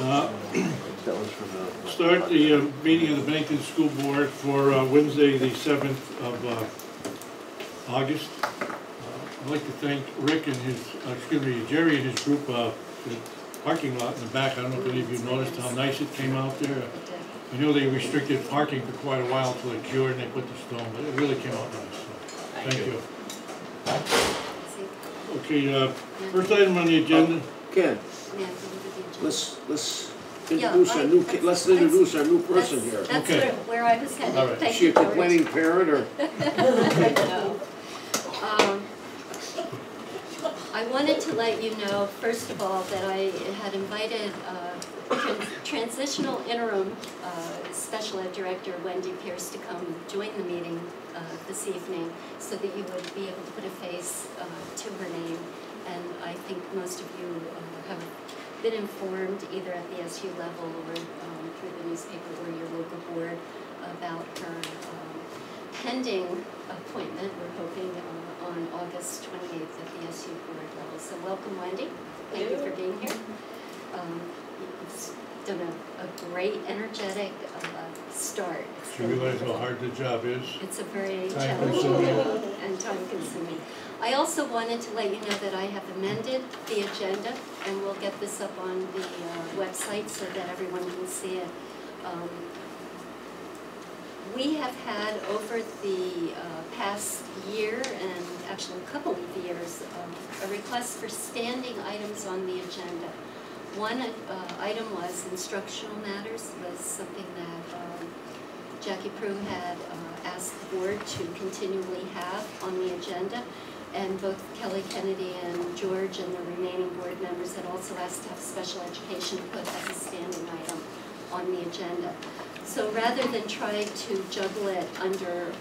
That was for the... Start the meeting of the Bennington School Board for Wednesday, the 7th of August. I'd like to thank Rick and his, Jerry and his group, the parking lot in the back. I don't know if any of you noticed how nice it came out there. I know they restricted parking for quite a while until it cured and they put the stone, but it really came out nice. So, thank you. Okay, first item on the agenda. Ken, let's introduce our new person here. That's Okay. where I was headed. All right. Is she a complaining parent or? No. I wanted to let you know, first of all, that I had invited transitional interim special ed director Wendy Pierce to come join the meeting this evening so that you would be able to put a face to her name. And I think most of you have been informed either at the SU level or through the newspaper or your local board about her pending appointment, we're hoping, on August 28th at the SU board level. So welcome, Wendy. Thank you for being here. You've done a great, energetic start. You realize how hard the job is? It's a very challenging and time-consuming. I also wanted to let you know that I have amended the agenda, and we'll get this up on the website so that everyone can see it. We have had over the past year, and actually a couple of years, a request for standing items on the agenda. One item was instructional matters, was something that Jackie Prue had asked the board to continually have on the agenda. And both Kelly Kennedy and George and the remaining board members had also asked to have special education put as a standing item on the agenda. So rather than try to juggle it under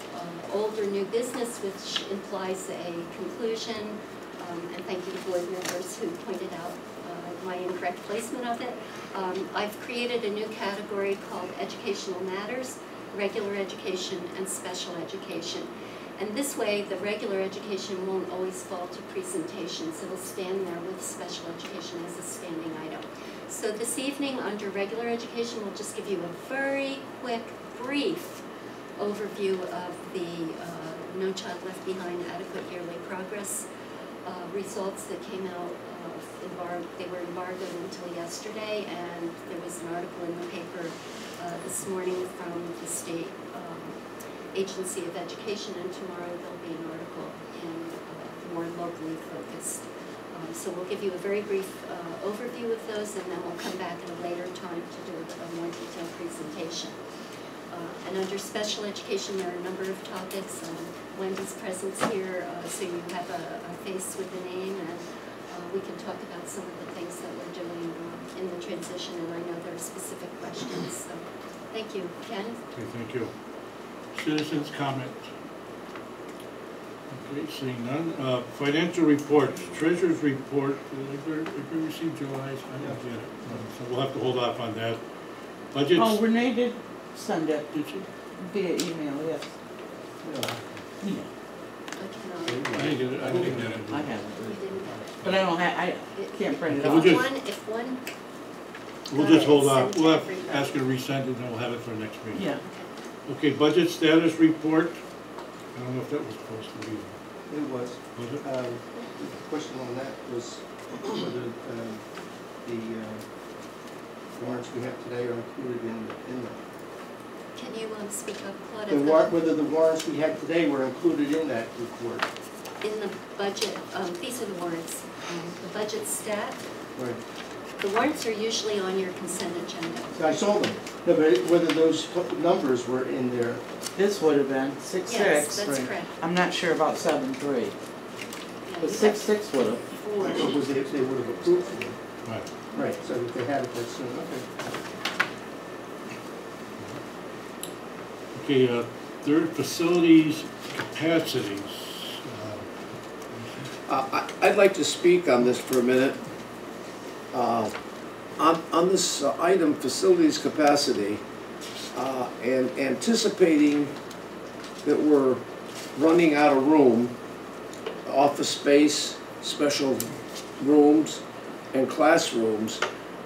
old or new business, which implies a conclusion, and thank you to board members who pointed out my incorrect placement of it, I've created a new category called Educational Matters, Regular Education, and Special Education. And this way, the regular education won't always fall to presentations. It'll stand there with special education as a standing item. So this evening, under regular education, we'll just give you a very quick, brief overview of the No Child Left Behind Adequate Yearly Progress results that came out. They were embargoed until yesterday, and there was an article in the paper this morning from the state Agency of Education, and tomorrow there'll be an article in more locally focused. So we'll give you a very brief overview of those, and then we'll come back at a later time to do a more detailed presentation. And under special education, there are a number of topics. Wendy's presence here, so you have a face with the name, and we can talk about some of the things that we're doing in the transition, and I know there are specific questions. So thank you. Ken? Okay, thank you. Citizens' comment. Okay, seeing none. Financial reports. Treasurer's report. Did we receive July's? I didn't get it. So we'll have to hold off on that. Budgets. Oh, Renee did send it. Did she? Via email, yes. Yeah. I didn't get it. I didn't get it. I have it. But I don't have, I can't print it We'll off. If one We'll just hold off. We'll have to ask her to resend it, and then we'll have it for next meeting. Yeah. Okay, budget status report. I don't know if that was supposed to be. It was. Was it? The question on that was whether the warrants we have today are included in that. Can you speak up, Claude? Whether the warrants we had today were included in that report. In the budget, these are the warrants. The budget stat. Right. The warrants are usually on your consent agenda. So I saw them. No, but whether those numbers were in there. This would have been 6-6. Yes, that's correct. I'm not sure about 7-3. But 6-6 would have. Or was it if they would have approved for them? Right. Right, so if they had it, that's okay. Okay, third, facilities capacities. I'd like to speak on this for a minute. On this item, facilities capacity, and anticipating that we're running out of room, office space, special rooms, and classrooms,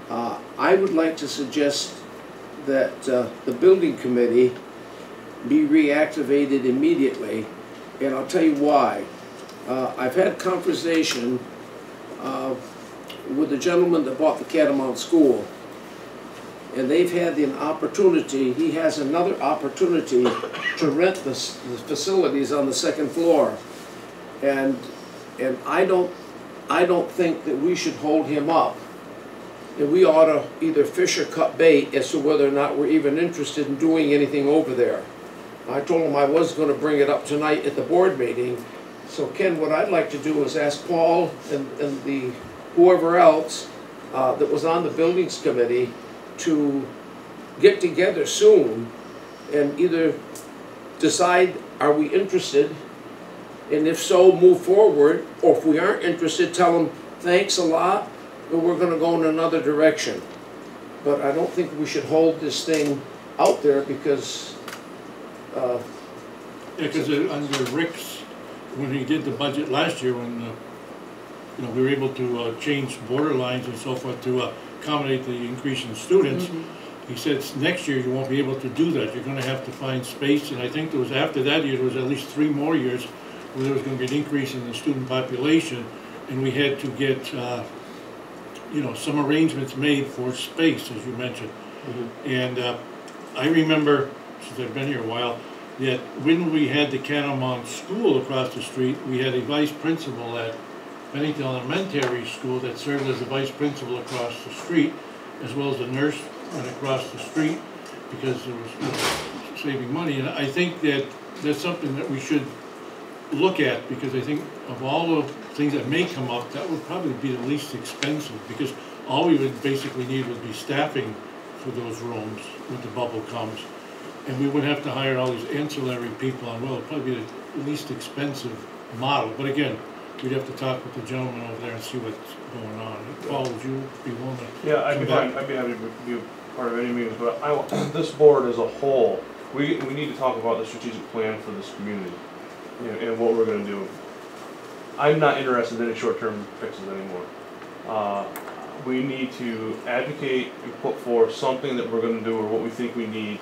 I would like to suggest that the building committee be reactivated immediately, and I'll tell you why. I've had conversation with the gentleman that bought the Catamount School, and they've had an opportunity, he has another opportunity to rent the facilities on the second floor. And I don't think that we should hold him up. And we ought to either fish or cut bait as to whether or not we're even interested in doing anything over there. I told him I was going to bring it up tonight at the board meeting. So Ken, what I'd like to do is ask Paul and the whoever else that was on the buildings committee to get together soon and either decide, are we interested, and if so, move forward, or if we aren't interested, tell them thanks a lot, but we're going to go in another direction. But I don't think we should hold this thing out there because because under Rick's, when he did the budget last year, when you know, we were able to change border lines and so forth to accommodate the increase in students, he said next year you won't be able to do that. You're going to have to find space, and I think there was, after that year, there was at least 3 more years where there was going to be an increase in the student population, and we had to get you know, some arrangements made for space, as you mentioned. And I remember, since I've been here a while, that when we had the Catamount School across the street, we had a vice principal at Bennington Elementary School that served as the vice principal across the street, as well as a nurse went across the street, because there was, you know, saving money. And I think that that's something that we should look at, because I think of all the things that may come up, that would probably be the least expensive, because all we would basically need would be staffing for those rooms when the bubble comes. And we wouldn't have to hire all these ancillary people on, well, it'd probably be the least expensive model. But again, we'd have to talk with the gentleman over there and see what's going on. Paul, would you be willing to? Yeah, I'd be fine. I'd be happy to be a part of any meetings, but this board as a whole, we need to talk about the strategic plan for this community, you know, and what we're going to do. I'm not interested in any short-term fixes anymore. We need to advocate and put forth something that we're going to do, or what we think we need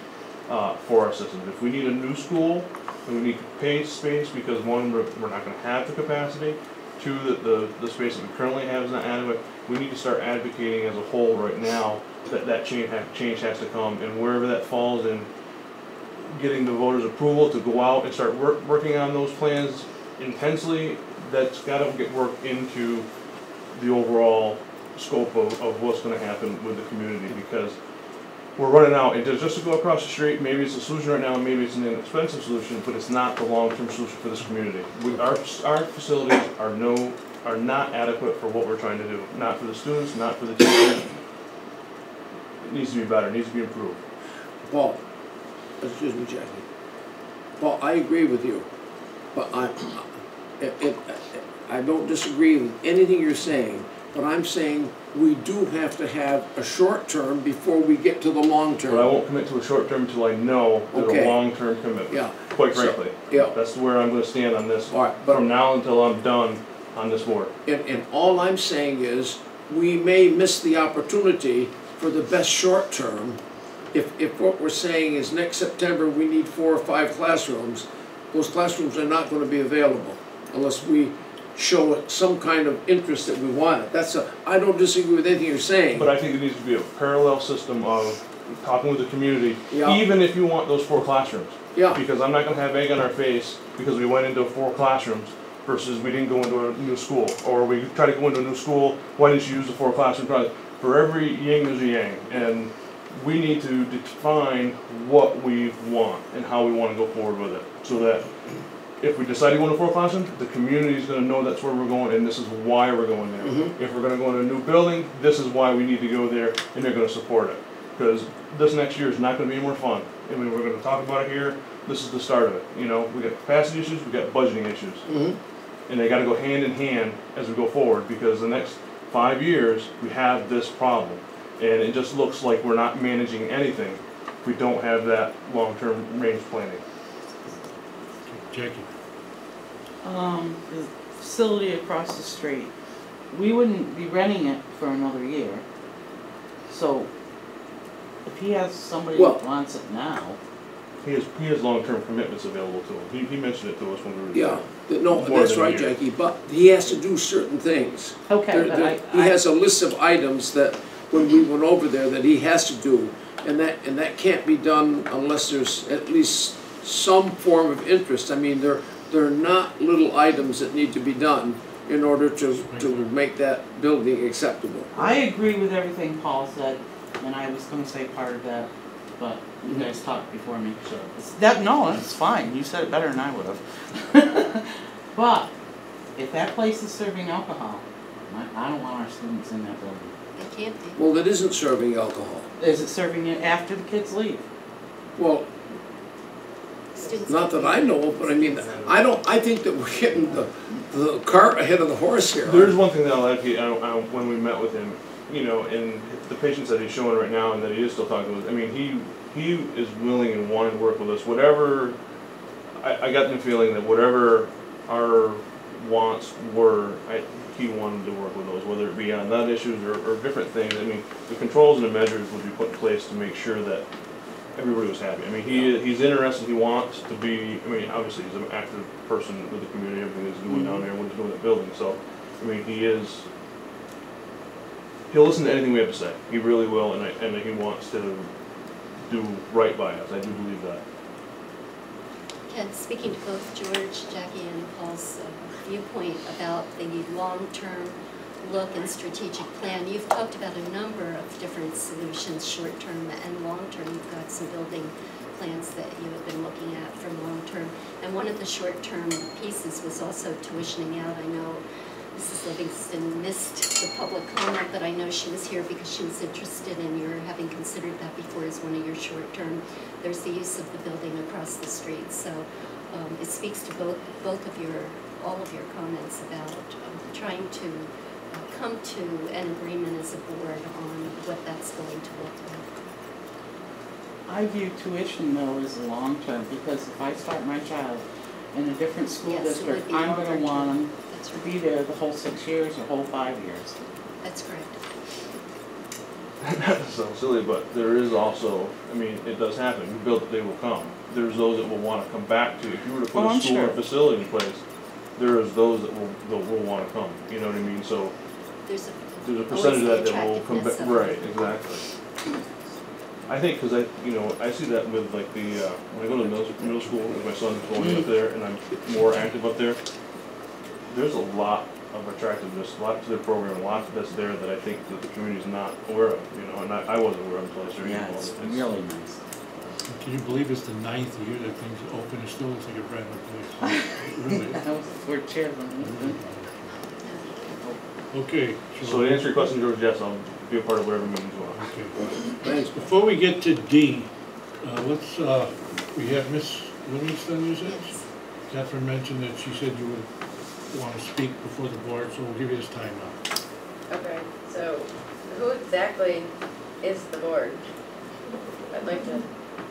for our system. If we need a new school, and we need space, because one, we're not going to have the capacity. 2, the space that we currently have is not adequate. We need to start advocating as a whole right now that change has to come, and wherever that falls in getting the voters' approval to go out and start working on those plans intensely, that's got to get worked into the overall scope of what's going to happen with the community, because we're running out, and just to go across the street, maybe it's a solution right now, maybe it's an inexpensive solution, but it's not the long-term solution for this community. Our facilities are not adequate for what we're trying to do. Not for the students, not for the teachers. It needs to be better, it needs to be improved. Paul, excuse me, Jackie. Paul, I agree with you, but I don't disagree with anything you're saying, but I'm saying we do have to have a short term before we get to the long term. But I won't commit to a short term until I know there's a long-term commitment. Yeah. Quite frankly. Yeah. That's where I'm going to stand on this. All right, but from now until I'm done on this board. And all I'm saying is we may miss the opportunity for the best short term. If what we're saying is next September we need 4 or 5 classrooms, those classrooms are not going to be available unless we show some kind of interest that we want it. I don't disagree with anything you're saying. But I think there needs to be a parallel system of talking with the community, Yeah. even if you want those 4 classrooms. Yeah. Because I'm not going to have egg on our face because we went into 4 classrooms versus we didn't go into a new school. Or we try to go into a new school, why didn't you use the 4 classrooms? For every yin, there's a yang. And we need to define what we want and how we want to go forward with it. So that if we decide to go into 4 classrooms, the community is going to know that's where we're going and this is why we're going there. Mm-hmm. If we're going to go into a new building, this is why we need to go there, and they're going to support it. Because this next year is not going to be any more fun. I mean, we're going to talk about it here. This is the start of it. You know, we got capacity issues, we got budgeting issues, and they got to go hand in hand as we go forward. Because the next 5 years we have this problem, and it just looks like we're not managing anything if we don't have that long-term range planning. Jackie. The facility across the street, we wouldn't be renting it for another year. So, if he has somebody Well- that wants it now, He has long-term commitments available to him. He mentioned it to us when we were Yeah, there. no, More that's than a right, year. Jackie, but he has to do certain things. okay, but He has a list of items that, when we went over there, that he has to do, and that can't be done unless there's at least some form of interest. I mean, they're not little items that need to be done in order to make that building acceptable. I agree with everything Paul said, and I was gonna say part of that, but you guys talked before me. So, No, that's fine, you said it better than I would've. But, if that place is serving alcohol, I don't want our students in that building. It can't be. Well, it isn't serving alcohol. Is it serving it after the kids leave? Well, Students not can't that I be. know of, but I mean, I think that we're getting the cart ahead of the horse here. there's one thing that I'll add to you, when we met with him, you know, and the patients that he's showing right now and that he is still talking with, I mean, he is willing and wanting to work with us. Whatever, I got the feeling that whatever our wants were, he wanted to work with those, whether it be on nut issues or different things. I mean, the controls and the measures would be put in place to make sure that everybody was happy. I mean, he's interested, he wants to be, I mean, obviously he's an active person with the community, everything he's doing down there, what he's doing in the building, so, I mean, he'll listen to anything we have to say, he really will, and he wants to do right by us, I do believe that. Ken, speaking to both George, Jackie, and Paul's viewpoint about the long-term look and strategic plan, you've talked about a number of different solutions, short-term and long-term. You've got some building plans that you have been looking at for long-term. And one of the short-term pieces was also tuitioning out. I know Mrs. Livingston missed the public comment, but I know she was here because she was interested in your having considered that before as one of your short-term. There's the use of the building across the street. So it speaks to all of your comments about trying to come to an agreement as a board on what that's going to look like. I view tuition though as long-term, because if I start my child in a different school Yes, it would district, be I'm gonna longer want them That's to right. be there the whole 6 years or whole 5 years. That's correct. Not to sound silly, but there is also, I mean, it does happen, you build it, they will come. There's those that will wanna come back to, if you were to put Oh, a I'm school or sure. facility in place, there is those that will wanna come, you know what I mean, so There's there's a always percentage of the that that will come back, attractiveness of right, it. exactly. I think, cause I see that with like the, when I go to middle school, with my son going up there, and I'm more active up there, there's a lot of attractiveness, a lot to their program, a lot that's there that I think that the community's not aware of, you know, and I wasn't aware of until I started Yeah, getting it's involved. really nice. Can you believe it's the 9th year that things are open, it still looks like a brand new place. It really is. That was for chairman. Okay. So to answer your question, George, yes, I'll be a part of whatever meetings you want. Okay. Thanks. Before we get to D, we have Miss Livingston, you said? Yes. Catherine mentioned that she said you would want to speak before the board, so we'll give you this time now. Okay, so who exactly is the board? I'd like to,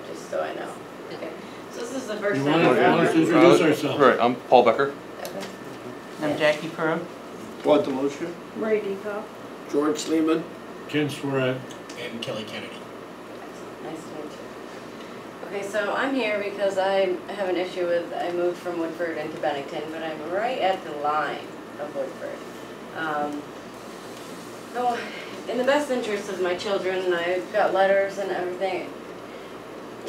just so I know. Okay, so this is the first You time want I've us to ever. introduce ourselves? Right, I'm Paul Becker. Okay. I'm Jackie Pearl. What the motion? Ray Deco. George Sleeman, Ken Swarad. And Kelly Kennedy. Nice to meet you. Okay, so I'm here because I have an issue with, I moved from Woodford into Bennington, but I'm right at the line of Woodford. So, in the best interest of my children, I've got letters and everything.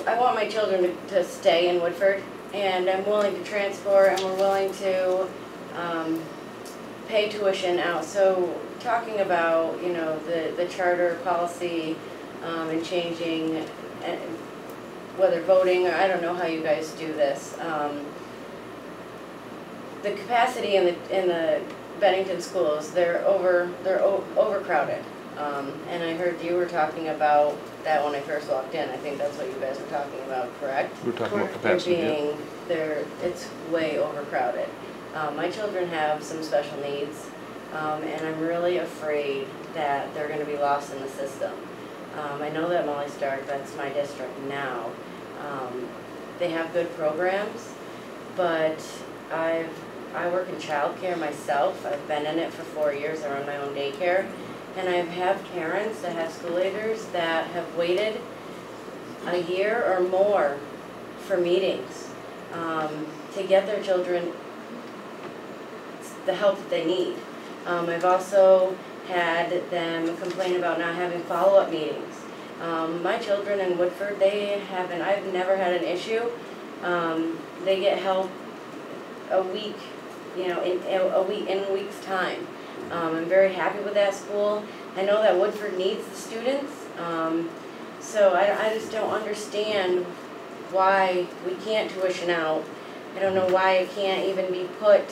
I want my children to stay in Woodford, and I'm willing to transport, and we're willing to pay tuition out. So, talking about, you know, the charter policy and changing, whether voting, or I don't know how you guys do this. The capacity in the Bennington schools, they're overcrowded. And I heard you were talking about that when I first walked in. I think that's what you guys were talking about, correct? We're talking about They're capacity, yeah. it's way overcrowded. My children have some special needs, and I'm really afraid that they're gonna be lost in the system. I know that Molly Stark, that's my district now, they have good programs, but I work in childcare myself. I've been in it for 4 years. I run my own daycare, And I've had parents that have school leaders that have waited a year or more for meetings to get their children the help that they need. I've also had them complain about not having follow-up meetings. My children in Woodford, I've never had an issue. They get help a week, in a week's time. I'm very happy with that school. I know that Woodford needs the students, so I just don't understand why we can't tuition out. I don't know why it can't even be put,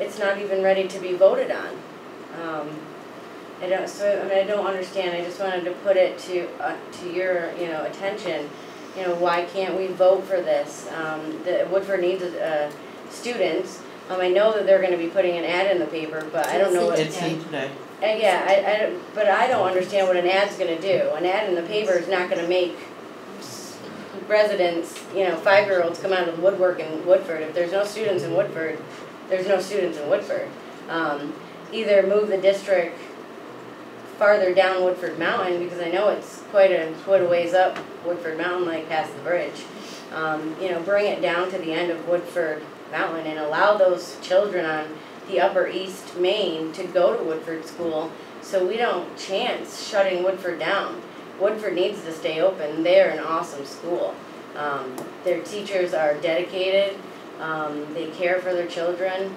it's not even ready to be voted on. I don't understand. I just wanted to put it to your, attention. Why can't we vote for this? Woodford needs students. I know that they're going to be putting an ad in the paper, but I don't know what. It's in today. But I don't understand what an ad's going to do. An ad in the paper is not going to make residents, 5-year-olds come out of the woodwork in Woodford. If there's no students in Woodford, there's no students in Woodford. Either move the district farther down Woodford Mountain, because I know it's quite a ways up Woodford Mountain, like past the bridge. Bring it down to the end of Woodford Mountain and allow those children on the upper East Main to go to Woodford School, so we don't chance shutting Woodford down. Woodford needs to stay open. They're an awesome school. Their teachers are dedicated. They care for their children.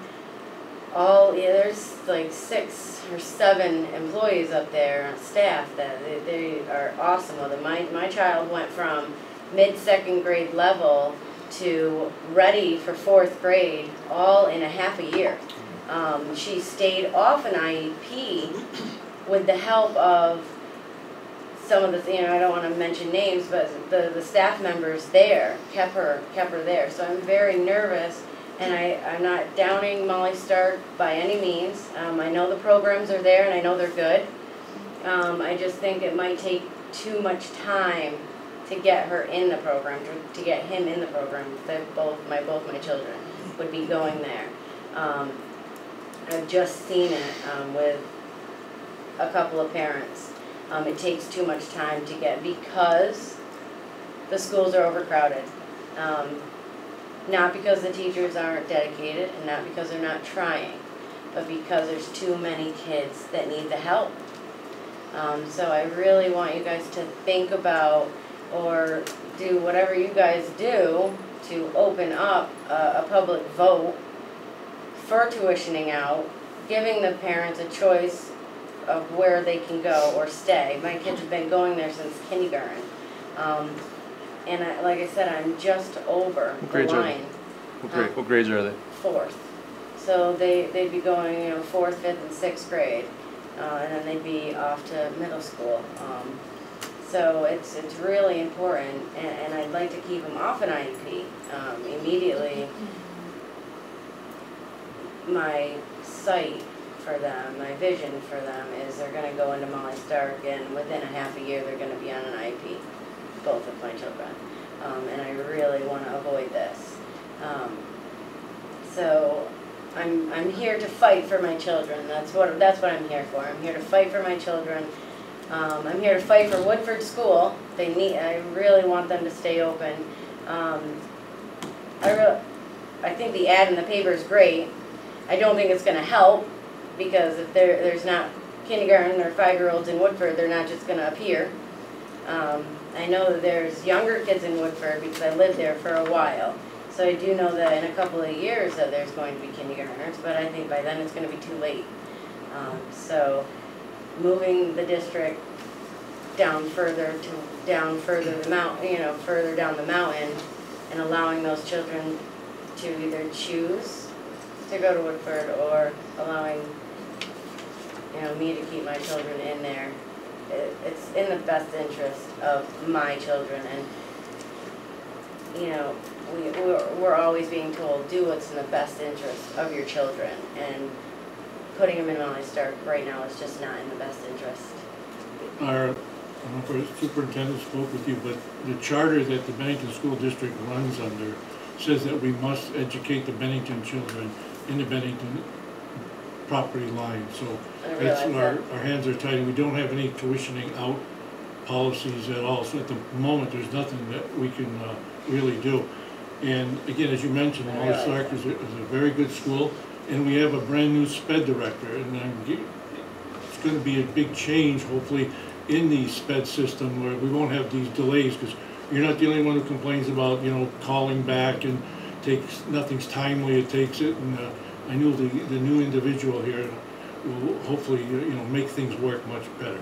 There's like 6 or 7 employees up there, staff, that they are awesome with it. My child went from mid-2nd grade level to ready for 4th grade all in a half a year. She stayed off an IEP with the help of some of the, I don't want to mention names, but the staff members there kept her there. So I'm very nervous, and I'm not downing Molly Stark by any means. I know the programs are there, and I know they're good. I just think it might take too much time to get her in the program, to get him in the program. Both my children would be going there. I've just seen it with a couple of parents. It takes too much time to get, because the schools are overcrowded. Not because the teachers aren't dedicated, and not because they're not trying, but because there's too many kids that need the help. So I really want you guys to think about, or do whatever you guys do to open up a public vote for tuitioning out, giving the parents a choice of where they can go or stay. My kids have been going there since kindergarten. And like I said, I'm just over the line. What grades are they? 4th. So they'd be going, 4th, 5th, and 6th grade. And then they'd be off to middle school. So it's really important, and I'd like to keep them off an IEP immediately. My sight for them, my vision for them is they're going to go into Molly Stark, and within a half a year they're going to be on an IEP, both of my children. And I really want to avoid this. So I'm here to fight for my children. That's what I'm here for. I'm here to fight for my children. I'm here to fight for Woodford School. I really want them to stay open. I think the ad in the paper is great. I don't think it's going to help, because if there's not kindergarten or 5-year-olds in Woodford, they're not just going to appear. I know that there's younger kids in Woodford because I lived there for a while. So I do know that in a couple of years that there's going to be kindergartners, but I think by then it's going to be too late. So moving the district down further the mountain, further down the mountain, and allowing those children to either choose to go to Woodford, or allowing me to keep my children in there. It's in the best interest of my children, and we're always being told, do what's in the best interest of your children, and putting them in Molly Stark right now is just not in the best interest. I don't know if our superintendent spoke with you, but the charter that the Bennington School District runs under says that we must educate the Bennington children in the Bennington property line, so I that's realize our hands are tied, and we don't have any tuitioning out policies at all, so at the moment, there's nothing that we can really do. And again, as you mentioned, Molly Stark is a very good school, and we have a brand-new SPED director, and it's gonna be a big change, hopefully, in the SPED system, where we won't have these delays, because you're not the only one who complains about, you know, calling back and nothing's timely, it takes it, and I know the new individual here will hopefully, you know, make things work much better.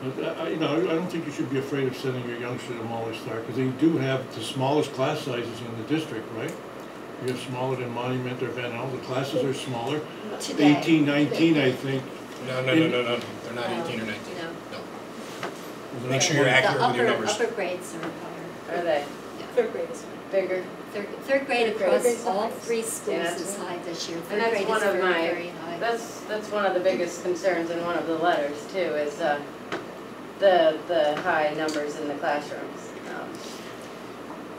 And, but you know, I don't think you should be afraid of sending your youngster to Molly Stark, because they do have the smallest class sizes in the district, right? You have smaller than Monument or Van Allen, the classes are smaller, Today. 18, 19, I think. No, they're not 18 or 19. No. No. Make sure you're accurate with your numbers. The upper grades are Are they yeah. Third grade is bigger? Third grade Third grade across is all high. 3 schools Yeah, is high this year. And Third that's grade one is of very, my, very high. that's one of the biggest concerns in one of the letters too, is the high numbers in the classrooms.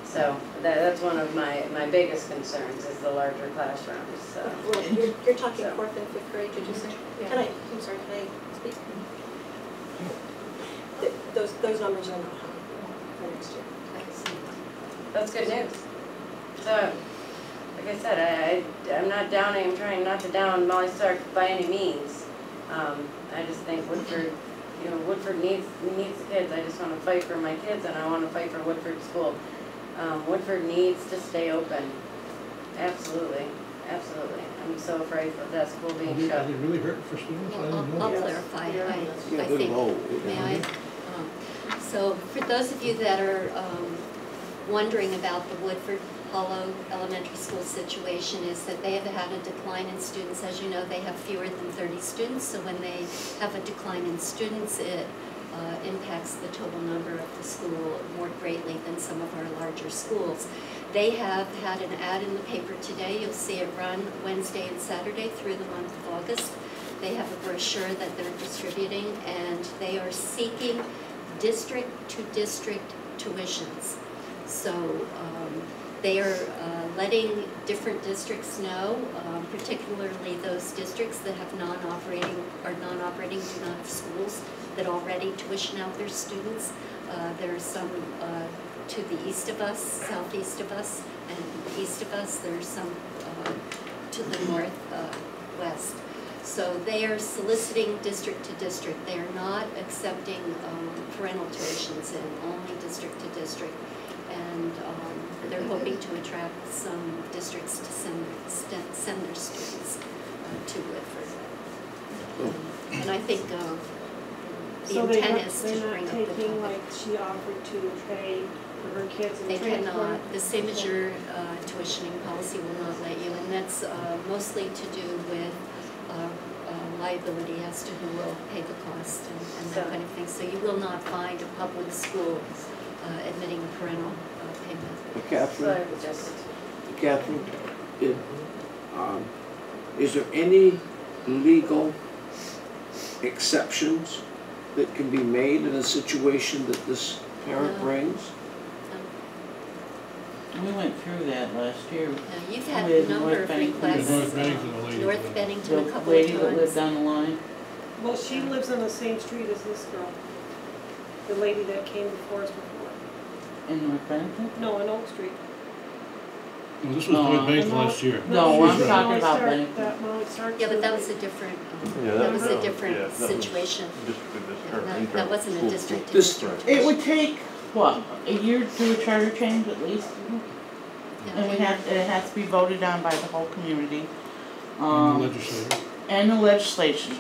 So that's one of my biggest concerns, is the larger classrooms, so. Well, you're talking So. 4th and 5th grade, did you say? Yeah. I'm sorry, can I speak? Those numbers are not high for next year. That's good news. So, like I said, I'm not downing, I'm trying not to down Molly Stark by any means. I just think Woodford, you know, Woodford needs the kids. I just want to fight for my kids, and I want to fight for Woodford School. Woodford needs to stay open. Absolutely, absolutely. I'm so afraid of that school being Is shut. it really hurting for students? I Well, didn't know I'll that. clarify. Yeah, I good think, vote. may I? So for those of you that are wondering about the Woodford Hollow Elementary School situation, is that they have had a decline in students. As you know, they have fewer than 30 students, so when they have a decline in students, it impacts the total number of the school more greatly than some of our larger schools. They have had an ad in the paper today. You'll see it run Wednesday and Saturday through the month of August. They have a brochure that they're distributing, and they are seeking district-to-district tuitions. So they are letting different districts know, particularly those districts that have non-operating, do not have schools that already tuition out their students. There are some to the east of us, southeast of us, and east of us. There's some to the northwest. So they are soliciting district to district. They are not accepting parental tuitions in, only district to district. And they're hoping to attract some districts to send their students to Woodford. And I think the intent is to bring up the They're not taking, like she offered to pay for her kids and They transport? cannot. The same as your tuitioning policy will not let you, and that's mostly to do with liability as to who will pay the cost and that kind of thing. So you will not find a public school admitting a parental payment. Catherine, So just, Catherine, is there any legal exceptions that can be made in a situation that this parent No. brings? We went through that last year. You've had With a number North of Bennington. requests. North Bennington, the lady. North Bennington a The couple of lady that lived times. down the line. Well, she lives on the same street as this girl, the lady that came before us before. In North Bennington? No, on Oak Street. Well, this was North Bennington last year. No, I'm She's right. talking Molly about Stark- Bennington. that Molly Stark Yeah, but that school. was a different, Yeah, that was yeah, a different that was situation. That wasn't a district to This- district. It would take, what, a year to do a charter change at least? And it has to be voted on by the whole community. And the legislature. And the legislation.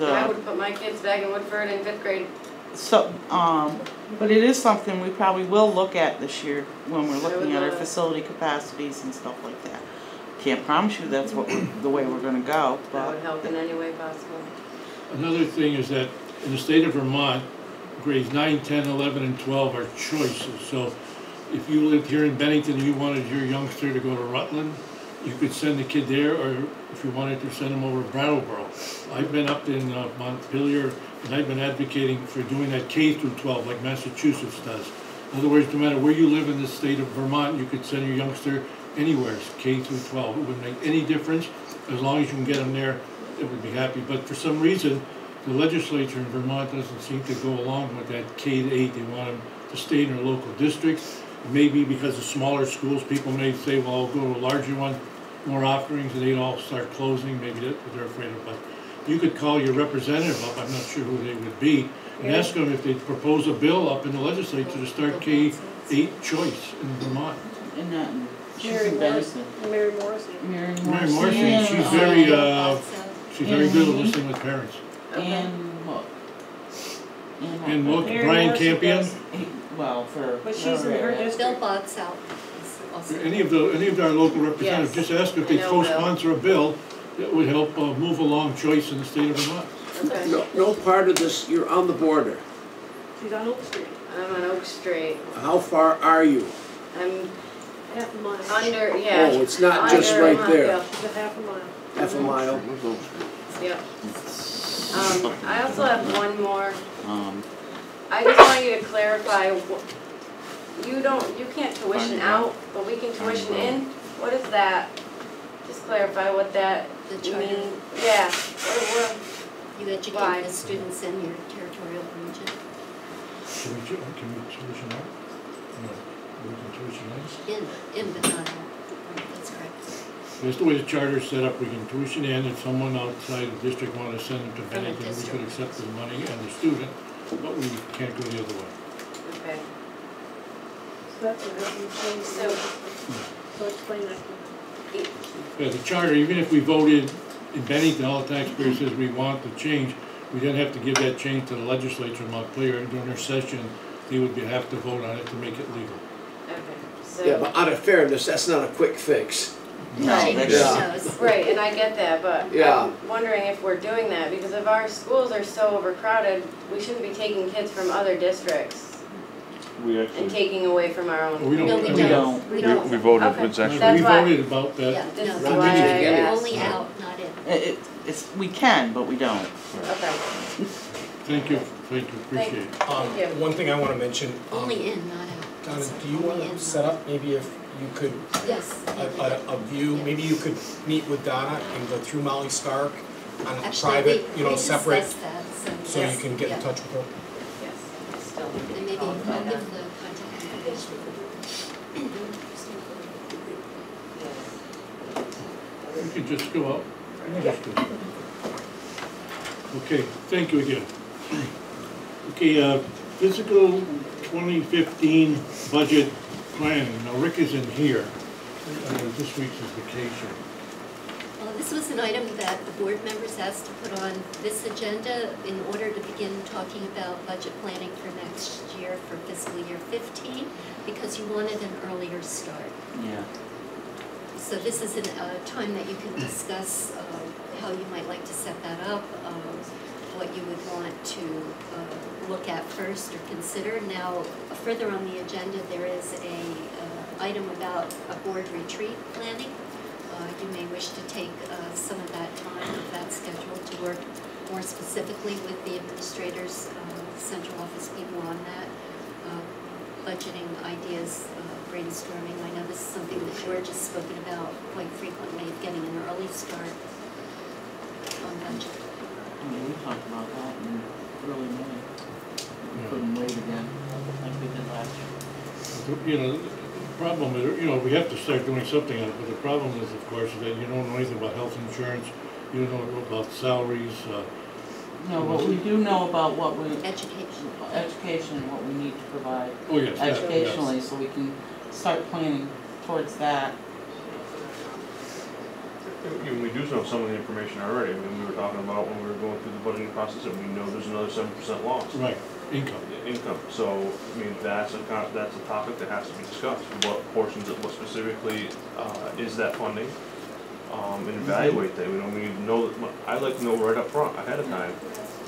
I would put my kids back in Woodford in 5th grade. So, but it is something we probably will look at this year when we're looking at our facility capacities and stuff like that. Can't promise you that's what the way we're gonna go, That but. would help in any way possible. Another thing is that in the state of Vermont, grades 9, 10, 11, and 12 are choices. So if you lived here in Bennington and you wanted your youngster to go to Rutland, you could send the kid there, or if you wanted to send them over to Brattleboro. I've been up in Montpelier, and I've been advocating for doing that K through 12 like Massachusetts does. In other words, no matter where you live in the state of Vermont, you could send your youngster anywhere, K through 12. It wouldn't make any difference. as long as you can get them there, it would be happy. But for some reason, the legislature in Vermont doesn't seem to go along with that K-8. They want them to stay in their local districts. Maybe because of smaller schools, people may say, well, I'll go to a larger one, more offerings, and they'd all start closing. Maybe that's what they're afraid of. But you could call your representative up, I'm not sure who they would be, and ask them if they'd propose a bill up in the legislature to start K-8 choice in Vermont. And that, she's Mary in Morrissey. Bennington. Mary Morrissey. Mary Mary Morrissey. Morrissey, Yeah. she's very good at listening with parents. And what? And look, Mary Brian Morrissey Campion, does. Well, for. But she's in her area. district. Bill Boggs out is also. any of our local representatives, Yes. just ask if I they know Bill. co-sponsor a bill that would help move along choice in the state of Vermont. Okay. No part of this, you're on the border. She's on Oak Street, I'm on Oak Street. How far are you? I'm half a mile. under, yeah. Oh, it's not just under right there. Montville. She's a half a mile. Half a mile? Yep. I also have one more. Um, I just want you to clarify, you can't tuition out, but we can tuition in? What is that? Just clarify what that The charter. mean. Yeah. What, You educate Why? the students in your territorial region. Can we tuition out? No, we can tuition in. In, but not out. Right, that's correct. That's the way the charter is set up, we can tuition in, if someone outside the district wanted to send them to Bennington, we could accept the money and the student, but we can't go the other way. okay. So that's what hasn't changed. So explain that to me. Yeah, the charter, even if we voted in Bennington, all the taxpayers says we want the change, we then have to give that change to the legislature in Montpelier, and during their session, they would have to vote on it to make it legal. Okay. So. Yeah, but out of fairness, that's not a quick fix. no, Right. that's. Knows. Right, and I get that, but Yeah. I'm wondering if we're doing that, because if our schools are so overcrowded, we shouldn't be taking kids from other districts We and actually, taking away from our own. We don't- No, we we don't. don't. We don't. we voted, Okay. it's actually. That's We why- voted about that. Yeah, This no, is no, why I asked. only out, not in. It's, we can, but we don't. Okay. Thank you, appreciate it. Thank you. One thing I wanna mention, Only in, not out. Donna, So do you only wanna in, set not up, maybe if you could, out. Yes. a view, maybe you could meet with Donna and go through Molly Stark on a Actually, private, we separate, discussed that, so yes, you can get in yeah. touch with her? Yes, still. And maybe I'll give the contact information. We could just go out. Okay, thank you again. Okay, fiscal 2015 budget planning. Now Rick is in here. This week's his vacation. This was an item that the board members asked to put on this agenda in order to begin talking about budget planning for next year, for fiscal year 15, because you wanted an earlier start. Yeah. So this is a time that you can discuss how you might like to set that up, what you would want to look at first or consider. Now, further on the agenda, there is a item about a board retreat planning. You may wish to take some of that time, if that's scheduled, to work more specifically with the administrators, central office people on that, budgeting ideas, brainstorming. I know this is something that George has spoken about quite frequently, of getting an early start on budget. I mean, we talked about that in early May. We couldn't wait again, like we did last year. You know, the problem is, we have to start doing something on it, but the problem is, of course, is that you don't know anything about health insurance, you don't know about salaries. No, but we do know about what we, Education. education, what we need to provide Oh, yes. that- educationally, so we can start planning towards that. We do know some of the information already. I mean, we were talking about when we were going through the budgeting process, that we know there's another 7% loss. Right, income. Income. So, I mean, that's a topic that has to be discussed. What portions of, what specifically is that funding? And evaluate that. We need to know, I like to know right up front, ahead of time,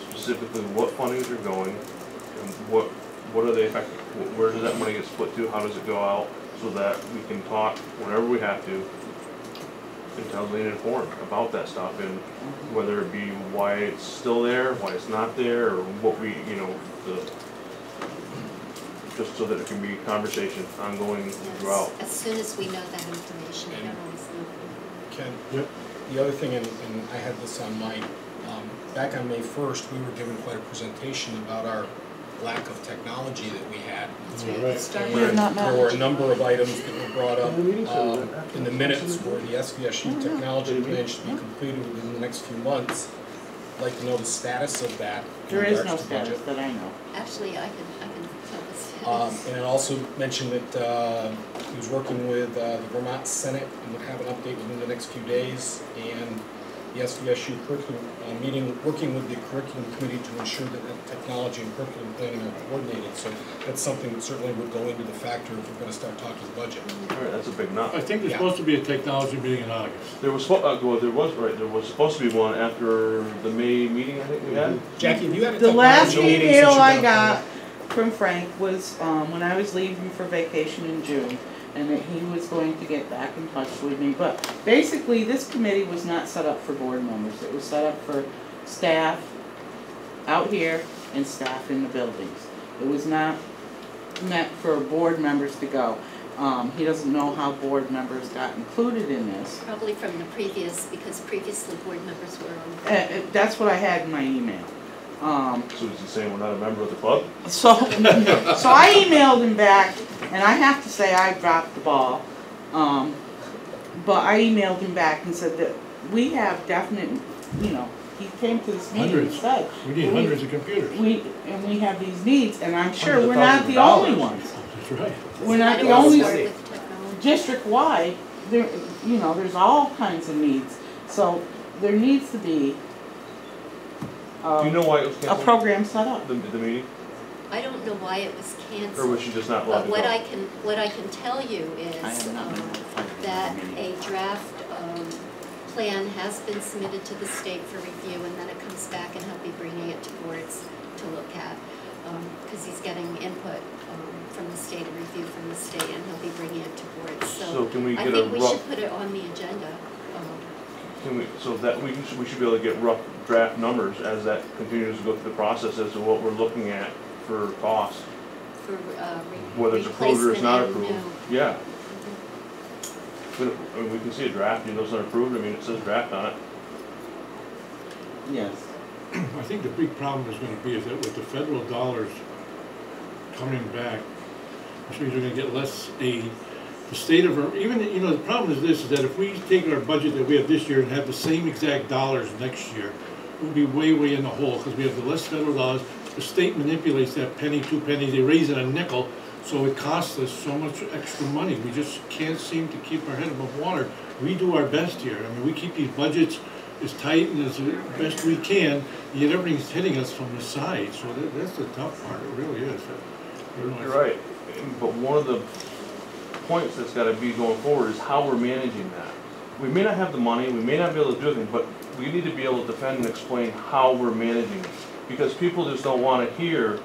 specifically what fundings are going, and what are they affecting? Where does that money get split to? How does it go out? So that we can talk whenever we have to, intelligently and informed about that stuff, and whether it be why it's still there, why it's not there, or what we, just so that it can be conversation ongoing throughout. Yes, as soon as we know that information, I don't always know. Ken, Yep. the other thing, and I had this on my, back on May 1st, we were given quite a presentation about our lack of technology that we had. Right. We have not met. There were a number of items that were brought up in the minutes where the SVSU technology plan should be completed within the next few months. I'd like to know the status of that. in There is regards no to budget. status that I know. Actually, I can tell this. And it also mentioned that he was working with the Vermont Senate and would have an update within the next few days. And the SVSU curriculum meeting, working with the curriculum committee to ensure that the technology and curriculum planning are coordinated. So that's something that certainly would go into the factor if we're going to start talking budget. All right, that's a big nut. I think there's supposed to be a technology meeting in August. There was, there was supposed to be one after the May meeting, I think we had. Jackie, have you had a The last technology meeting email since you've I been got appointed? from Frank was when I was leaving for vacation in June, and that he was going to get back in touch with me. But basically, this committee was not set up for board members. It was set up for staff out here and staff in the buildings. It was not meant for board members to go. He doesn't know how board members got included in this. Probably from the previous, because previously board members were on. That's what I had in my email. So is he saying we're not a member of the club? So I emailed him back, and I have to say I dropped the ball. But I emailed him back and said that we have definite, he came to this meeting and Hundreds. said. We need hundreds of computers. We have these needs, and I'm sure Hundreds we're of not thousands the of only dollars. ones. That's right. We're not I the don't only, work with technology. district-wide, there, there's all kinds of needs. So there needs to be Do you know why it was a canceled? program set up. The meeting? I don't know why it was Or canceled. was she just not But letting it what go? I can tell you I is have not been notified of that the meeting. a draft plan has been submitted to the state for review, and then it comes back, and he'll be bringing it to boards to look at, because he's getting input from the state, a review from the state, and he'll be bringing it to boards. So can we I get a think we rough, should put it on the agenda. so that we should be able to get rough draft numbers as that continues to go through the process as to what we're looking at for cost, For whether it's approved or it's not replacement and approved. new. Yeah. We can see a draft, it's not approved, it says draft on it. Yes. I think the big problem is gonna be is that with the federal dollars coming back, which means we're gonna get less aid. The state of, even, the problem is this, is that if we take our budget that we have this year and have the same exact dollars next year, we'll be way, way in the hole, because we have the less federal dollars. The state manipulates that penny, 2 pennies, they raise it a nickel, so it costs us so much extra money. We just can't seem to keep our head above water. We do our best here. I mean, we keep these budgets as tight and as best we can, yet everything's hitting us from the side. So that's the tough part, it really is. You're right, but one of the points that's gotta be going forward is how we're managing that. We may not have the money, we may not be able to do anything, but we need to be able to defend and explain how we're managing it. Because people just don't wanna hear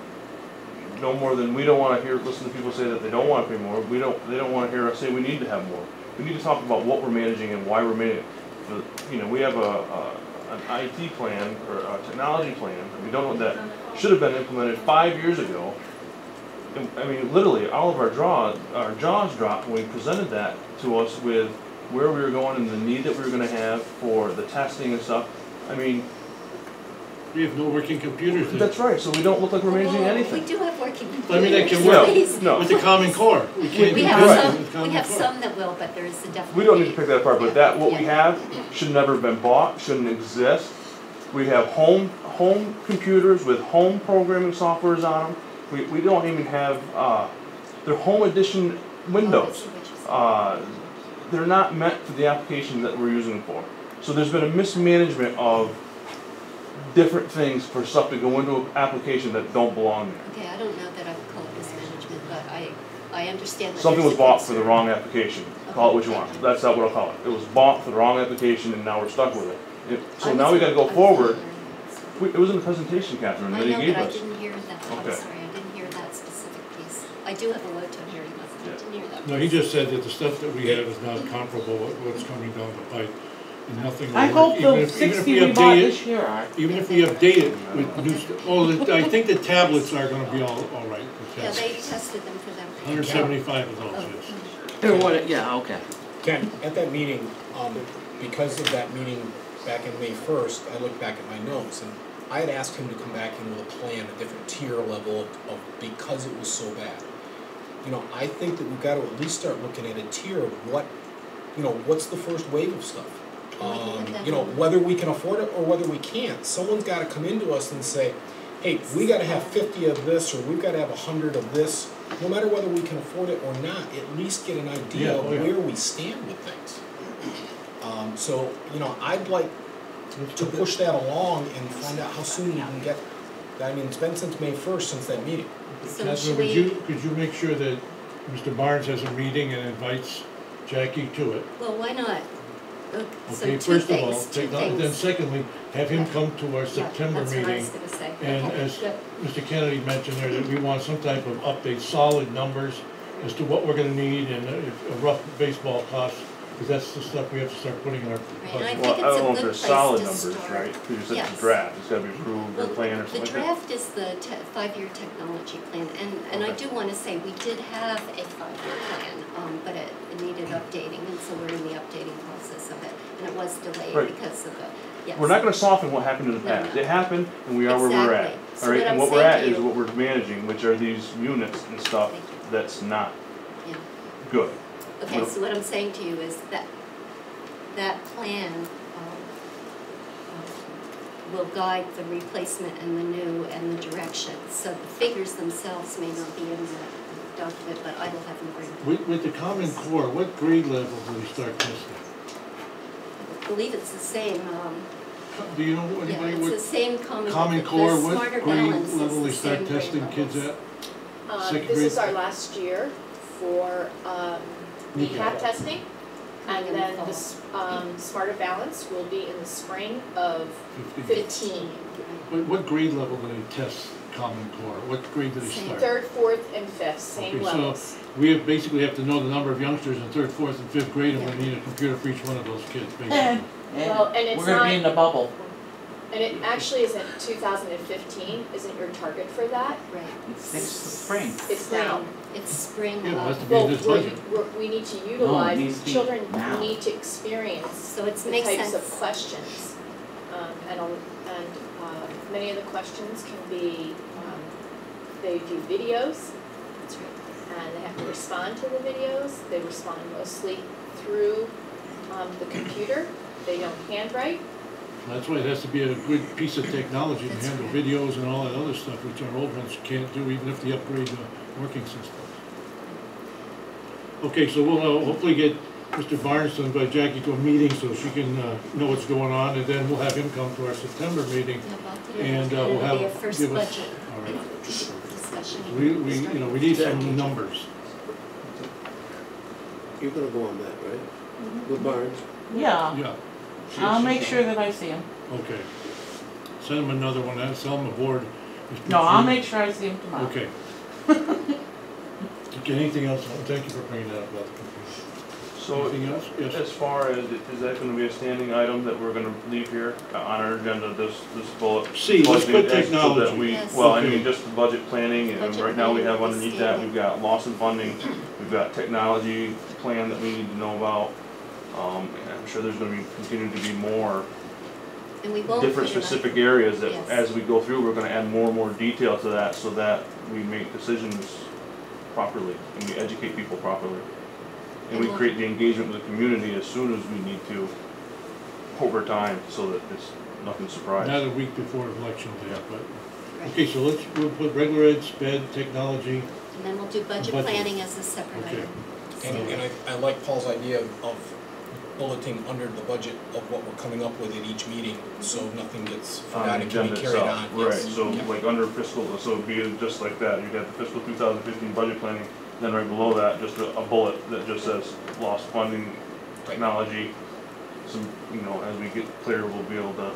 no more than, we don't wanna listen to people say that they don't wanna pay more, they don't wanna hear us say we need to have more. We need to talk about what we're managing and why we're managing it. We have an IT plan, or a technology plan, and we don't know that should have been implemented 5 years ago. I mean, literally, all of our jaws dropped when we presented that to us with where we were going and the need that we were gonna have for the testing and stuff. I mean, We have no working computers. that's right, so we don't look like we're managing Well, anything. We do have working computers. I mean, they can work Please. No. with the Common Core. We can't We do have business some, with the Common we have Core. some that will, but there is a definite. We don't need to pick that apart, but what we Yeah. have should never have been bought, shouldn't exist. We have home computers with home programming softwares on them. We don't even have, they're home edition Windows. They're not meant for the applications that we're using them for. So there's been a mismanagement of different things for stuff to go into an application that don't belong there. Okay, I don't know that I would call it mismanagement, but I understand that. Something there's was a bought for the concern. wrong application. Call it what you want. That's not what I'll call it. It was bought for the wrong application and now we're stuck with it. So now we gotta go forward. It was in the presentation, Catherine, that I he know, gave but I us. didn't hear that. I'm Okay. sorry, I didn't hear that specific piece. I do have a low tone hearing, but I didn't hear that. No, he just said that the stuff that we have is not comparable with what's coming down the pipe, and nothing. I will hope work. Even the if 60 we we bought update it, this year are. even if we update it with new stuff, I think the tablets are gonna be all right. the Yeah, tablets. they tested them for them. 175 is all Oh, it is. They're what, yeah, okay. Ken, at that meeting, because of that meeting back in May 1st, I looked back at my notes, and I had asked him to come back in with a plan, a different tier level of because it was so bad. You know, I think that we've got to at least start looking at a tier of what, you know, what's the first wave of stuff. You know, whether we can afford it or whether we can't. Someone's got to come into us and say, hey, we got to have 50 of this, or we've got to have 100 of this. No matter whether we can afford it or not, at least get an idea of where we stand with things. So, you know, I'd like to push that along and find out how soon we can get. I mean, it's been since May 1st since that meeting. So Catherine, could you make sure that Mr. Barnes has a meeting and invites Jackie to it? Well, why not? So Okay, two first of all, things, then secondly, have him come to our September That's what I meeting. was gonna say. And Okay, as good. Mr. Kennedy mentioned there, that we want some type of update, solid numbers as to what we're gonna need and a rough baseball cost, because that's the stuff we have to start putting in our Right, and budget. I Well, think I don't know if it's a good there's place solid to numbers, start. right? Because you said Yes. it's a draft, it's gotta be approved or Well, plan or the something like that. draft is the 5-year technology plan, and I Okay. do wanna say, we did have a 5-year plan, but it needed updating, and so we're in the updating process of it, and it was delayed Right. because of the, yes. We're not gonna soften what happened in the No, past. no. It happened, and we are where we're at. Exactly. So All right, what and I'm what we're saying at to is you- what we're managing, which are these units and stuff Thank you. that's not Yeah. good. Okay, Well- so what I'm saying to you is that that plan will guide the replacement and the new and the direction. So the figures themselves may not be in the document, but I will have them bring. With the Common Core, what grade level do we start testing? I believe it's the same, Do you know yeah, anybody it's the what same Common Core, the what Smarter grade Balance is level the they start same grade testing kids levels. at? Second This is grade? our last year for Okay. recap testing. And In the then fall. this Smarter Balance will be in the spring of 15. What grade level do they test Common Core? What grade do they Same. start? Third, fourth, and fifth, same Okay, so levels. we basically have to know the number of youngsters in third, fourth, and fifth grade, and we need a computer for each one of those kids, basically. Well, and it's we're gonna be in not, the bubble. and it actually isn't 2015, isn't your target for that. Right. It's next spring. It's now. It's spring, Yeah, it has to be Well, in this budget. we need to needs to utilize, be children now. need to experience so it the makes types sense. of questions. And many of the questions can be, they view videos, That's right. and they have to respond to the videos. They respond mostly through the computer. They don't handwrite. That's why it has to be a good piece of technology to That's handle right. videos and all that other stuff, which our old ones can't do, even if they upgrade the working systems. Okay, so we'll hopefully get Mr. Barnes to invite Jackie to a meeting so she can know what's going on, and then we'll have him come to our September meeting. Yeah, about the- And we'll it'll have, be a first give us, budget all right. discussion. We need some numbers. You're gonna go on that, right? With Barnes? Yeah, Yeah, I'll make sure that I see him. okay. Send him another one, and sell him aboard. No, I'll make sure I see him tomorrow. Okay. Okay, anything else? Thank you for bringing that up about the computer. So, Anything else? Yes. as far as, is that gonna be a standing item that we're gonna leave here on our agenda, this bullet? C, let's put budget, so that technology. we- Yes. Well, I Okay. mean, just the budget planning, and Budget right now we planning have is underneath that, standing. we've got loss and funding, we've got technology plan that we need to know about. And I'm sure there's gonna be, continue to be more And we won't different put it on- specific areas that, Yes. as we go through, we're gonna add more and more detail to that, so that we make decisions properly, and we educate people properly. And we And we'll- create the engagement with the community as soon as we need to, over time, so that it's nothing surprise. Not a week before election day, but, Right. okay, so we'll put regular ed, sped, technology. And then we'll do budget Budget. planning as a separate Okay. item. And I like Paul's idea of bulleting under the budget of what we're coming up with at each meeting, so nothing gets On the forgotten, can agenda be carried itself, on. right, Yes. so Yeah. like under fiscal, so it'd be just like that, you'd have the fiscal 2015 budget planning, then right below that, just a bullet that just says lost funding, technology, some, as we get clear, we'll be able to,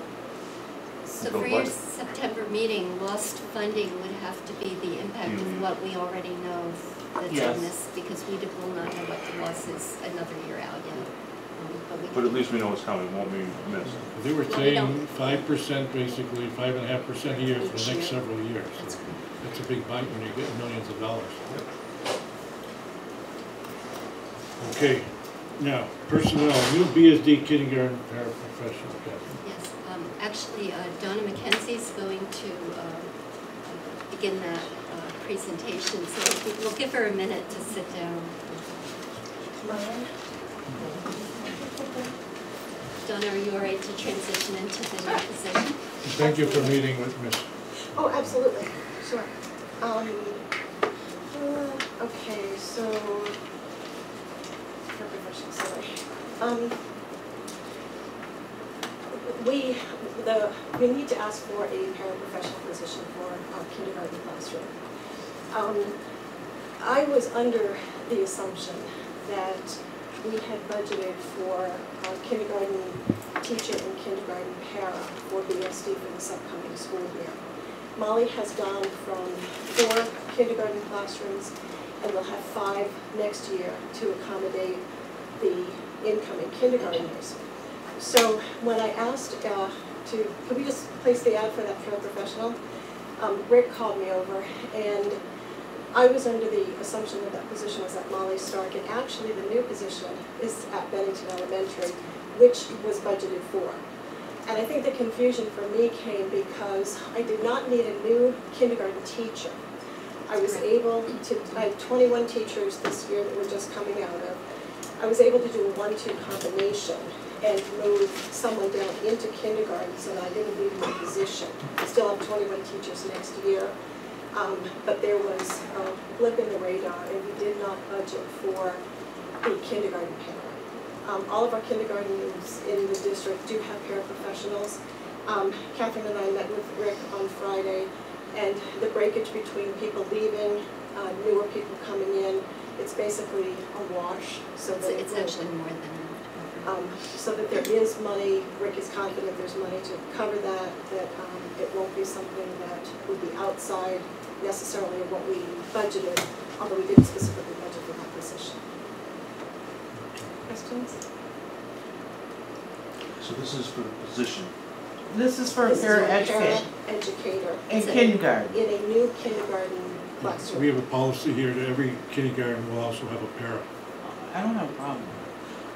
So Go for your budget. September meeting, lost funding would have to be the impact of what we already know that's Yes. in this, because we will not know what the loss is another year out yet. but at least we know it's coming, won't be missed. They were Well, we saying don't- 5%, basically, 5.5% a year for Each the next year. several years. That's So correct. that's a big bite when you're getting millions of dollars. Okay, Now, personnel, new BSD kindergarten paraprofessional, Kathy. Yes, actually, Donna McKenzie is going to begin that presentation, so we'll give her a minute to sit down. Donna, are you all right to transition into the new position? Thank you for meeting with Ms. Oh, absolutely, sure. Okay, so, we need to ask for a paraprofessional position for our kindergarten classroom. I was under the assumption that we had budgeted for our kindergarten teacher and kindergarten para for BSD for this upcoming school year. Molly has gone from 4 kindergarten classrooms, and we'll have 5 next year to accommodate the incoming kindergartners. So when I asked could we just place the ad for that paraprofessional, Rick called me over, and I was under the assumption that that position was at Molly Stark, and actually the new position is at Bennington Elementary, which was budgeted for. And I think the confusion for me came because I did not need a new kindergarten teacher. I was able to, I had 21 teachers this year that were just coming out of. I was able to do a 1-2 combination and move someone down into kindergarten so that I didn't leave my position. I still have 21 teachers next year, but there was a blip in the radar, and we did not budget for the kindergarten para. All of our kindergartens in the district do have paraprofessionals. Catherine and I met with Rick on Friday, and the breakage between people leaving, newer people coming in, it's basically a wash. So that it's actually more than so that there is money. Rick is confident there's money to cover that, that it won't be something that would be outside necessarily of what we budgeted, although we didn't specifically budget for that position. Questions? So this is for the position. This is for a paraeducator Educator in kindergarten. in a new kindergarten classroom. We have a policy here that every kindergarten will also have a para. I don't have a problem.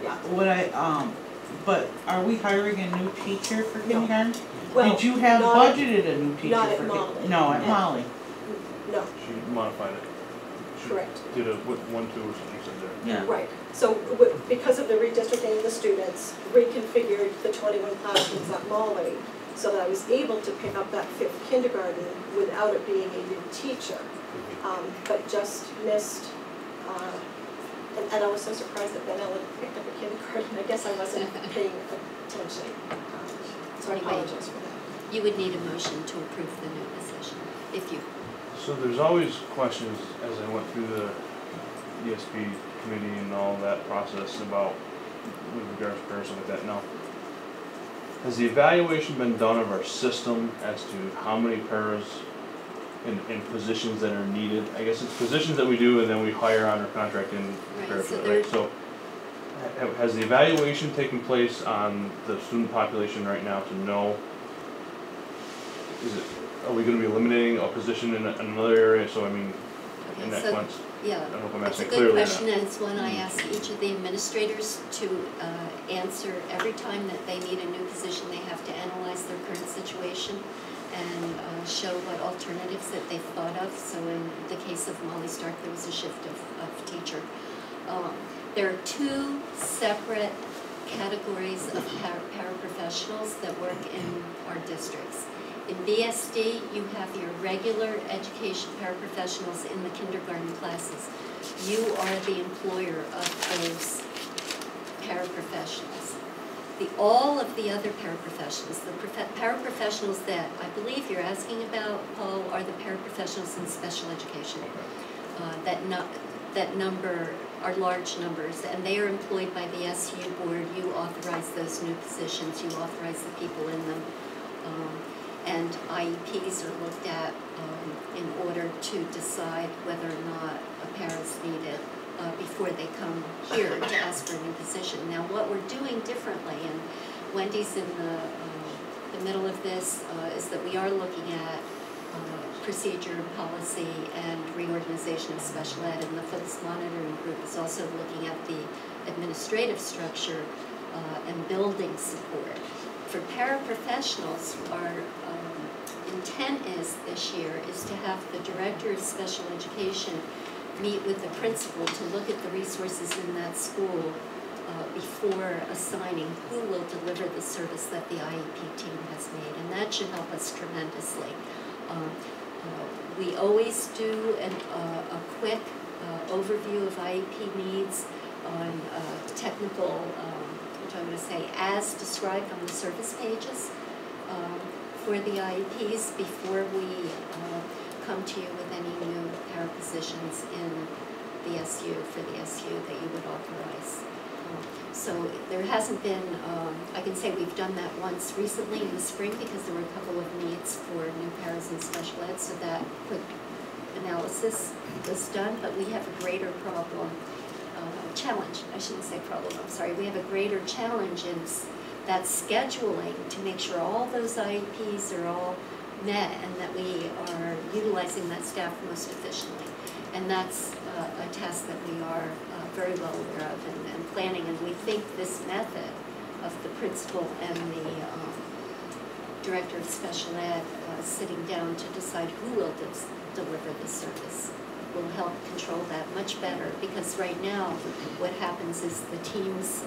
Yeah. But are we hiring a new teacher for kindergarten? Well, Did you have not budgeted a new teacher not for at kindergarten? Molly. No, at No. Molly. No, She modified it. She correct. did a 1-2 or something you said there. Yeah. Right. So because of the redistricting of the students, reconfigured the 21 classrooms at Molly so that I was able to pick up that 5th kindergarten without it being a new teacher, but just missed. And I was so surprised that Ben Ellen picked up a kindergarten. I guess I wasn't paying attention. So I apologize for that. You would need a motion to approve the new position, if you. So there's always questions as I went through the ESP committee and all that process about with regards to pairs like that. Now, has the evaluation been done of our system as to how many pairs in positions that are needed? I guess it's positions that we do and then we hire on our contract in Right, so right? So has the evaluation taken place on the student population right now to know, are we going to be eliminating a position in another area? So I mean, in that sense, Yeah, I don't know if I'm it's a asking good clearly question, and it's one I ask each of the administrators to answer. Every time that they need a new position, they have to analyze their current situation and show what alternatives that they've thought of. So in the case of Molly Stark, there was a shift of teacher. There are 2 separate categories of paraprofessionals that work in our districts. In BSD, you have your regular education paraprofessionals in the kindergarten classes. You are the employer of those paraprofessionals. All of the other paraprofessionals, the paraprofessionals that I believe you're asking about, Paul, are the paraprofessionals in special education. That number are large numbers, and they are employed by the SU board. You authorize those new positions, you authorize the people in them. And IEPs are looked at in order to decide whether or not a para is needed before they come here to ask for a new position. Now, what we're doing differently, and Wendy's in the middle of this, is that we are looking at procedure and policy and reorganization of special ed, and the FOCS monitoring group is also looking at the administrative structure and building support. For paraprofessionals, our intent is this year is to have the director of special education meet with the principal to look at the resources in that school before assigning who will deliver the service that the IEP team has made, and that should help us tremendously. We always do a quick overview of IEP needs on technical, which I'm going to say, as described on the service pages for the IEPs before we come to you with any new para positions in the SU for the SU that you would authorize. So there hasn't been, I can say we've done that once recently in the spring because there were a couple of needs for new paras and special ed, so that quick analysis was done, but we have a greater problem, challenge, I shouldn't say problem, I'm sorry, we have a greater challenge in that scheduling to make sure all those IEPs are all met and that we are utilizing that staff most efficiently. And that's a task that we are very well aware of and planning, and we think this method of the principal and the director of special ed sitting down to decide who will deliver the service will help control that much better, because right now what happens is the teams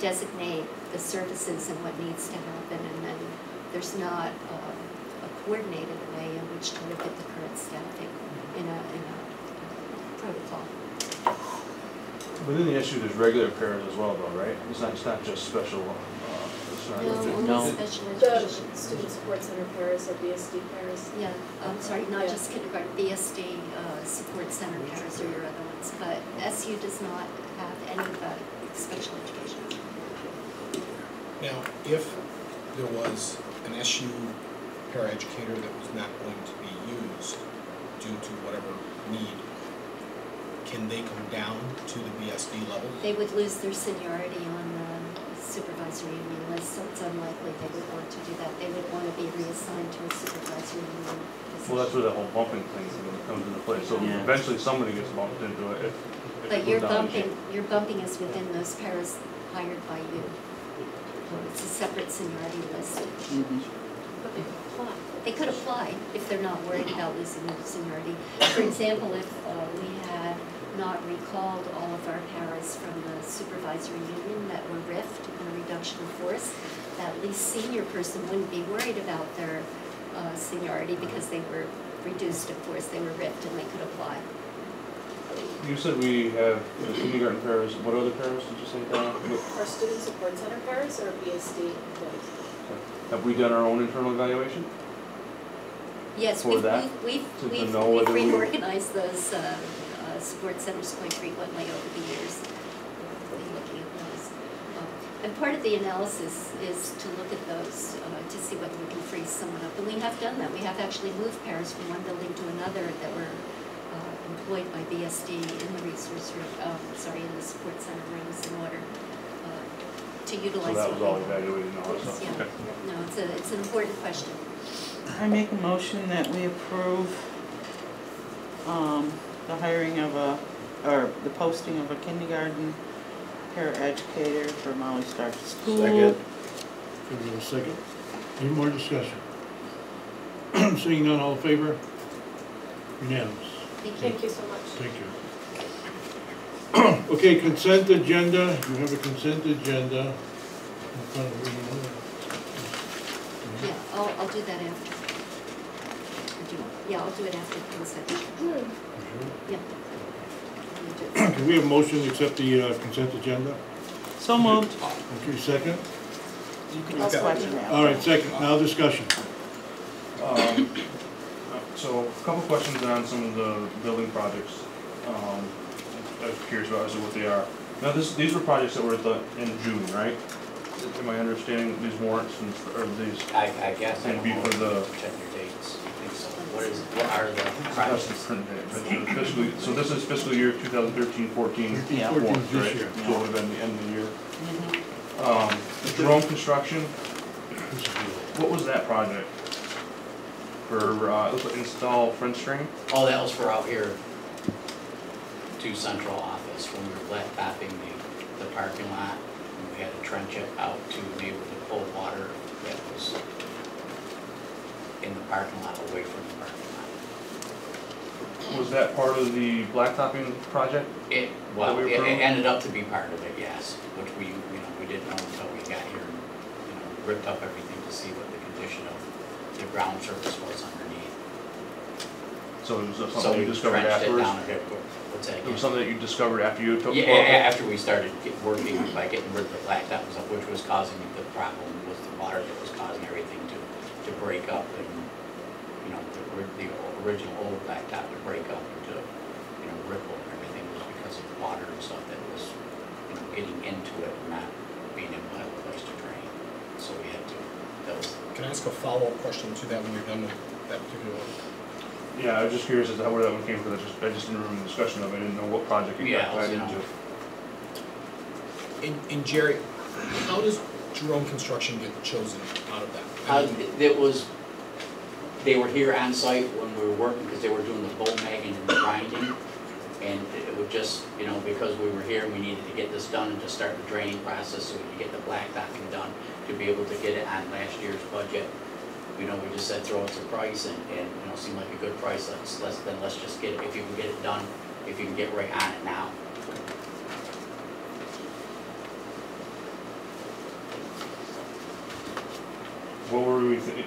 designate the services and what needs to happen, and then there's not a coordinated way in which to look at the current staffing in a protocol. Within the SU, there's regular paras as well, though, right? It's not just special. No, special The education. student support center paras or BSD paras. Yeah, I'm sorry, not Yeah. just kindergarten, BSD support center paras are your other ones, but SU does not have any of that special education. Now, if there was an SU paraeducator that was not going to be used due to whatever need, can they come down to the BSD level? They would lose their seniority on the supervisory union list, so it's unlikely they would want to do that. They would want to be reassigned to a supervisory union position. Well, that's where the whole bumping thing comes into play. So Yeah. eventually somebody gets bumped into it. If But it your goes down the chain. bumping is within those paras hired by you. It's a separate seniority list. Mhm. But they could apply. They could apply if they're not worried about losing their seniority. For example, if we had not recalled all of our paras from the supervisory union that were RIFed in a reduction of force, that least senior person wouldn't be worried about their seniority because they were reduced of force, they were RIFed and they could apply. You said we have kindergarten paras. What other paras did you say, Donna? Our student support center paras or BSD employees? Have we done our own internal evaluation? Yes, For that? we've To know whether we- reorganized those support centers quite frequently over the years. We'll be looking at those. And part of the analysis is to look at those to see whether we can freeze someone up. And we have done that. We have actually moved paras from one building to another that were employed by BSD in the resource room, in the support center rooms in order to utilize. So that was all what we have. evaluated and all that Yes, stuff. yeah. Okay. No, it's an important question. I make a motion that we approve the hiring of or the posting of a kindergarten paraeducator for Molly Stark School. Second. Can we have a second? Any more discussion? Seeing none, all in favor? Unanimous. Thank you. Thank you so much. Thank you. Okay, consent agenda. You have a consent agenda in front of you. Yeah, I'll do that after. Yeah, I'll do it after the consent. Yeah. I'll do it. Can we have a motion to accept the consent agenda? So moved. Okay, second. You can ask question now. All right, second. Now discussion. So a couple questions on some of the building projects. I was curious about as to what they are. Now these were projects that were in June, right? Am I understanding these warrants or these? I guess. And be for the. Check your dates. I think so. What are the That's the projects? print date. So this is fiscal year 2013-14 Yeah. warrants, This right? year. So it would have been the end of the year. Mhm. Jerome Construction, This is the- what was that project? For install French string? Oh, that was for out here to central office when we were tapping the the parking lot, and we had to trench it out to be able to pull water that was in the parking lot away from the parking lot. Was that part of the blacktopping project? It ended up to be part of it, yes, which we didn't know until we got here and, ripped up everything to see what the condition of the ground surface was underneath. So it was something you discovered afterwards? What's that again? It was something that you discovered after you took? Yeah, after we started working by getting rid of the blacktop, which was causing the problem, was the water that was causing everything to break up, and the original old blacktop to break up and to ripple and everything was because of water and stuff that was getting into it and not being able to have a place to drain. So we had to. Can I ask a follow-up question to that when you're done with that particular one? Yeah, I was just curious as to where that one came from. I just didn't remember the discussion of it. I didn't know what project you got tied into. And Jerry, how does Jerome Construction get chosen out of that? They were here on site when we were working because they were doing the bowl magging and the grinding. And it would just, because we were here, we needed to get this done and to start the draining process so we could get the blacktopping done to be able to get it on last year's budget. We just said throw us a price and seemed like a good price. Let's just get it, if you can get it done, if you can get right on it now. What were we thinking?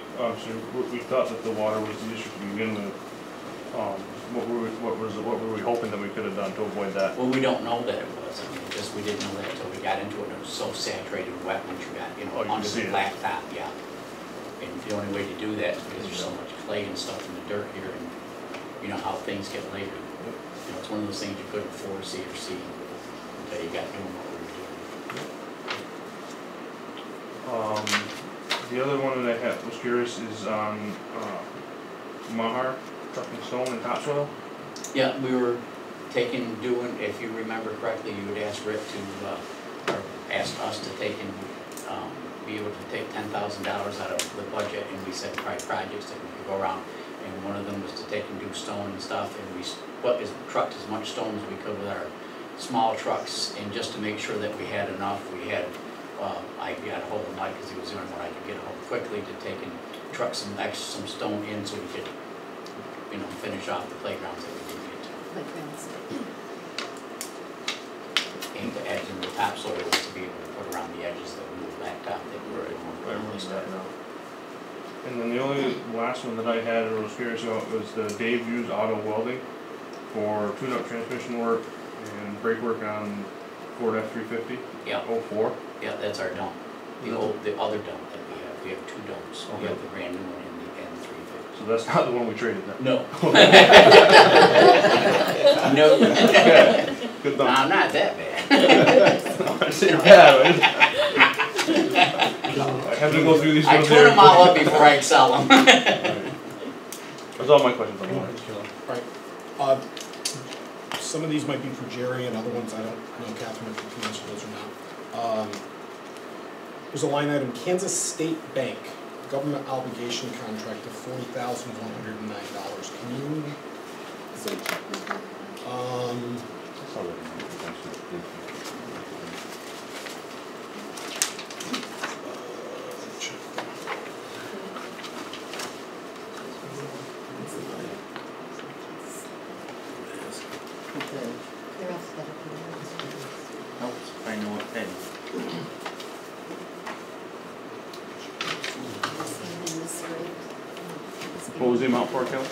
We thought that the water was the issue to begin with. What were we hoping that we could have done to avoid that? Well, we don't know that it was. We didn't know that until we got into it. It was so saturated and wet once you got, under the blacktop, yeah. And the only way to do that is because there's so much clay and stuff in the dirt here, and you know how things get later. It's one of those things you couldn't foresee or see until you got doing what we were doing. The other one that I was curious is on Mahar, trucking stone and topsoil. Yeah, we were doing, if you remember correctly, you would ask Rick to, or asked us to take and be able to take $10,000 out of the budget, and we said five projects that we could go around, and one of them was to take and do stone and stuff, and we trucked as much stone as we could with our small trucks, and just to make sure that we had enough, we had, I got a hold of Mike because he was the only one I could get a hold quickly to take and truck some stone in so we could, finish off the playgrounds that we didn't get to. And the edge and the topsoil was to be able to put around the edges that we moved blacktop that we were now. And then the only last one that I had or was curious about was the Dave used auto welding for tune-up transmission work and brake work on Ford F-350. Yeah. 04. Yeah, that's our dump. The other dump that we have. We have two dumps. Okay. We have the brand new one and the N350. So that's not the one we traded then? No. No. Okay. Good dump. No, I'm not that bad. I say you're bad. I have to go through these ones. I put them all up before I sell them. That's all my questions. Right. Some of these might be for Jerry, and other ones I don't know, Catherine, if you can answer those or not. There's a line item, Kansas State Bank, government obligation contract of $40,109. Can you? Helps if I know what pen. What was the amount for, Kelly?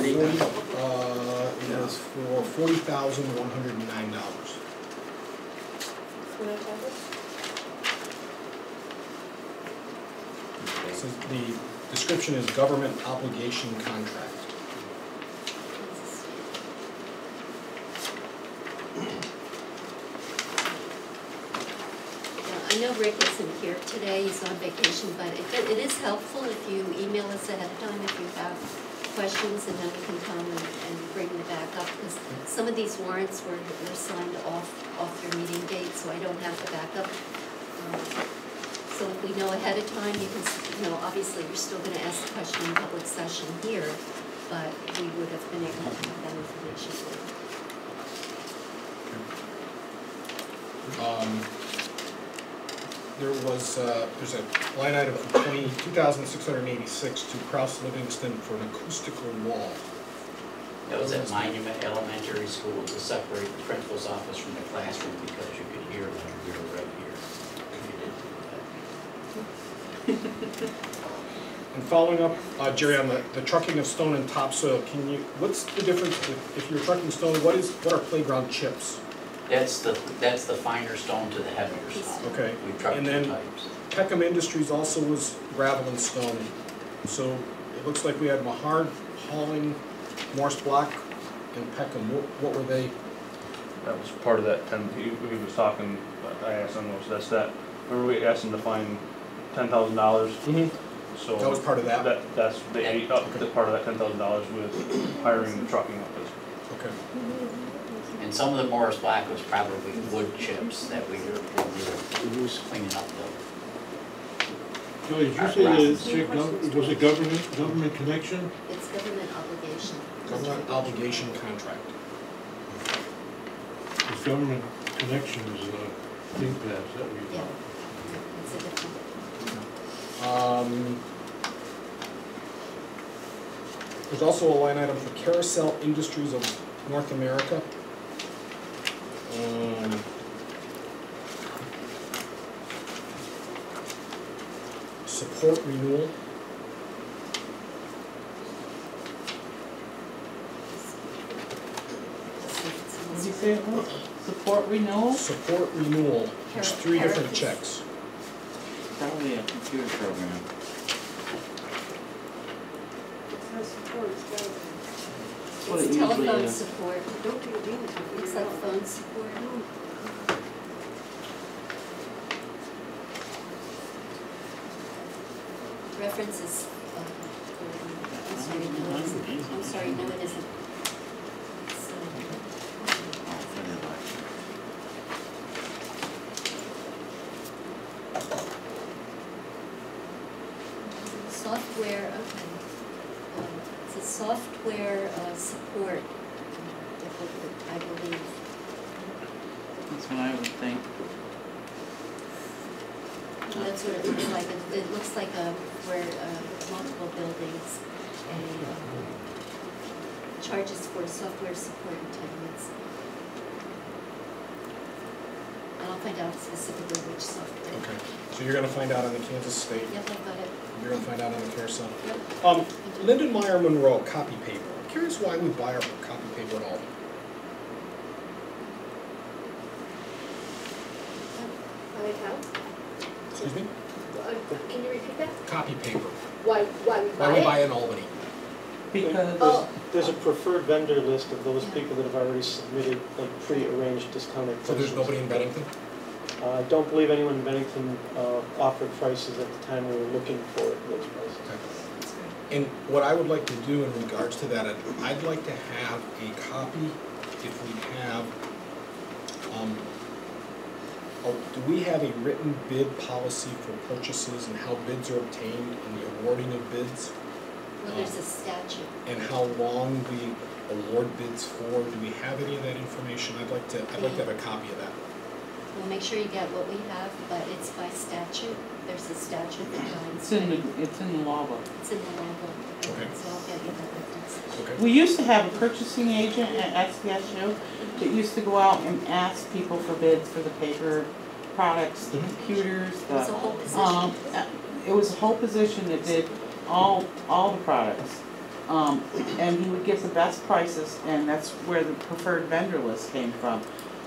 It is for $40,109. So the description is government obligation contract. I know Rick isn't here today, he's on vacation, but it is helpful if you email us ahead of time if you have questions, and then we can come and bring them back up, because some of these warrants were signed off their meeting date, so I don't have the backup. So if we know ahead of time, you can, obviously you're still going to ask the question in public session here, but we would have been able to have that information for you. There was, there's a line item for 2,686 to Kraus Livingston for an acoustical wall. That was at Monument Elementary School to separate the principal's office from the classroom because you could hear them, we were right here. You didn't do that. And following up, Jerry, on the trucking of stone and topsoil, what's the difference if you're trucking stone, what are playground chips? That's the finer stone to the heavier stone. Okay. We truck And two then types. Peckham Industries also was gravel and stone. So it looks like we had Mahard hauling Morse Block and Peckham. What were they? That was part of that 10, he was talking, I asked him, that's that, remember we asked him to find $10,000? Mm-hmm. So. That was part of that? That's, they ate up the part of that $10,000 with hiring the trucking office. Okay. And some of the Morris Black was probably wood chips that we were cleaning up the. Kelly, did you say that was a government connection? It's government obligation. Government obligation contract. This government connection is a thing pass, that we. Yeah, it's a different. There's also a line item for Carousel Industries of North America. Support renewal. Did you say it was? Support renewal? Support renewal. There's 3 different checks. Probably a computer program. It says support, it's gotta be. What it It's usually telephone is. support. Don't do it either. Looks like phone support. References, I'm sorry, no, it isn't. I'm sorry, no, it isn't. It's, software, okay. It's a software support, I believe. That's what I would think. And that's what it looks like. It looks like where multiple buildings, charges for software support in 10 minutes. And I'll find out specifically which software. Okay. So you're going to find out on the Kansas State. Yep, I've got it. You're going to find out on the Carousel. Yep. Linden Meyer Monroe, copy paper. I'm curious why we buy our copy paper at all. Excuse me? Can you repeat that? Copy paper. Why we Why buy we it? buy in Albany? Because Oh, There's a preferred vendor list of those people that have already submitted like pre-arranged discounted prices. So there's nobody in Bennington? I don't believe anyone in Bennington offered prices at the time we were looking for those prices. Okay. And what I would like to do in regards to that, I'd like to have a copy, if we have, do we have a written bid policy for purchases and how bids are obtained and the awarding of bids? Well, there's a statute. And how long we award bids for? Do we have any of that information? I'd like to have a copy of that. We'll make sure you get what we have, but it's by statute. There's a statute that it's guides. in the law book. It's in the law book. Okay. So I'll get you that reference. Okay. We used to have a purchasing agent at SPSU that used to go out and ask people for bids for the paper products, the computers, It was a whole position. it was a whole position that did all the products. And he would give the best prices, and that's where the preferred vendor list came from.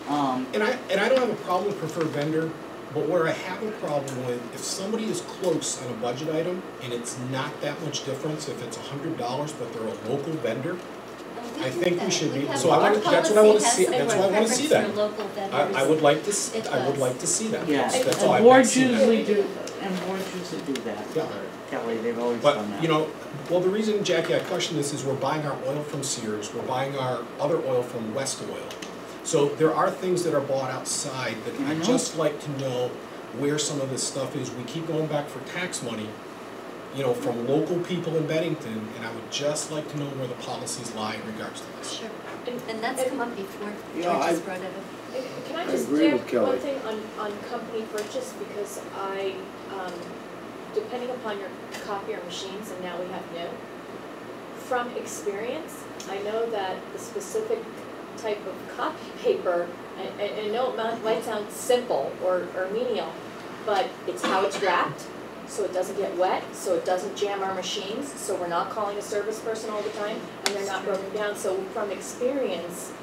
And I don't have a problem with preferred vendor, but where I have a problem with, if somebody is close on a budget item and it's not that much difference, if it's $100 but they're a local vendor, I think we should be, so that's what I want to see, that's why I want to see that. I would like to see that. Yeah, That's all and I've boards seen that. usually do that. Yeah. Kelly, they've always done that. But, you know, well, the reason, Jackie, I question this is we're buying our oil from Sears, we're buying our other oil from West Oil. So there are things that are bought outside that I'd just like to know where some of this stuff is. We keep going back for tax money, you know, from local people in Bennington, and I would just like to know where the policies lie in regards to this. Sure. And And that's come up before, Yeah, George has I- brought it up. Can I I just agree add with Kelly. one thing on company purchase, because depending upon your copier machines, and now we have new, from experience, I know that the specific type of copy paper, I know it might sound simple or menial, but it's how it's wrapped, so it doesn't get wet, so it doesn't jam our machines, so we're not calling a service person all the time, and they're not broken down. So from experience,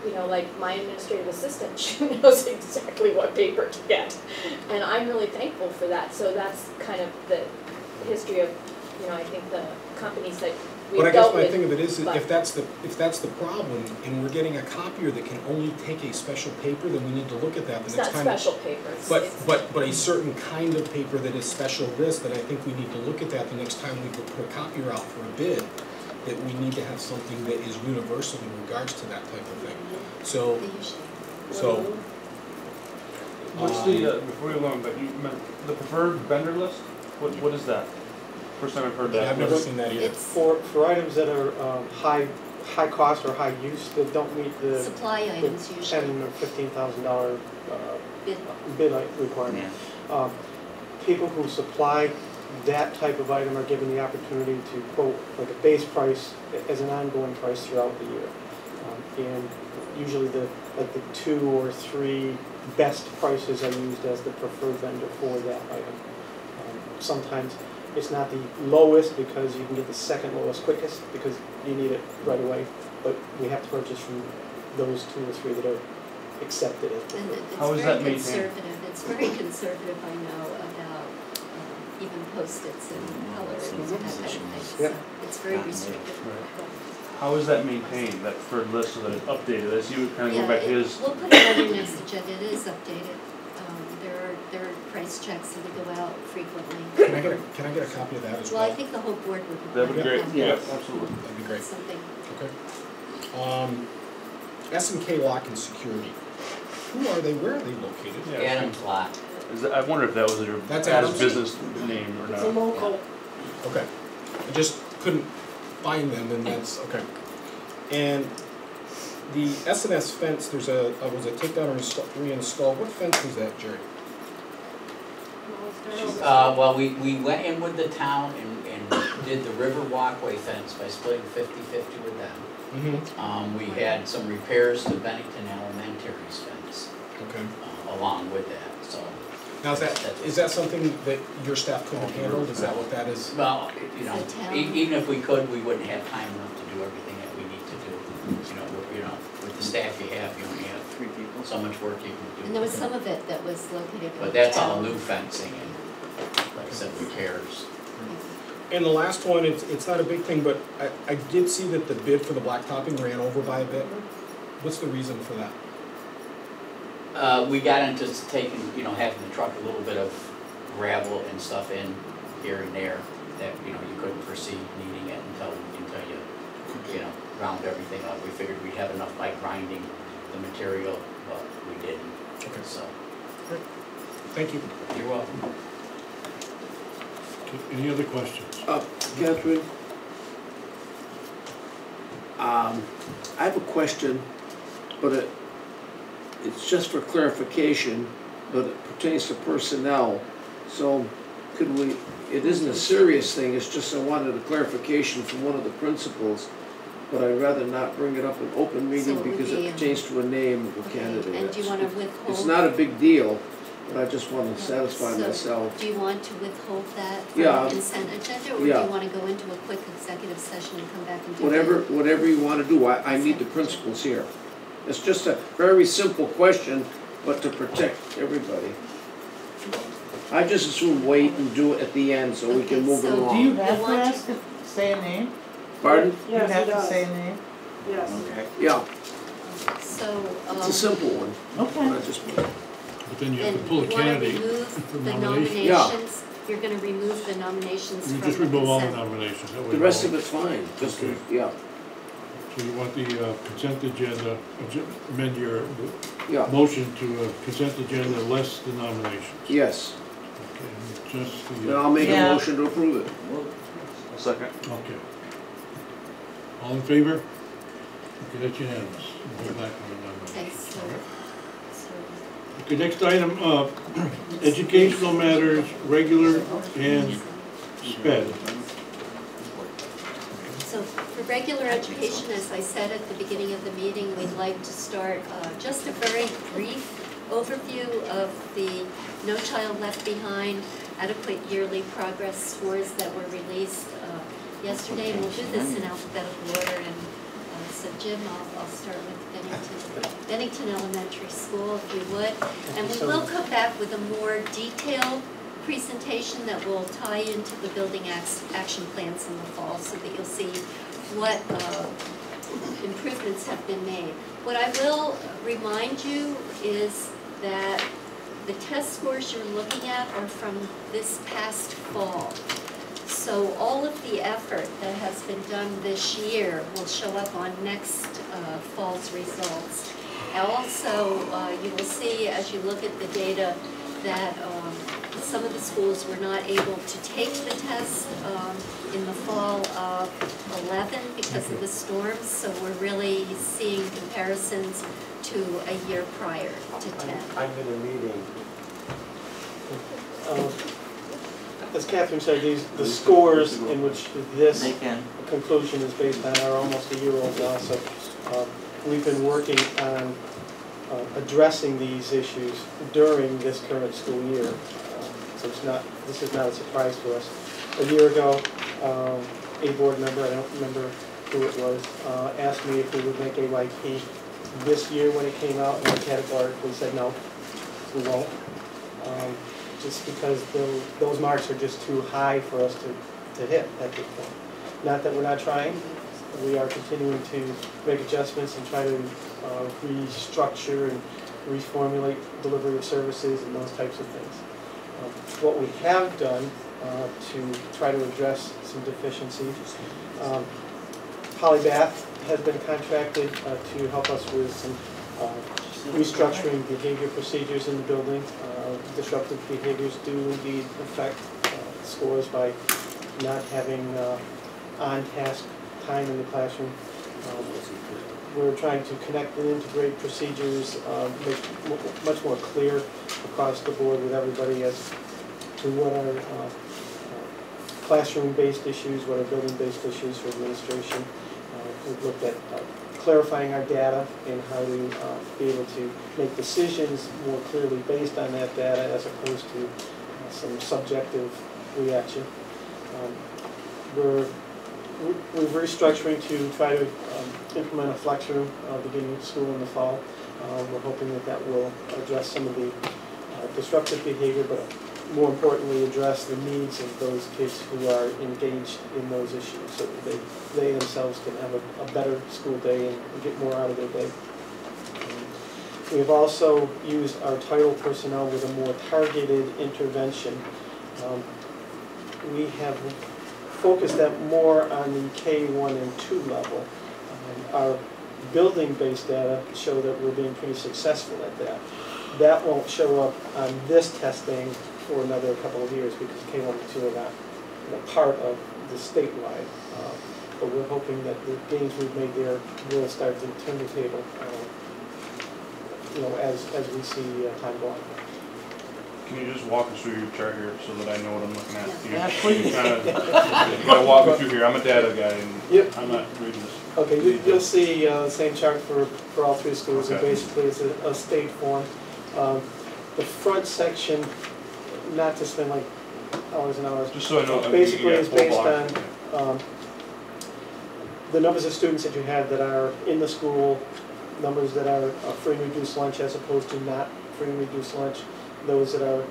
you know, like my administrative assistant, she knows exactly what paper to get. And I'm really thankful for that. So that's kind of the history of, you know, I think the companies that we've But I guess dealt my with. thing of it is, but- if that's the problem, and we're getting a copier that can only take a special paper, then we need to look at that the It's next not time. special paper. But a certain kind of paper that is special this, then I think we need to look at that the next time we put a copier out for a bid, that we need to have something that is universal in regards to that type of thing. So, What's the, before you go on, but you meant the preferred vendor list? What is that? First time I've heard that. I've never seen that either. It's For items that are high cost or high use, that don't meet the supply items usually. $10,000 or $15,000 Bid. bid requirement. People who supply that type of item are given the opportunity to quote like a base price as an ongoing price throughout the year. And usually the 2 or 3 best prices are used as the preferred vendor for that item. Sometimes it's not the lowest because you can get the second lowest quickest because you need it right away, but we have to purchase from those 2 or 3 that are accepted as And preferred. How is it's that very maintained? conservative, it's very conservative, I know, about even post-its and colors and that kind of thing. Yep. So it's very restrictive. How is that maintained, that preferred list, so that it's updated, as you would kind of go Yeah, back to his? we'll put it on your next agenda, it is updated. There are price checks that go out frequently. Can I get a copy of that as well? Well, I think the whole board would. That would be great, want yeah, that. absolutely. That'd be great. Something. Okay. S&K Lock and Security. Who are they? Where are they located? Yeah. Adam's lot. Is that, I wonder if that was your That's Adam's Adam's? business name or It's a not. local. Okay. I just couldn't find them, and that's, okay. And the S&S fence, was a takedown or reinstall. What fence was that, Jerry? Well, we went in with the town and did the river walkway fence by splitting 50-50 with them. Mm-hmm. We had some repairs to Bennington Elementary's fence Okay. along with that, so. Now, is that something that your staff could have handled? Is that what that is? Well, you know, The town. even if we could, we wouldn't have time enough to do everything that we need to do. You know, with the staff you have, you only have 3 people, so much work you can do. And there was some of it that was located in But the that's all town. new fencing and, like I said, repairs. And the last one, it's not a big thing, but I did see that the bid for the blacktopping ran over by a bit. What's the reason for that? We got into taking, having to truck a little bit of gravel and stuff in here and there that, you couldn't foresee needing it until you ground everything up. We figured we'd have enough by grinding the material, but we didn't. Okay. So, Thank you. you're welcome. Okay, any other questions? Catherine? I have a question, but it's just for clarification, but it pertains to personnel. So could we, it isn't a serious thing, it's just I wanted a clarification from one of the principals, but I'd rather not bring it up in open So meeting it would because be, it pertains to a name of a Okay, candidate. and do you want to withhold? It's not a big deal, but I just want to satisfy So, myself. do you want to withhold that from Yeah. the consent agenda, or do Yeah. you want to go into a quick executive session and come back and do Whatever you want to do, I need the principals here. It's just a very simple question, but to protect everybody. I just assume wait and do it at the end so we can Okay, move it so along. Do you have to want to- ask to say a name? Pardon? Do you Yes, have he to does. say a name? Yes. Okay. Yeah, So, it's a simple one. Okay. I just, But then you have and to pull a you want to candidate remove for the nomination. nominations? You're going to remove the nominations You from just the remove all the consent? nominations. That way the rest all- of it's fine, just, Okay. yeah, So you want the consent agenda, amend your yeah, motion to consent agenda less the nominations. yes. Okay, and just Then the, I'll make a Yeah. motion to approve it. A second. okay. All in favor? Okay, that's unanimous. We'll go back on that. Okay, so, All right. so Okay, next item, educational matters, regular and sped. So for regular education, as I said at the beginning of the meeting, we'd like to start just a very brief overview of the No Child Left Behind adequate yearly progress scores that were released yesterday. And we'll do this in alphabetical order. And so Jim, I'll start with Bennington Elementary School, if you would. And we will come back with a more detailed presentation that will tie into the building action plans in the fall so that you'll see what improvements have been made. What I will remind you is that the test scores you're looking at are from this past fall. So all of the effort that has been done this year will show up on next fall's results. And also, you will see as you look at the data that some of the schools were not able to take the test in the fall of 11 because of the storms, so we're really seeing comparisons to a year prior to 10. I'm in a meeting. As Catherine said, the scores in which this conclusion is based on are almost a year old now, so we've been working on addressing these issues during this current school year. So this is not a surprise to us. A year ago, a board member, I don't remember who it was, asked me if we would make AYP this year when it came out, and I categorically said no, we won't. Just because those marks are just too high for us to hit at this point. Not that we're not trying, we are continuing to make adjustments and try to restructure and reformulate delivery of services and those types of things. What we have done to try to address some deficiencies, Polybath has been contracted to help us with some restructuring behavior procedures in the building. Disruptive behaviors do indeed affect scores by not having on-task time in the classroom. We're trying to connect and integrate procedures, make much more clear across the board with everybody as to what are classroom-based issues, what are building-based issues for administration. We've looked at clarifying our data and how to be able to make decisions more clearly based on that data as opposed to some subjective reaction. We're restructuring to try to implement a flex room beginning of school in the fall. We're hoping that will address some of the disruptive behavior, but more importantly address the needs of those kids who are engaged in those issues so that they themselves can have a better school day and get more out of their day. We have also used our title personnel with a more targeted intervention. We have focused that more on the K1 and 2 level. Our building-based data show that we're being pretty successful at that. That won't show up on this testing for another couple of years because K1 and 2 are not part of the statewide. But we're hoping that the gains we've made there will start to turn the table, as we see time go on. Can you just walk us through your chart here so that I know what I'm looking at? Yeah, please. You gotta walk me through here. I'm a data guy and I'm not reading this. Okay, you'll see the same chart for all three schools. Okay. And basically it's a state form. The front section, not to spend like hours and hours. Just so I know. Basically is based block. on the numbers of students that you have that are in the school, numbers that are free and reduced lunch as opposed to not free and reduced lunch, those that are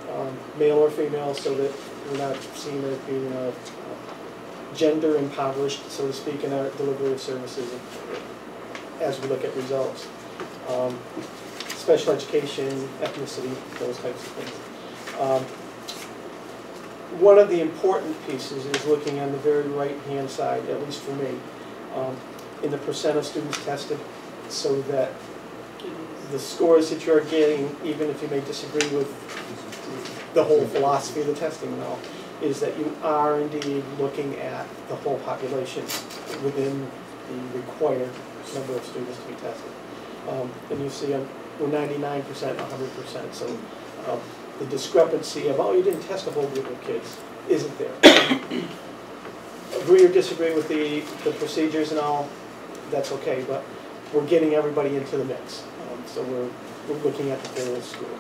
male or female, so that we're not seen as being gender impoverished, so to speak, in our delivery of services as we look at results. Special education, ethnicity, those types of things. One of the important pieces is looking on the very right-hand side, at least for me, in the percent of students tested, so that the scores that you're getting, even if you may disagree with the whole philosophy of the testing and all, is that you are indeed looking at the whole population within the required number of students to be tested. And you see we're 99%, 100%. So the discrepancy of, oh, you didn't test a whole group of kids isn't there. Agree or disagree with the procedures and all, that's okay, but we're getting everybody into the mix. So we're looking at the whole school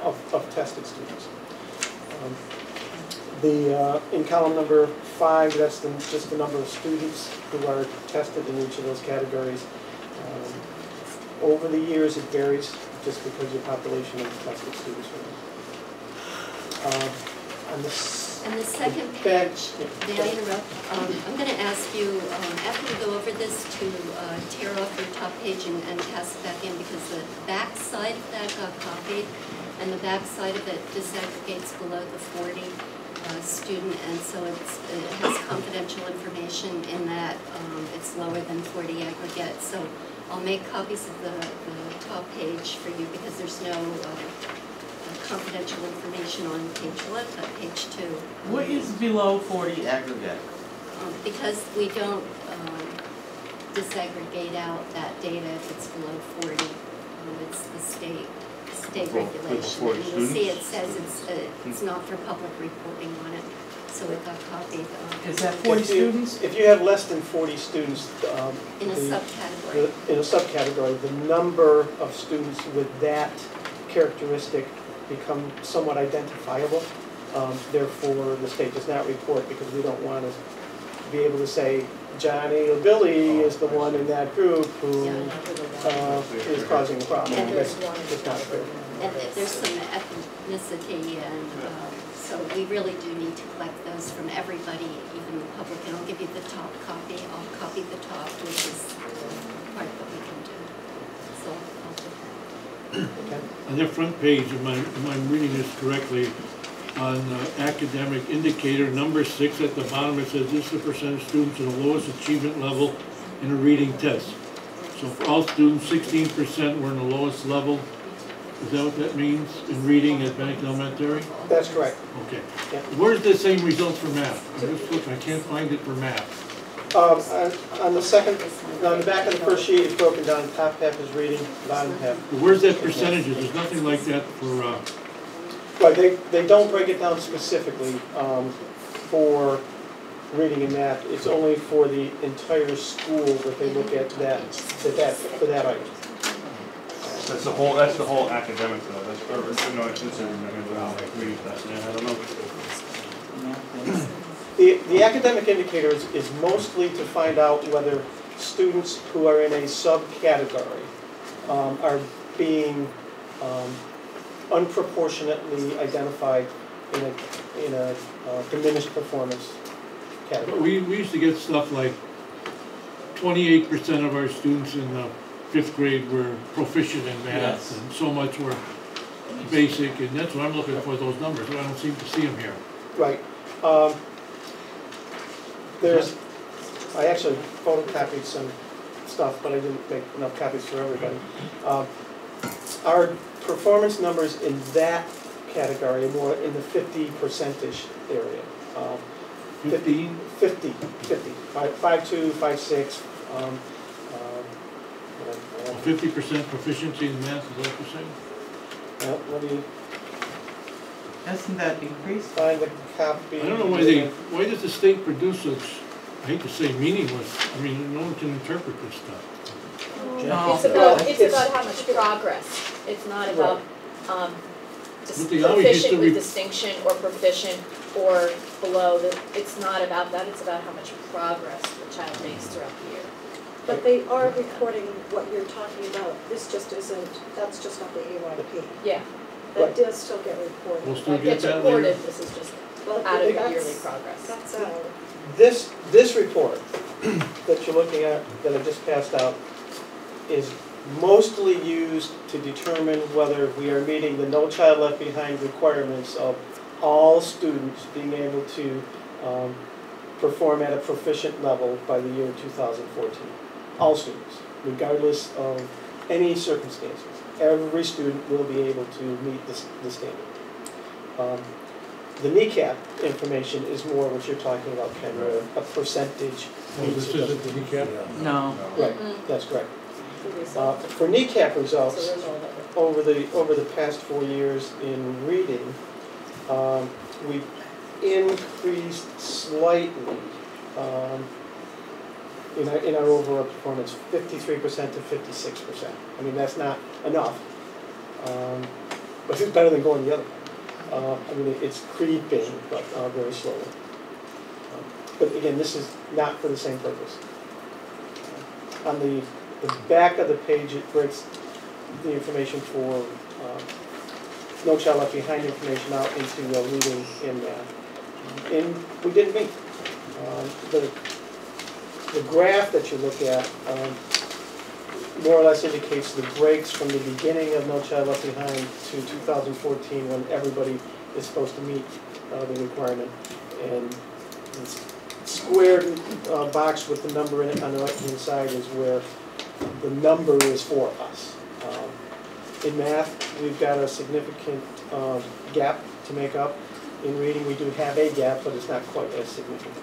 of tested students. In column number 5, that's just the number of students who are tested in each of those categories. Over the years, it varies just because your population of tested students. And the second page, may I interrupt? I'm going to ask you, after we go over this, to tear off your top page and pass it back in, because the back side of that got copied, and the back side of it disaggregates below the 40 student, and so it has confidential information in that it's lower than 40 aggregate. So I'll make copies of the top page for you, because there's no confidential information on page 1, but page 2. What is below 40 aggregate? Because we don't disaggregate out that data if it's below 40. It's the state regulation. And you'll see it says it's not for public reporting on it, so it got copied. Is that 40 students? If you have less than 40 students, in a subcategory. In a subcategory, the number of students with that characteristic become somewhat identifiable. Therefore, the state does not report, because we don't want to be able to say Johnny or Billy is the one in that group who is causing the problem. That's not fair. And there's some ethnicity, and so we really do need to collect those from everybody, even the public. And I'll give you the top copy. I'll copy the top, which is part of what we can do. So I'll do that. On their front page, am I reading this correctly, on academic indicator number 6 at the bottom, it says this is the percent of students in the lowest achievement level in a reading test. So for all students, 16% were in the lowest level. Is that what that means in reading at Bennington Elementary? That's correct. Okay. Yeah. Where's the same results for math? I'm just looking, I can't find it for math. On the second, on the back of the first sheet, it's broken down. Top half is reading, bottom half. Where's that percentages? There's nothing like that for. Right, they don't break it down specifically for reading and math. It's only for the entire school that they look at for that item. That's the whole academic though. That's no, it's I don't know. The academic indicators is mostly to find out whether students who are in a subcategory are being unproportionately identified in a diminished performance category. We used to get stuff like 28% of our students in the 5th grade were proficient in math, yes, and so much were basic, and that's what I'm looking for, those numbers, but I don't seem to see them here. Right. I actually photocopied some stuff, but I didn't make enough copies for everybody. Our performance numbers in that category are more in the 50%-ish area. 50, 5.2, 5.6. 50% proficiency in math, is that what you're saying? Let me Hasn't that increased? find the copy. I don't know why does the state produce such, I hate to say meaningless, I mean, no one can interpret this stuff. No. It's about how much progress. It's not about proficient with distinction or proficient or below. It's not about that. It's about how much progress the child makes throughout the year. But they are reporting what you're talking about. This just isn't, that's just not the AYP. Yeah. That does still get reported. We'll still It get gets that reported. later. This is just Well, out of your that's- yearly progress. That's out. This report that you're looking at, that I just passed out, is mostly used to determine whether we are meeting the No Child Left Behind requirements of all students being able to perform at a proficient level by the year 2014. All students, regardless of any circumstances. Every student will be able to meet the standard. The kneecap information is more what you're talking about, Ken, where a percentage. Oh, this isn't the kneecap? No. Right, that's correct. For kneecap results, over the past 4 years in reading, we've increased slightly in our overall performance, 53% to 56%. I mean, that's not enough, but it's better than going the other way. I mean, it's creeping, but very slowly. But again, this is not for the same purpose. On the back of the page, it breaks the information for No Child Left Behind information out into reading and math. And we didn't meet. The graph that you look at more or less indicates the breaks from the beginning of No Child Left Behind to 2014 when everybody is supposed to meet the requirement. And it's squared box with the number in it on the right-hand side is where the number is for us. In math, we've got a significant gap to make up. In reading, we do have a gap, but it's not quite as significant.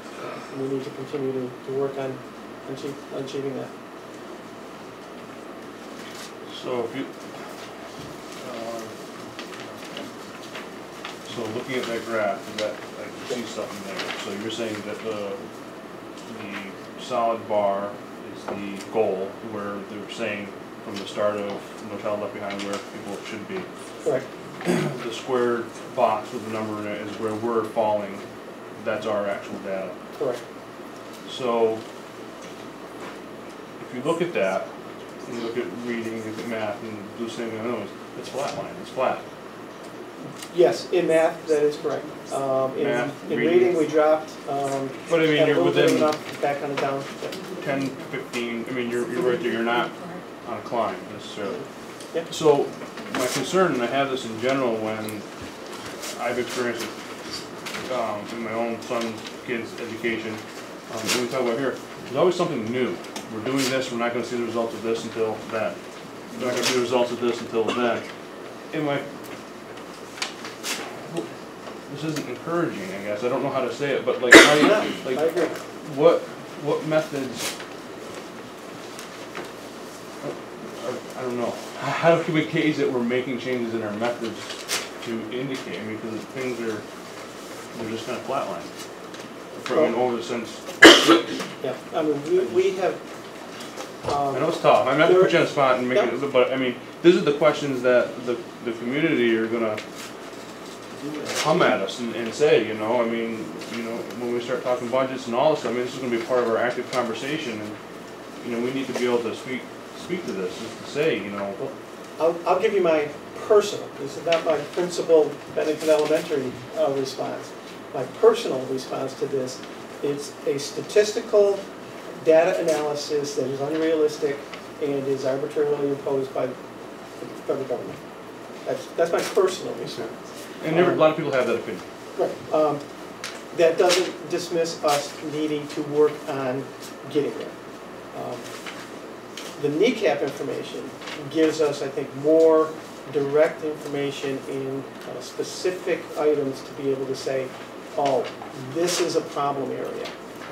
We need to continue to work on achieving that. So if you, so looking at that graph, that I can see something there. So you're saying that the solid bar is the goal, where they're saying from the start of No Child Left Behind where people should be. Correct. The squared box with the number in it is where we're falling. That's our actual data. Correct. So if you look at that, and you look at reading, you look at math, and do the same thing, it's flat line, it's flat. Yes, in math, that is correct. Math, in reading, we dropped. But I mean, you're within back on the down. 10, 15, I mean, you're right there, you're not on a climb necessarily. Yep. So my concern, and I have this in general when I've experienced it in my own son's kids' education, when we talk about here, there's always something new. We're doing this, we're not going to see the results of this until that. We're not going to see the results of this until then. This isn't encouraging, I guess. I don't know how to say it, but like, how you, like, I agree. what methods? I don't know. How can we gauge that we're making changes in our methods to indicate? I mean, because things they're just kind of flatlined. From over the sense. Yeah, I mean, we have. I know it's tough. I'm not going to put you on the spot and make it, but I mean, these are the questions that the community are going to come at us and say, you know, I mean, you know, when we start talking budgets and all this, I mean, this is going to be part of our active conversation, and you know, we need to be able to speak to this, just to say, you know. Well, I'll give you my personal. This is not my principal Bennington Elementary response. My personal response to this is a statistical data analysis that is unrealistic and is arbitrarily imposed by the federal government. That's my personal response. And a lot of people have that opinion. Right. That doesn't dismiss us needing to work on getting there. The kneecap information gives us, I think, more direct information in specific items to be able to say, oh, this is a problem area.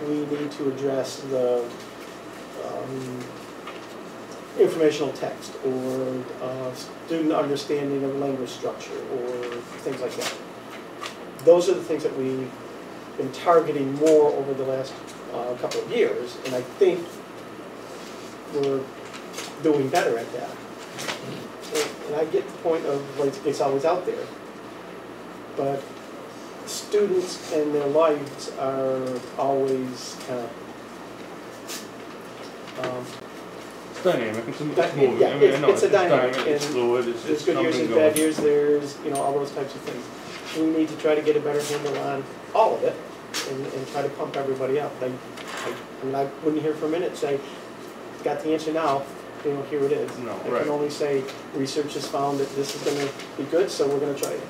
We need to address the informational text or student understanding of language structure or things like that. Those are the things that we've been targeting more over the last couple of years, and I think we're doing better at that. And I get the point of, like, it's always out there, but students and their lives are always kind of it's dynamic. It's moving. yeah, I mean, I know it's a dynamic. It's fluid. There's good years and bad years. There's all those types of things. We need to try to get a better handle on all of it and try to pump everybody up. I mean, I wouldn't hear for a minute say, got the answer now. You know, here it is. No, I can only say research has found that this is going to be good, so we're going to try it.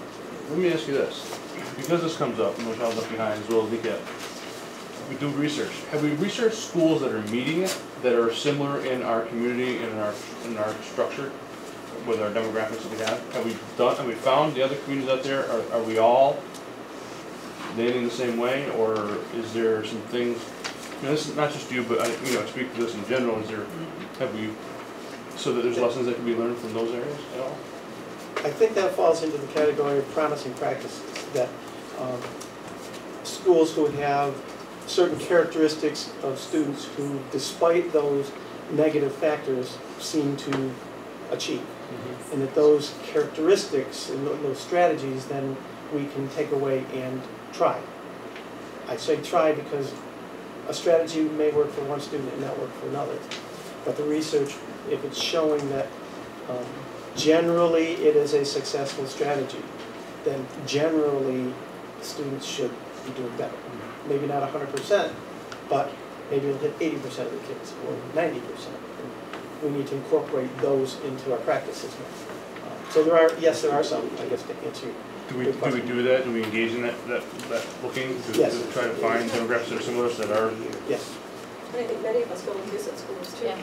Let me ask you this. Because this comes up, No Child Left Behind, as well as NECAP, we do research. Have we researched schools that are meeting it, that are similar in our community and in our structure, with our demographics that we have? Have we found the other communities out there? Are we all standing the same way, or is there some things, this is not just you, but I speak to this in general, have we, so that there's lessons that can be learned from those areas at all? I think that falls into the category of promising practices, that schools who have certain characteristics of students who, despite those negative factors, seem to achieve. Mm-hmm. And that those characteristics and those strategies then we can take away and try. I say try because a strategy may work for one student and not work for another. But the research, if it's showing that generally it is a successful strategy, then generally students should be doing better. Maybe not 100%, but maybe it'll hit 80% of the kids or 90%. We need to incorporate those into our practices now. So there are some, I guess, to answer. Do we do that? Do we engage in that looking to, yes. to try to find demographics that are similar that are? Yes. And I think many of us go and visit schools too that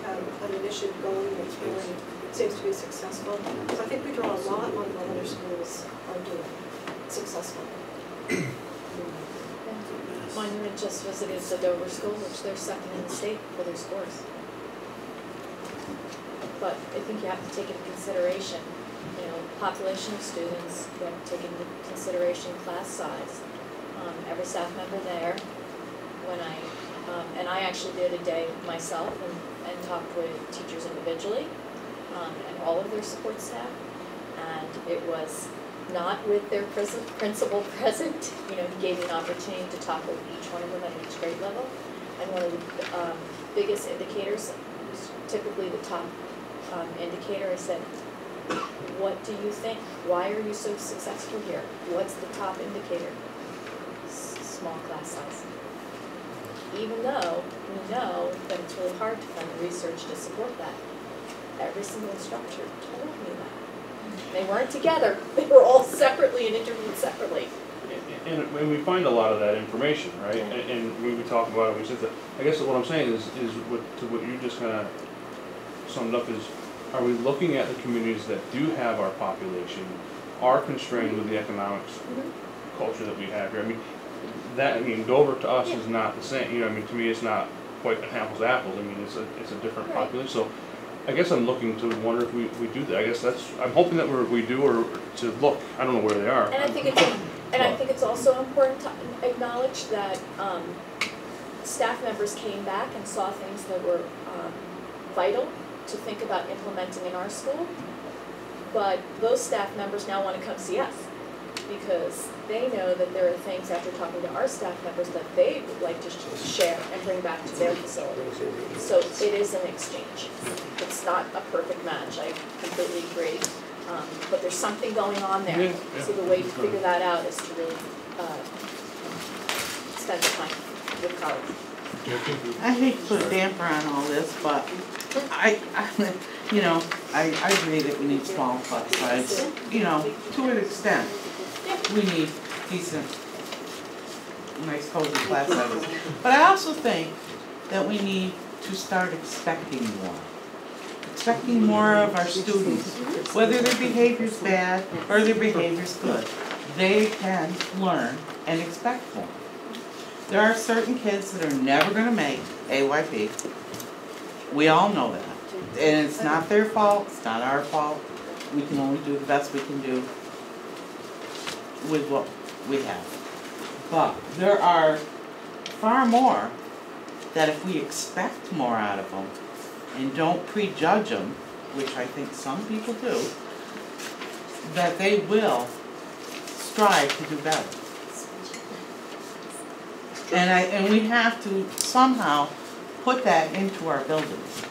have an initiative going that's really seems to be successful. So I think we draw a lot on what other schools are doing successful. Monument just visited the Dover School, which they're second in the state for their scores. But I think you have to take into consideration, population of students, you have to take into consideration class size. Every staff member there, and I actually did a day myself and talked with teachers individually and all of their support staff, and it was not with their principal present. He gave me an opportunity to talk with each one of them at each grade level, and one of the biggest indicators was typically the top indicator. I said, what do you think? Why are you so successful here? What's the top indicator? Small class size. Even though we know that it's really hard to find the research to support that, every single instructor told me that. They weren't together. They were all separately and interviewed separately. And we find a lot of that information, right? And we talk about it. We said that. I guess what I'm saying is what you just kind of summed up is, are we looking at the communities that do have our population, are constrained with the economics culture that we have here? Dover to us is not the same. To me, it's not quite an apples to apples. It's a different population. So I guess I'm looking to wonder if we do that. I guess I'm hoping that we do, or to look. I don't know where they are. And I think it's also important to acknowledge that staff members came back and saw things that were vital to think about implementing in our school. But those staff members now want to come see us, because they know that there are things, after talking to our staff members, that they would like to share and bring back to their facility. So it is an exchange. It's not a perfect match, I completely agree. But there's something going on there. Yeah. So the way to figure that out is to really spend time with college. I hate to put a damper on all this, but I agree that we need small class size, to an extent. We need decent, nice cozy class sizes. But I also think that we need to start expecting more. Expecting more of our students, whether their behavior's bad or their behavior's good. They can learn and expect more. There are certain kids that are never going to make AYP. We all know that. And it's not their fault, it's not our fault. We can only do the best we can do with what we have. But there are far more that if we expect more out of them and don't prejudge them, which I think some people do, that they will strive to do better. And we have to somehow put that into our buildings,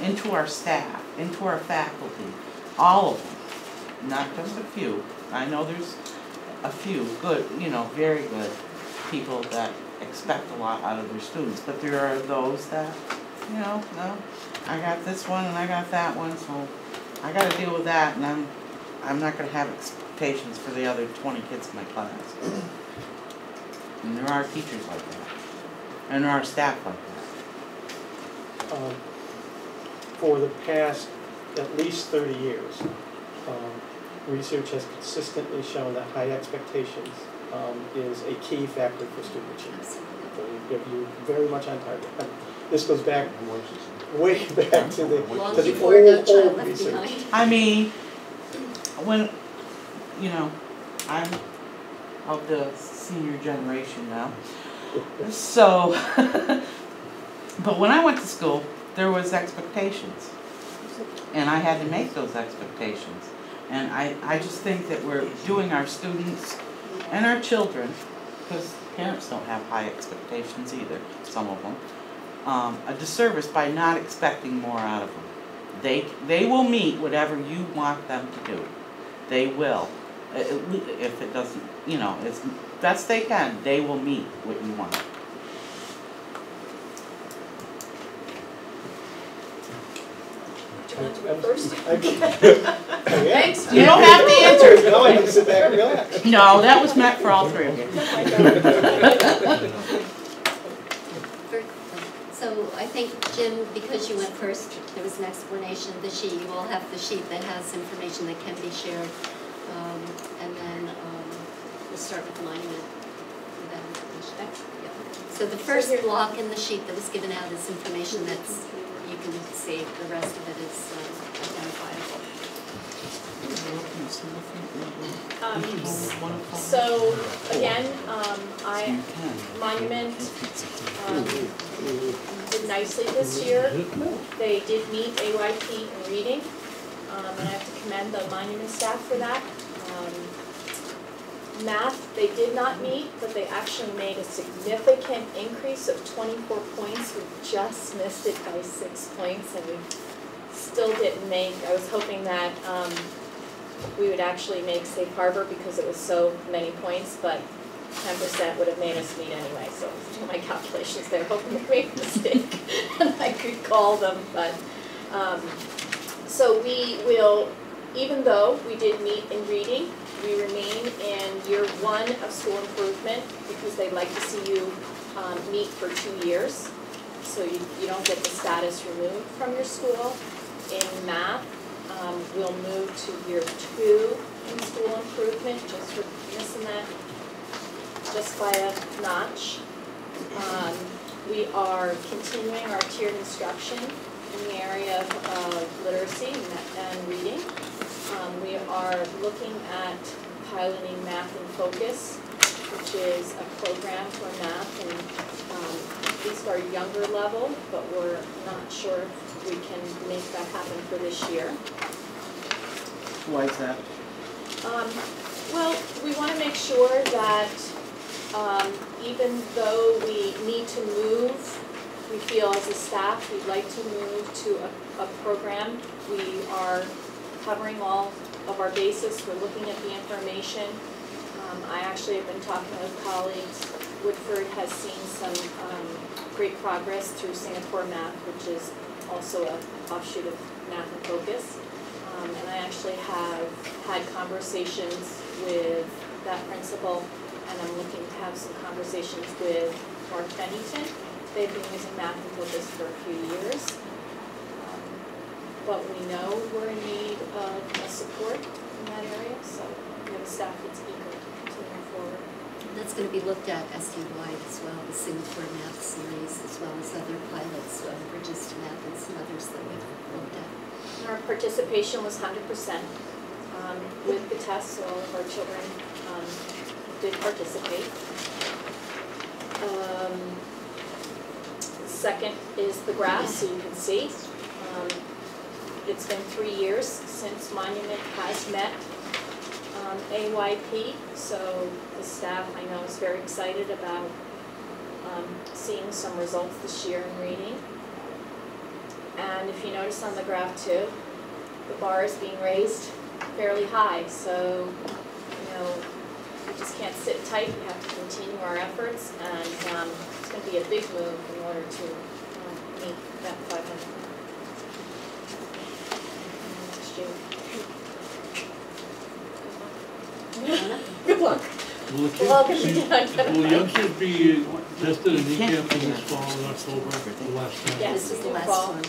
into our staff, into our faculty, all of them, not just a few. I know there's a few good, very good people that expect a lot out of their students, but there are those that, no, I got this one and I got that one, so I got to deal with that, and I'm not going to have expectations for the other 20 kids in my class. And there are teachers like that, and there are staff like that. For the past at least 30 years, research has consistently shown that high expectations is a key factor for student achievement. Absolutely. You're very much on target. And this goes back way back to the Long to the before No Child old Left research. Behind. I mean, when, you know, I'm of the senior generation now, so, but when I went to school, there was expectations, and I had to make those expectations. And I just think that we're doing our students and our children, because parents don't have high expectations either, some of them, a disservice by not expecting more out of them. They will meet whatever you want them to do. They will. If it doesn't, you know, as best they can, they will meet what you want. Do you want to go first? Thanks. You don't have to answer. No, I can sit back and relax. No, that was meant for all three of you. So I think, Jim, because you went first, there was an explanation of the sheet. You all have the sheet that has information that can be shared. And then we'll start with monument with that information. Yeah. So the first block in the sheet that was given out is information that's, you can see the rest of it is identifiable. So again, Monument did nicely this year. They did meet AYP in reading, and I have to commend the Monument staff for that. Math, they did not meet, but they actually made a significant increase of 24 points. We just missed it by 6 points, and we still didn't make, I was hoping that we would actually make Safe Harbor because it was so many points, but 10% would have made us meet anyway, so I was doing my calculations there, hoping to make a mistake and I could call them, but so we will, even though we did meet in reading, we remain in year 1 of school improvement because they'd like to see you meet for 2 years, so you don't get the status removed from your school. In math, we'll move to year 2 in school improvement, just for missing that just by a notch. We are continuing our tiered instruction in the area of literacy and reading. We are looking at piloting Math in Focus, which is a program for math, and at least our younger level, but we're not sure if we can make that happen for this year. Why is that? Well, we want to make sure that even though we need to move, we feel as a staff we'd like to move to a program. We are covering all of our bases. We're looking at the information. I actually have been talking with colleagues. Woodford has seen some great progress through Singapore Math, which is also an offshoot of Math in Focus. And I actually have had conversations with that principal, and I'm looking to have some conversations with North Bennington. They've been using Math in Focus for a few years. But we know we're in need of support in that area, so we have a staff that's eager to move forward. And that's going to be looked at SU-wide as well, the Singapore Math series, as well as other pilots, Bridges to Math, and some others that we've looked at. And our participation was 100% with the tests, so all of our children did participate. Second is the graph, so you can see. It's been 3 years since Monument has met AYP, so the staff, I know, is very excited about seeing some results this year in reading. And if you notice on the graph too, the bar is being raised fairly high, so we just can't sit tight. We have to continue our efforts, and it's going to be a big move in order to meet that 500. Good luck. Will youngsters be tested in ECAP in this fall and October, the last time? Yes, This is the last fall. one.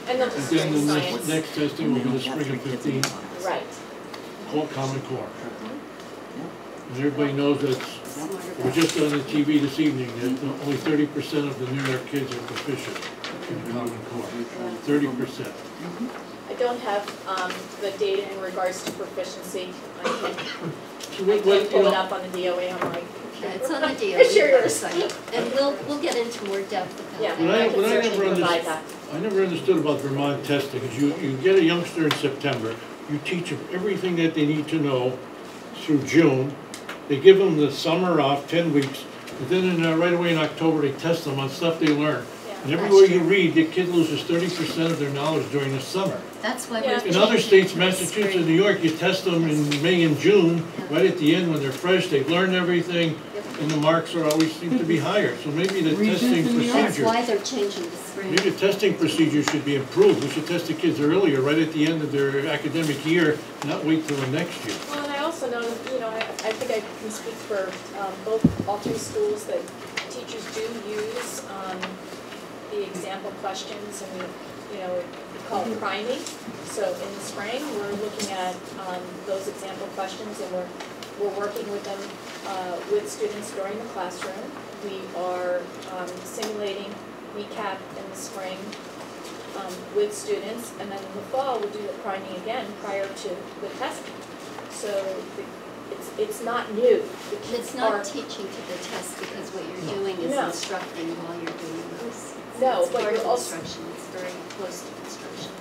And they'll And just then do the science. next testing will be the spring of 15, Right. Common Core. And everybody knows that we're just on the TV this evening, that only 30% of the New York kids are proficient in the Common Core. 30%. I don't have the data in regards to proficiency. I can pull it up on the DOE on my Yeah, it's on the DOE Sure. website, and we'll get into more depth about Yeah. it. What I I can certainly never provide understood, that. I never understood about Vermont testing is you get a youngster in September, you teach them everything that they need to know through June. They give them the summer off, 10 weeks, but then right away in October, they test them on stuff they learn. And everywhere you read, the kid loses 30% of their knowledge during the summer. That's why Yeah. we're. In other states, changing this Massachusetts spring. and New York, you test them in May and June, right at the end when they're fresh, they've learned everything, and the marks are always seem to be higher. So maybe the testing That's procedure, why they're changing the spring. maybe the testing procedure should be improved. We should test the kids earlier, right at the end of their academic year, not wait till the next year. Well, and I also know, you know, I think I can speak for all three schools that teachers do use the example questions, and we call it priming. So in the spring, we're looking at those example questions, and we're working with them with students during the classroom. We are simulating recap in the spring with students, and then in the fall we'll do the priming again prior to the testing. So it's not new. The kids It's not are, teaching to the test, because what you're doing is No. instructing while you're doing those. No, It's but part you're of also- instruction, it's very close to instruction.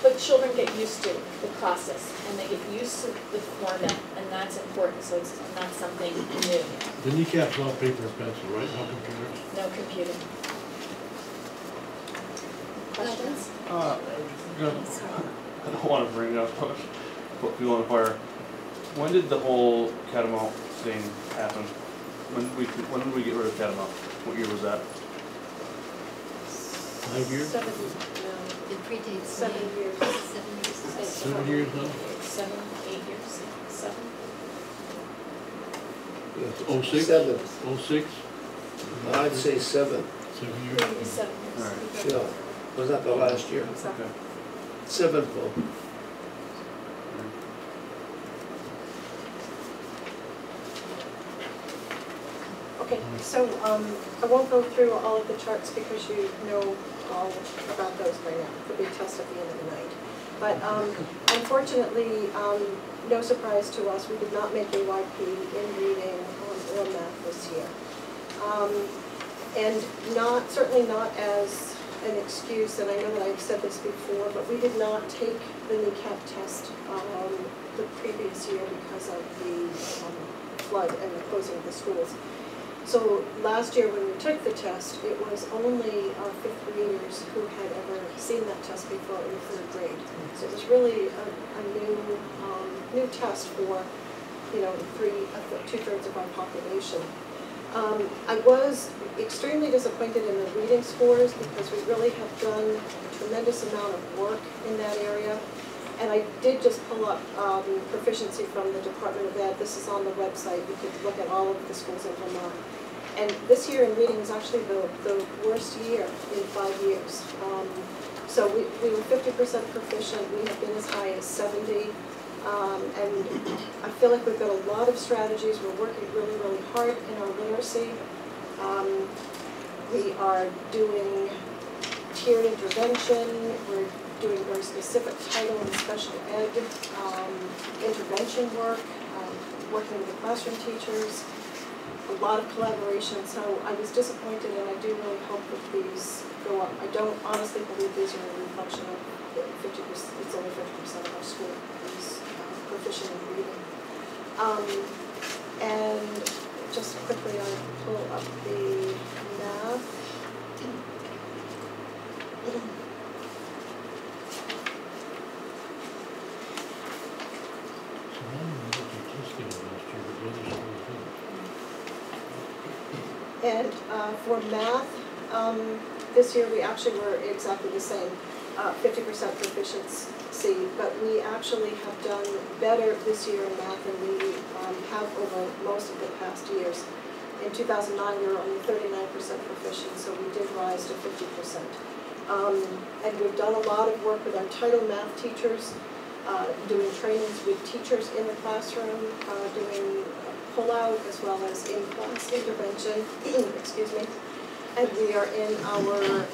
but children get used to the process, and they get used to the format, and that's important. So it's not something new. The kneecap's all paper and pencil, right? No computers? No computing. Questions? I don't want to bring up, put fuel on the fire. When did the whole Catamount thing happen? When did we get rid of Catamount? What year was that? 5 years? 7, no, It predates 7 me. years. 7 years. 7 years now? 7, 8 years, 7. 06? 7. 06? I'd say 7. 7 years? Maybe 7 years. All right. Yeah. Was that the last year? Exactly. 7 full. Okay, so I won't go through all of the charts because you know all about those by now. There'll be a test at the end of the night. But unfortunately, no surprise to us, we did not make AYP in reading or math this year. And certainly not as an excuse, and I know that I've said this before, but we did not take the NECAP test the previous year because of the flood and the closing of the schools. So last year when we took the test, it was only our 5th graders who had ever seen that test before in 3rd grade. So it was really a new test for, 2/3 of our population. I was extremely disappointed in the reading scores because we really have done a tremendous amount of work in that area. And I did just pull up proficiency from the Department of Ed. This is on the website. You could look at all of the schools in Vermont. And this year in reading is actually the worst year in 5 years. So we were 50% proficient. We have been as high as 70. And I feel like we've got a lot of strategies. We're working really, really hard in our literacy. We are doing tiered intervention. We're doing very specific title and special ed intervention work, working with the classroom teachers, a lot of collaboration. So I was disappointed, and I do really hope that these go up. I don't honestly believe these are a reflection of 50%, it's only 50% of our school is proficient in reading. And just quickly, I'll pull up the math. And for math, this year we actually were exactly the same, 50% proficiency, but we actually have done better this year in math than we have over most of the past years. In 2009, we were only 39% proficient, so we did rise to 50%. And we've done a lot of work with our title math teachers. doing trainings with teachers in the classroom, doing pull-out as well as in-class intervention, excuse me. And we are in our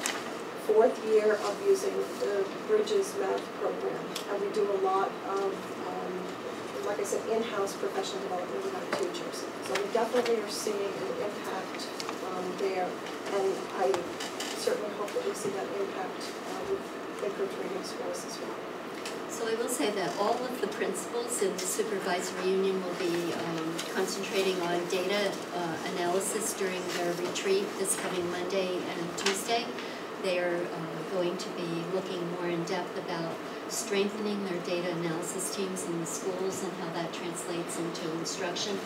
4th year of using the Bridges math program. And we do a lot of, like I said, in-house professional development with our teachers. So we definitely are seeing an impact there. And I certainly hope that we see that impact with improved reading scores as well. So I will say that all of the principals in the supervisory union will be concentrating on data analysis during their retreat this coming Monday and Tuesday. They are going to be looking more in depth about strengthening their data analysis teams in the schools and how that translates into instruction.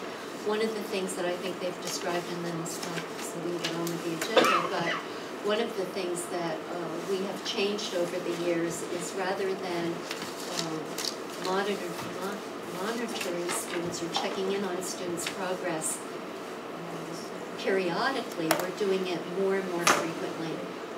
One of the things that I think they've described, and then I'll stop so we can get on with the agenda, but one of the things that we have changed over the years is rather than monitoring students or checking in on students' progress periodically, we're doing it more and more frequently.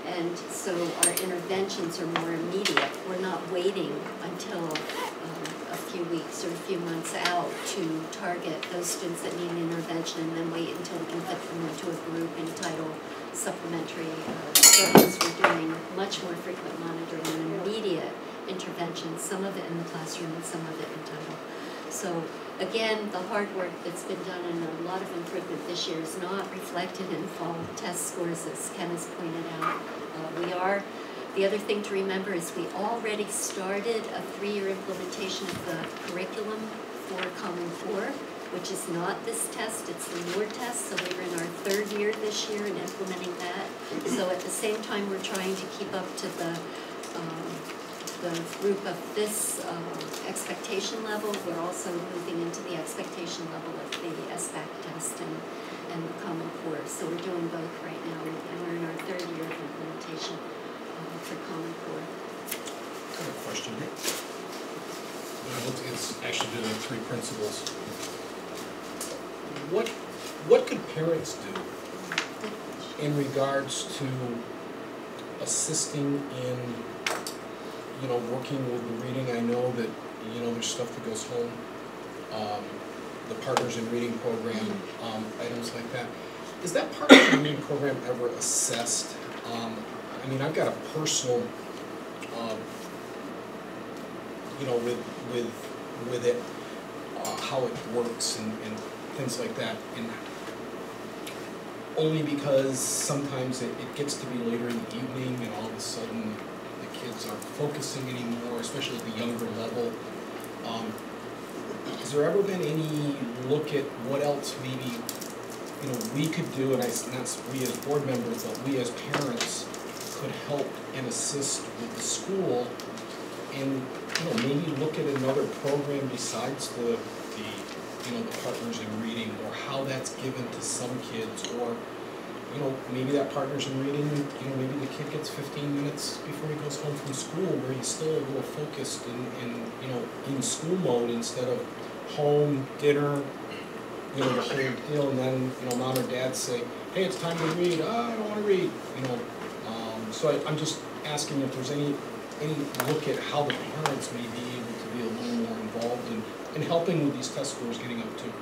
And so our interventions are more immediate. We're not waiting until a few weeks or a few months out to target those students that need an intervention and then wait until we can fit them into a group entitled supplementary service. We're doing much more frequent monitoring and immediate intervention, some of it in the classroom and some of it in title. So again, the hard work that's been done and a lot of improvement this year is not reflected in fall test scores, as Ken has pointed out. The other thing to remember is we already started a 3-year implementation of the curriculum for Common Core, which is not this test, it's the newer test, so we're in our 3rd year this year in implementing that. So at the same time we're trying to keep up to the group of this expectation level, we're also moving into the expectation level of the SBAC test and the Common Core. So we're doing both right now, and we're in our 3rd year of implementation for Common Core. I have a question here. It's actually been the 3 principles. What could parents do in regards to assisting in, working with the reading? I know that, there's stuff that goes home, the Partners in Reading program, items like that. Is that Partners in Reading program ever assessed? I've got a personal, with it, how it works and things like that, and only because sometimes it gets to be later in the evening and all of a sudden the kids aren't focusing anymore, especially at the younger level. Has there ever been any look at what else maybe we could do, and not we as board members, but we as parents could help and assist with the school, and maybe look at another program besides the Partners in Reading, or how that's given to some kids, or maybe that Partners in Reading, maybe the kid gets 15 minutes before he goes home from school where he's still a little focused in school mode instead of home, dinner, the whole deal, and then mom or dad say, hey, it's time to read. I don't want to read. So I'm just asking if there's any look at how the parents may be able to be a little more involved in helping with these test scores getting up too.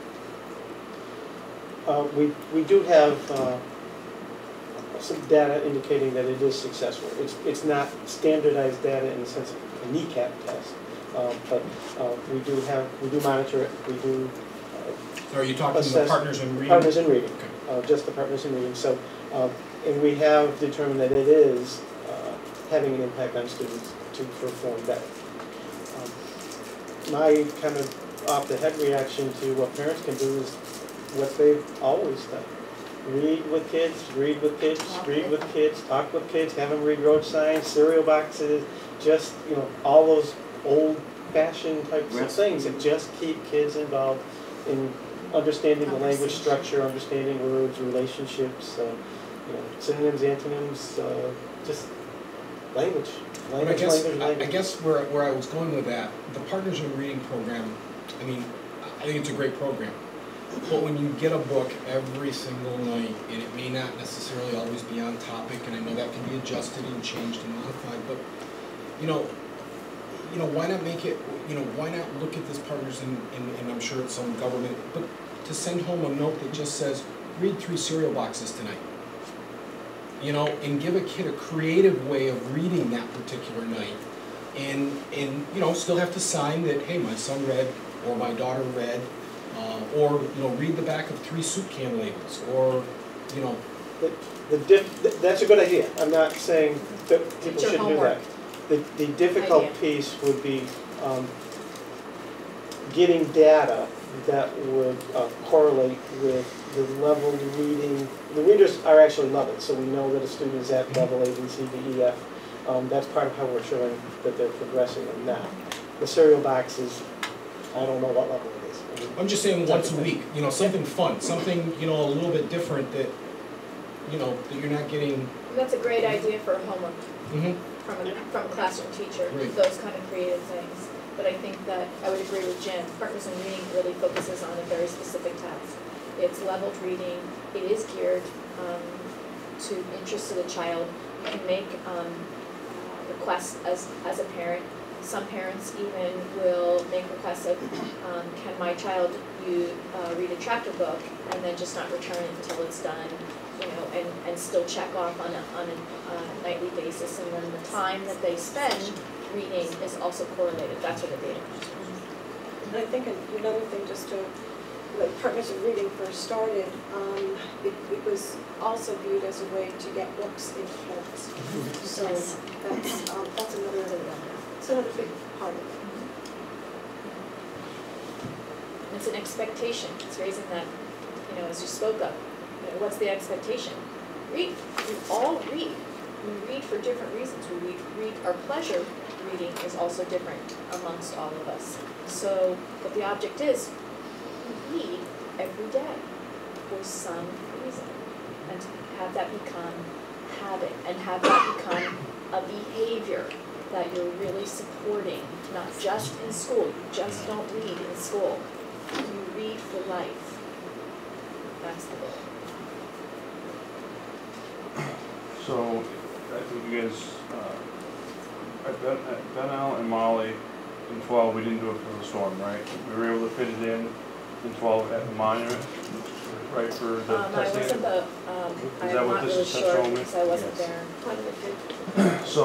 We do have some data indicating that it is successful. It's not standardized data in the sense of a kneecap test, but we do monitor it. We do. So are you talking about Partners in Reading? Partners in Reading, okay. Just the Partners in Reading. So, and we have determined that it is having an impact on students to perform better. My kind of off-the-head reaction to what parents can do is what they've always done. Read with kids, read with kids, read with kids, talk with kids, have them read road signs, cereal boxes, just, all those old-fashioned types of things that just keep kids involved in understanding the language structure, understanding words, relationships, synonyms, antonyms, just language. I guess where I was going with that, the Partners in Reading program, I think it's a great program. But when you get a book every single night, and it may not necessarily always be on topic, and I know that can be adjusted and changed and modified, but why not make it, why not look at this partners and I'm sure it's some government, but to send home a note that just says, read 3 cereal boxes tonight. And give a kid a creative way of reading that particular night. And still have to sign that, hey, my son read, or my daughter read, or, read the back of 3 soup can labels, or, That's a good idea. I'm not saying that people Teacher shouldn't do homework. that. The difficult Idea. piece would be getting data that would correlate with the level of reading. The readers are actually leveled, so we know that a student is at level A, B, C, D, E, F. That's part of how we're showing that they're progressing in that. The cereal box is, I don't know what level it is. I'm just saying once a week, something fun, something, a little bit different that, that you're not getting. That's a great idea for homework Mm-hmm. from a classroom teacher, Right. those kind of creative things. But I think that I would agree with Jim, Partners in Reading really focuses on a very specific task. It's leveled reading, it is geared to interests of the child. You can make requests as a parent. Some parents even will make requests of, can my child read a chapter book and then just not return it until it's done, and still check off on a nightly basis, and then the time that they spend reading is also correlated. That's what the data comes from. And I think another thing, just to, like Partners in Reading first started, it was also viewed as a way to get books in homes. So that's another big part of it. It's an expectation. It's raising that, as you spoke of. What's the expectation? Read. We all read. We read for different reasons. We read our pleasure. Reading is also different amongst all of us. So, but the object is, we read every day for some reason, and to have that become habit, and have that become a behavior that you're really supporting, not just in school. You just don't read in school. You read for life. That's the goal. So, I think you guys, at Bennell and Molly in 12, we didn't do it for the storm, right? We were able to fit it in 12 at the monument, right, for the I testing? wasn't Is I'm that what not this really is sure showing me? because I wasn't Yes. there. So,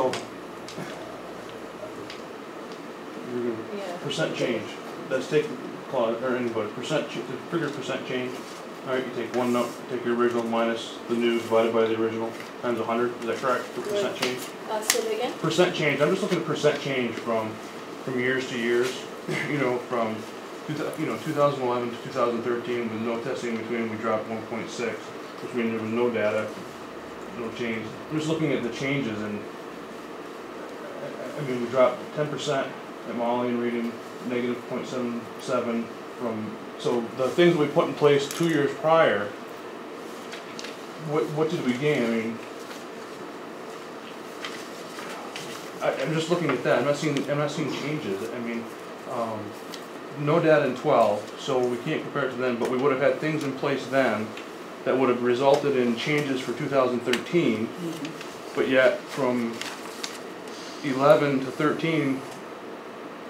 you're gonna Yeah. percent change, let's take, Claude, or anybody, figure percent change. Alright, you take one note, take your original minus the new divided by the original, times 100, is that correct, for percent change? Say that again? Percent change, I'm just looking at percent change from years to years, from 2011 to 2013, with no testing in between, we dropped 1.6, which means there was no data, no change. I'm just looking at the changes, and I mean, we dropped 10% at Molly in reading, negative 0.77 from, so the things we put in place 2 years prior, what did we gain? I mean, I'm just looking at that. I'm not seeing changes. I mean, no data in 12, so we can't compare it to then. But we would have had things in place then that would have resulted in changes for 2013. But yet, from 11 to 13,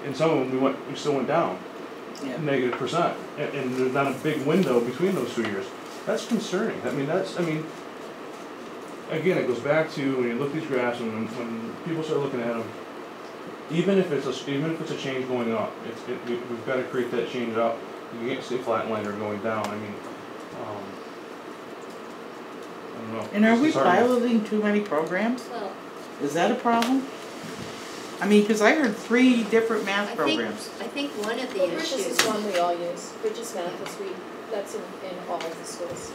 in some of them we still went down, negative percent, and there's not a big window between those 2 years. That's concerning. Again, it goes back to when you look at these graphs and when people start looking at them, even if it's a change going up, we've got to create that change up. You can't stay flatlined or going down. I mean, I don't know. And are we piloting too many programs? Well, Is that a problem? I mean, because I heard 3 different math programs. I think one of the Well, Bridges issues. is one we all use. Bridges Math is that's in all of the schools.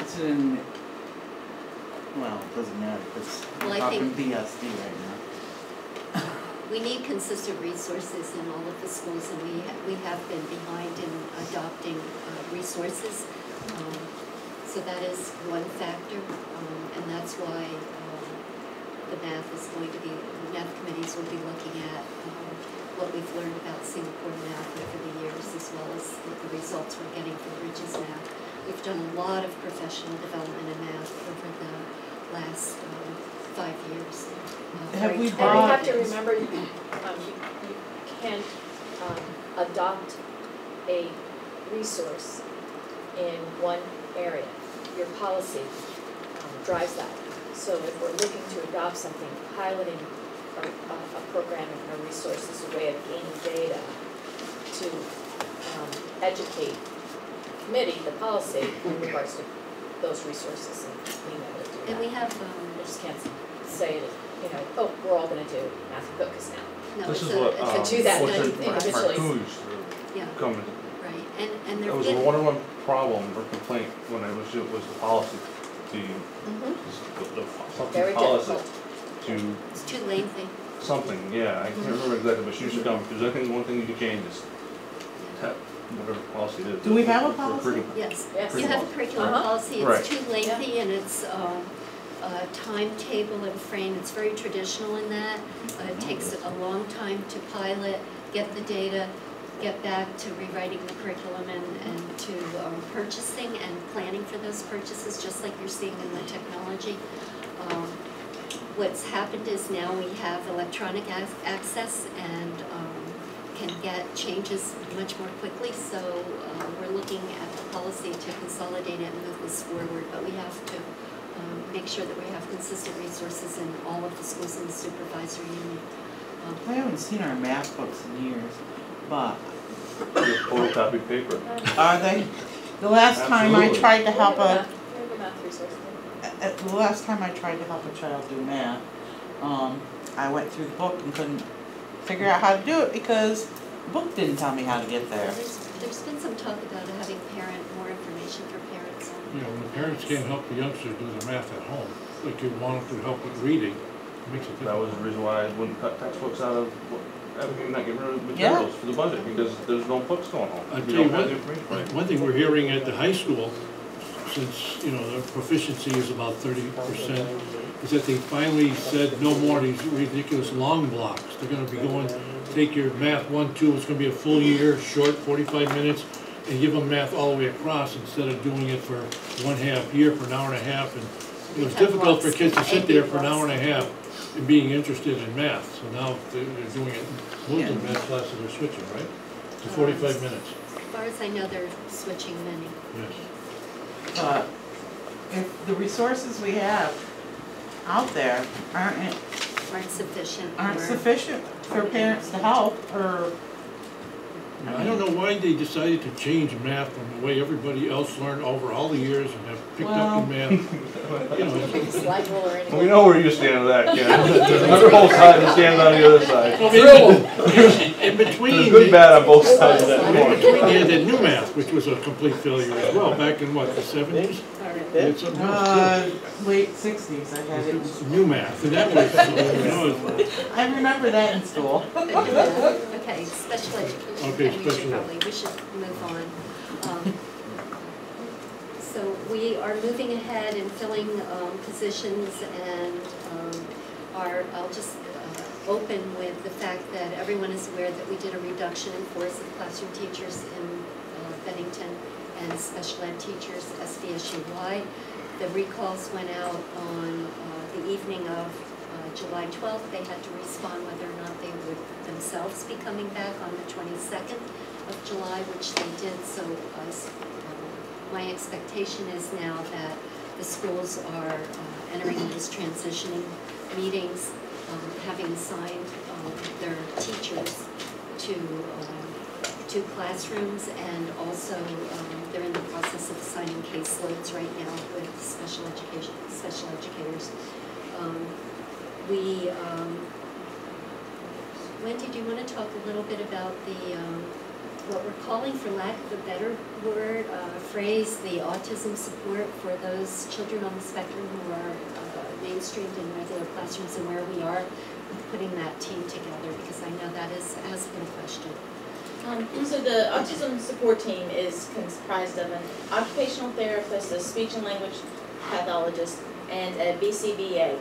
It's in, well, it doesn't matter, because Well, we're I talking think- BSD right now. We need consistent resources in all of the schools, and we have been behind in adopting resources. So that is one factor, and that's why the math committees will be looking at what we've learned about Singapore math over the years, as well as the results we're getting from Bridges Math. We've done a lot of professional development in math over the last 5 years. Have we And we brought, have to remember, you can't adopt a resource in one area. Your policy drives that. So if we're looking to adopt something, piloting a program and a resource is a way of gaining data to educate committee, the policy, in regards to those resources and being able to do that. And we have, We just can't say that, you know, oh, we're all gonna do math and focus now. no, This it's is what, it's do that what's then it, individually. Marcoux used to yeah, come in. right, and That they're was the #1 problem or complaint when I was the policy, the something Very policy difficult. to it's too lengthy. something, yeah, I can't remember exactly, but she used to come, because I think one thing you can change is tap, whatever policy it is. Do we have a for policy? curriculum. Yes, Yes. you have a curriculum policy, Right. it's too lengthy and it's timetable and frame, it's very traditional in that. It takes a long time to pilot, get the data, get back to rewriting the curriculum and to purchasing and planning for those purchases, just like you're seeing in the technology. What's happened is now we have electronic access and can get changes much more quickly, so we're looking at the policy to consolidate it and move this forward, but we have to make sure that we have consistent resources in all of the schools in the supervisory unit. I haven't seen our math books in years, but Photocopy paper. are they? The last time I Absolutely. tried to help We have a, a math resource. the last time I tried to help a child do math, I went through the book and couldn't figure out how to do it because the book didn't tell me how to get there. There's been some talk about having more information for parents on. You know, when the parents can't help the youngsters do their math at home, like you want them to help with reading, it makes it difficult. That was the reason why I wouldn't cut textbooks out of, not getting rid of materials for the budget, because there's no books going home. I'll We tell you don't have what, the information for it. one thing we're hearing at the high school, since, you know, the proficiency is about 30%, is that they finally said no more of these ridiculous long blocks. They're gonna be going, take your math 1, 2, it's gonna be a full year, short 45 minutes, and give them math all the way across instead of doing it for 1/2 year for an hour and a half. And it was difficult for kids to sit there for an hour and a half and being interested in math. So now they're doing it, most of the math classes are switching, right? To 45 minutes. As far as I know, they're switching many. Yes. But if the resources we have out there Aren't sufficient. aren't or- sufficient for parents to help, or, I don't know why they decided to change math from the way everybody else learned over all the years and have picked up in math. You know, Slide rule or anything. We know where you stand with that, Ken. There's both sides, and stand on the other side. in between. There's good, bad on both sides of that In coin. between, they had that new math, which was a complete failure as well, back in what, the 70s? They had something else late 60s, I had it. too. New math, and that was, you know, I remember that in school. Okay, special education. Okay, And special ed. we should move on. So we are moving ahead and filling positions and I'll just open with the fact that everyone is aware that we did a reduction in force of classroom teachers in Bennington and special ed teachers SVSU-wide. The recalls went out on the evening of July 12th. They had to respond whether or not they would themselves be coming back on the 22nd of July, which they did. So my expectation is now that the schools are entering those transitioning meetings, having assigned their teachers to classrooms, and also they're in the process of assigning caseloads right now with special educators. Wendy, do you want to talk a little bit about the what we're calling, for lack of a better word, phrase, the autism support for those children on the spectrum who are mainstreamed in regular classrooms, and where we are putting that team together, because I know that has been a question. So the autism support team is comprised of an occupational therapist, a speech and language pathologist, and a BCBA.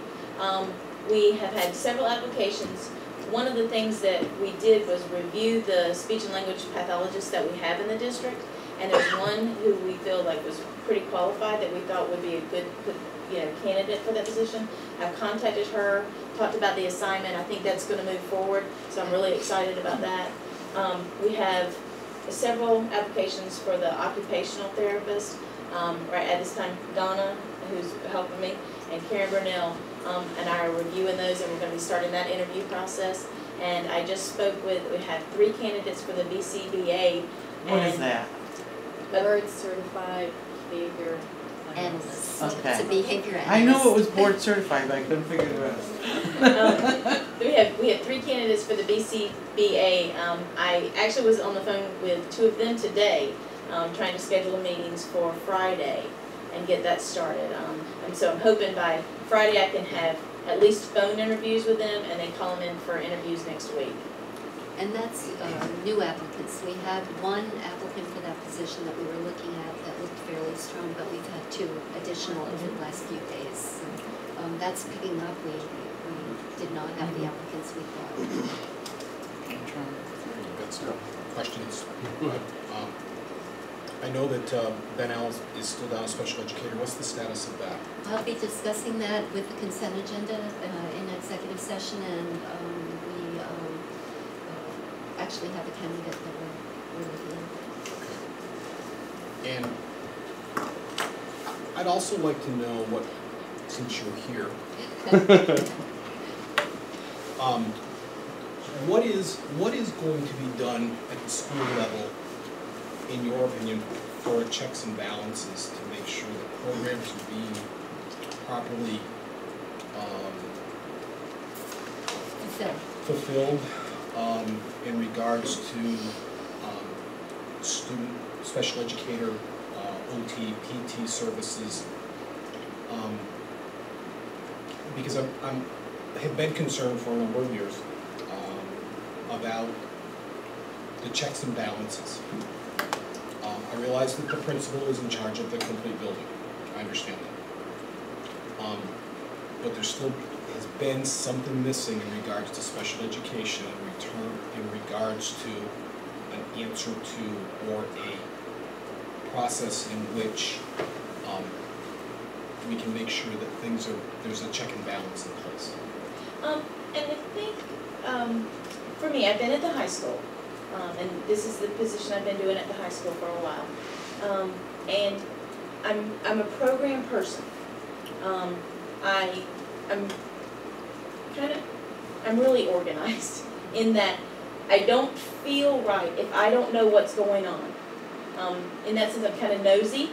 We have had several applications. One of the things that we did was review the speech and language pathologists that we have in the district, and there's one who we feel like was pretty qualified that we thought would be a good candidate for that position. I've contacted her, talked about the assignment. I think that's going to move forward, so I'm really excited about that. We have several applications for the occupational therapist. Right at this time, Donna, who's helping me, and Karen Burnell, and I are reviewing those, and we're going to be starting that interview process. And I just spoke with, we have 3 candidates for the BCBA. What is that? Board certified behavior Analyst. Okay. It's a behavior analyst. I know it was board certified, but I couldn't figure it out. We have 3 candidates for the BCBA. I actually was on the phone with 2 of them today, trying to schedule meetings for Friday and get that started. And so I'm hoping by Friday I can have at least phone interviews with them and then call them in for interviews next week. And that's new applicants. We had 1 applicant for that position that we were looking at that looked fairly strong, but we've had 2 additional over the last few days. So, that's picking up. We did not have the applicants we thought. Got some questions. Go ahead. I know that Ben Al is still down as special educator. What's the status of that? I'll be discussing that with the consent agenda in executive session, and we actually have a candidate that we're looking at. Okay. And I'd also like to know what, since you're here, what is going to be done at the school level, in your opinion, for checks and balances to make sure that programs are being properly fulfilled in regards to student, special educator, OT, PT services, because I have been concerned for a number of years about the checks and balances. I realize that the principal is in charge of the complete building. I understand that. But there still has been something missing in regards to special education in regards to an answer to or a process in which we can make sure that there's a check and balance in place. And I think, for me, I've been at the high school, and this is the position I've been doing at the high school for a while. And I'm a program person. I'm really organized in that I don't feel right if I don't know what's going on. In that sense, I'm kind of nosy,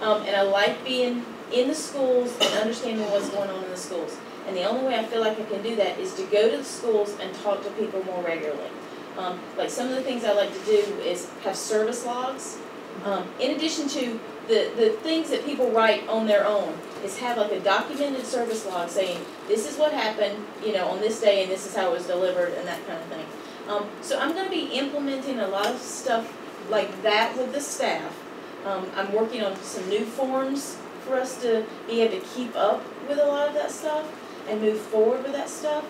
and I like being in the schools and understanding what's going on in the schools. And the only way I feel like I can do that is to go to the schools and talk to people more regularly. Like some of the things I like to do is have service logs. In addition to the things that people write on their own, is have like a documented service log saying, this is what happened, on this day, and this is how it was delivered, and that kind of thing. So I'm going to be implementing a lot of stuff like that with the staff. I'm working on some new forms for us to be able to keep up with a lot of that stuff and move forward with that stuff.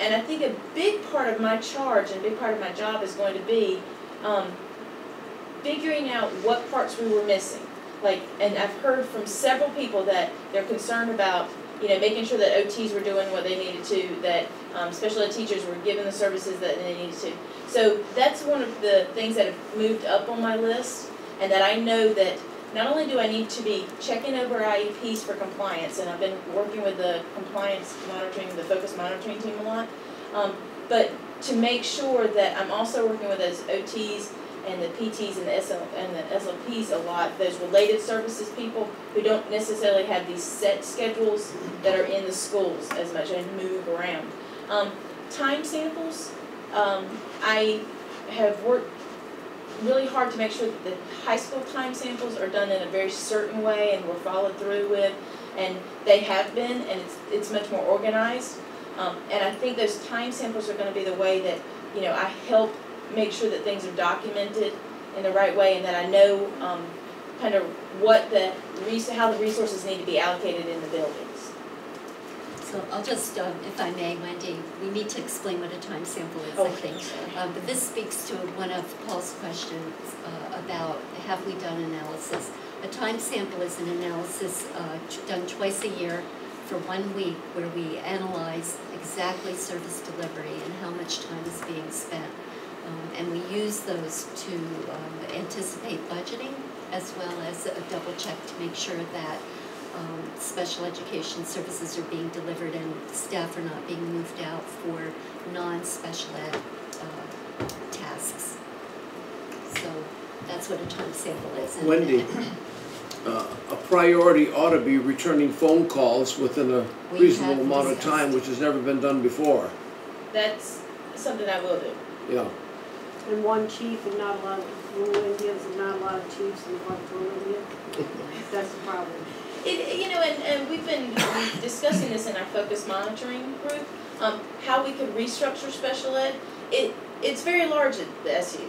And I think a big part of my charge and a big part of my job is going to be figuring out what parts we were missing. And I've heard from several people that they're concerned about, making sure that OTs were doing what they needed to, that special ed teachers were given the services that they needed to. So that's one of the things that have moved up on my list, and that I know that not only do I need to be checking over IEPs for compliance, and I've been working with the compliance monitoring, the focus monitoring team a lot, but to make sure that I'm also working with those OTs and the PTs and the SLPs a lot, those related services people who don't necessarily have these set schedules that are in the schools as much and move around. Time samples, I have worked really hard to make sure that the high school time samples are done in a very certain way and were followed through with, and they have been, and it's much more organized. And I think those time samples are going to be the way that I help make sure that things are documented in the right way, and that I know kind of how the resources need to be allocated in the buildings. So I'll just, if I may, Wendy, we need to explain what a time sample is, I think. But this speaks to one of Paul's questions about have we done analysis. A time sample is an analysis done twice a year for 1 week where we analyze exactly service delivery and how much time is being spent. And we use those to anticipate budgeting as well as a double check to make sure that special education services are being delivered and staff are not being moved out for non-special ed tasks. So that's what a time sample is. And Wendy, a priority ought to be returning phone calls within a reasonable amount of time, which has never been done before. That's something I will do. Yeah. And one chief and not a lot of rural Indians and not a lot of chiefs in rural India. That's the problem. And we've been discussing this in our focus monitoring group, how we could restructure special ed. It's very large at the SU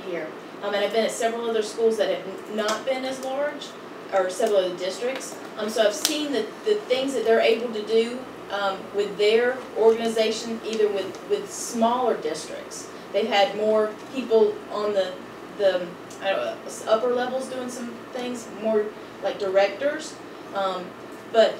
here. And I've been at several other schools that have not been as large, or several other districts. So I've seen the things that they're able to do with their organization, either with smaller districts. They've had more people on the I don't know, upper levels doing some things, more like directors. But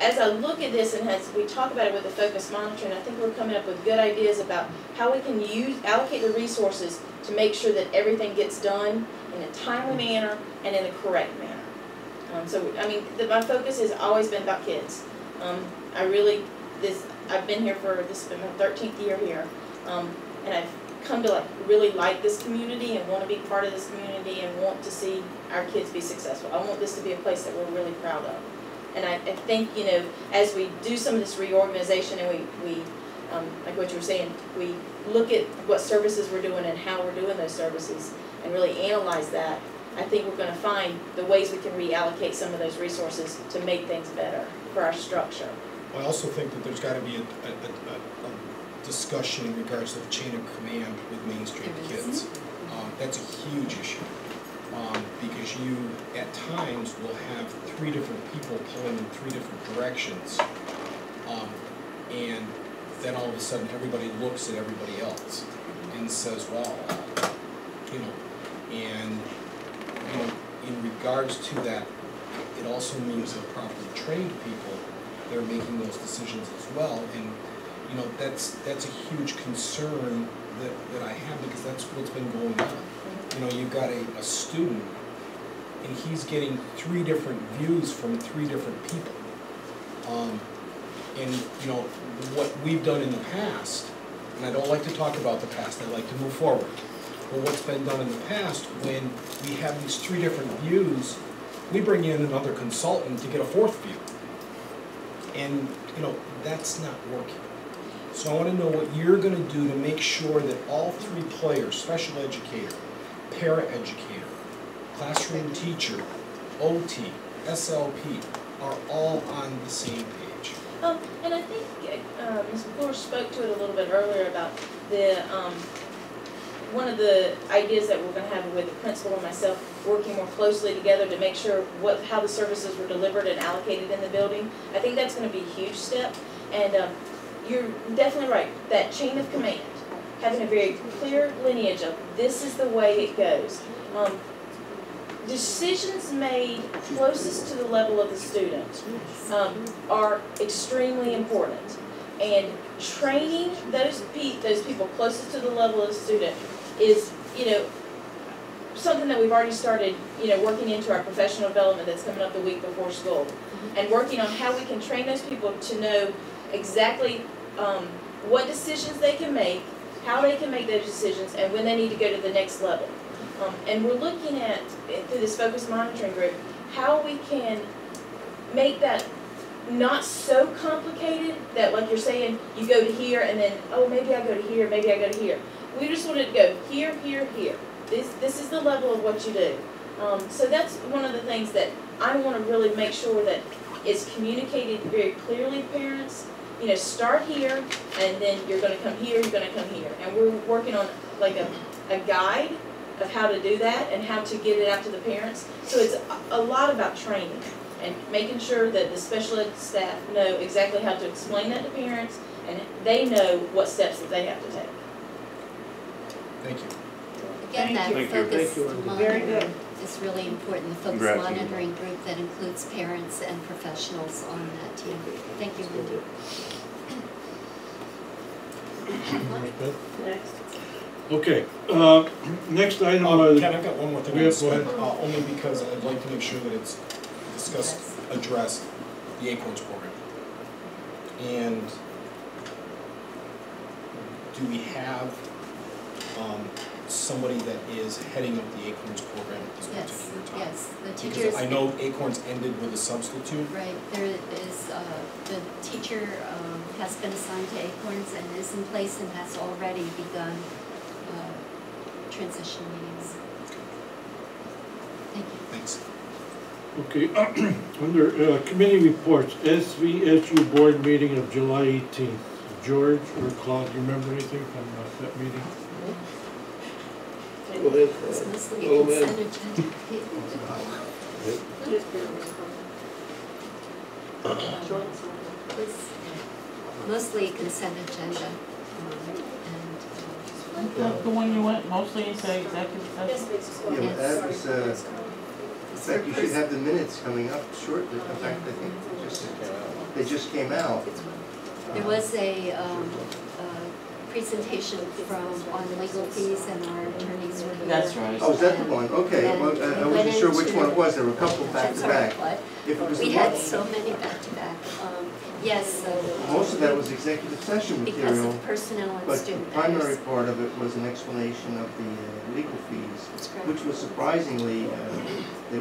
as I look at this and as we talk about it with the focus monitoring, I think we're coming up with good ideas about how we can allocate the resources to make sure that everything gets done in a timely manner and in the correct manner. My focus has always been about kids. I've been here this has been my 13th year here, and I've come to really like this community and want to be part of this community and want to see our kids be successful. I want this to be a place that we're really proud of. And I think, as we do some of this reorganization and we like what you were saying, we look at what services we're doing and how we're doing those services and really analyze that, I think we're going to find the ways we can reallocate some of those resources to make things better for our structure. I also think that there's got to be a discussion in regards to the chain of command with Main Street kids. That's a huge issue. Because you, at times, will have 3 different people pulling in 3 different directions, and then all of a sudden everybody looks at everybody else and says, well, in regards to that, it also means that properly trained people, they're making those decisions as well, and that's a huge concern that I have, because that's what's been going on. You've got a student, and he's getting 3 different views from 3 different people. And what we've done in the past, and I don't like to talk about the past, I like to move forward. But what's been done in the past, when we have these 3 different views, we bring in another consultant to get a 4th view. And, that's not working. So I want to know what you're going to do to make sure that all 3 players, special educator, para-educator, classroom teacher, OT, SLP, are all on the same page. And I think Ms. McClure spoke to it a little bit earlier about the one of the ideas that we're going to have with the principal and myself working more closely together to make sure how the services were delivered and allocated in the building. I think that's going to be a huge step. And you're definitely right, that chain of command, having a very clear lineage of this is the way it goes. Decisions made closest to the level of the student are extremely important. And training those people closest to the level of the student is, something that we've already started, working into our professional development that's coming up the week before school. And working on how we can train those people to know exactly what decisions they can make, how they can make those decisions, and when they need to go to the next level. And we're looking at, through this focus monitoring group, how we can make that not so complicated that, like you're saying, you go to here and then, oh, maybe I go to here, maybe I go to here. We just want it to go here, here, here. This is the level of what you do. So that's one of the things that I want to really make sure that is communicated very clearly to parents. Start here, and then you're going to come here, you're going to come here. And we're working on like a guide of how to do that and how to get it out to the parents. So it's a lot about training and making sure that the special ed staff know exactly how to explain that to parents, and they know what steps that they have to take. Thank you. Again, that focus Very good. is really important, the focus Congrats. monitoring group that includes parents and professionals on that team. Thank you, Linda. Next. Okay, next item, Ken, I've got one more thing on Yeah, this, go ahead. only because I'd like to make sure that it's discussed, addressed, the Acorns program. And do we have somebody that is heading up the Acorns program at this Yes, particular time? yes, the Because teachers. I know Acorns ended with a substitute. Right, there is, the teacher has been assigned to Acorns and is in place and has already begun transition meetings. Thank you. Thanks. okay, under committee reports, SVSU board meeting of July 18th. George or Claude, do you remember anything from that meeting? Go ahead. It's mostly a Go ahead. consent agenda. It's mostly consent agenda. The one you went, mostly you say executive Yes, session? please. Yeah, but that was, in fact, you should have the minutes coming up shortly. In fact, I think they just came out. There was a presentation on legal fees and our attorneys were here. That's right. Oh, is that the one? Okay, well, I wasn't sure which one it was. There were a couple back to back. If it was We the had one, so many back to back. Yes, so. most of that was executive session Because material, of personnel and but the student primary matters. part of it was an explanation of the legal fees, That's correct. which was surprisingly, they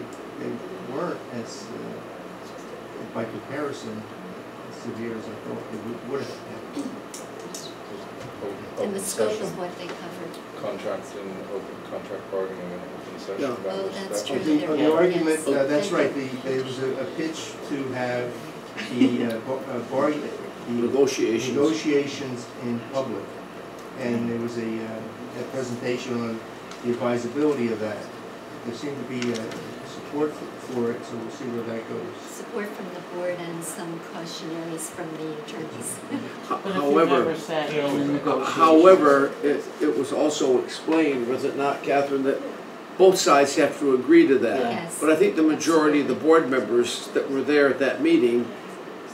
weren't as, by comparison, as severe as I thought they would have been. And the scope of what they covered. Contract and open contract bargaining and open session. Yeah. Oh, that's true. The argument, Yes. that's Thank right, you. there was a pitch to have the Negotiations. negotiations in public. And there was a presentation on the advisability of that. There seemed to be support for it, so we'll see where that goes. Support from the board and some cautionaries from the attorneys. But if you However, never sat in the negotiations. however, it was also explained, was it not, Catherine, that both sides have to agree to that? Yes. But I think the majority of the board members that were there at that meeting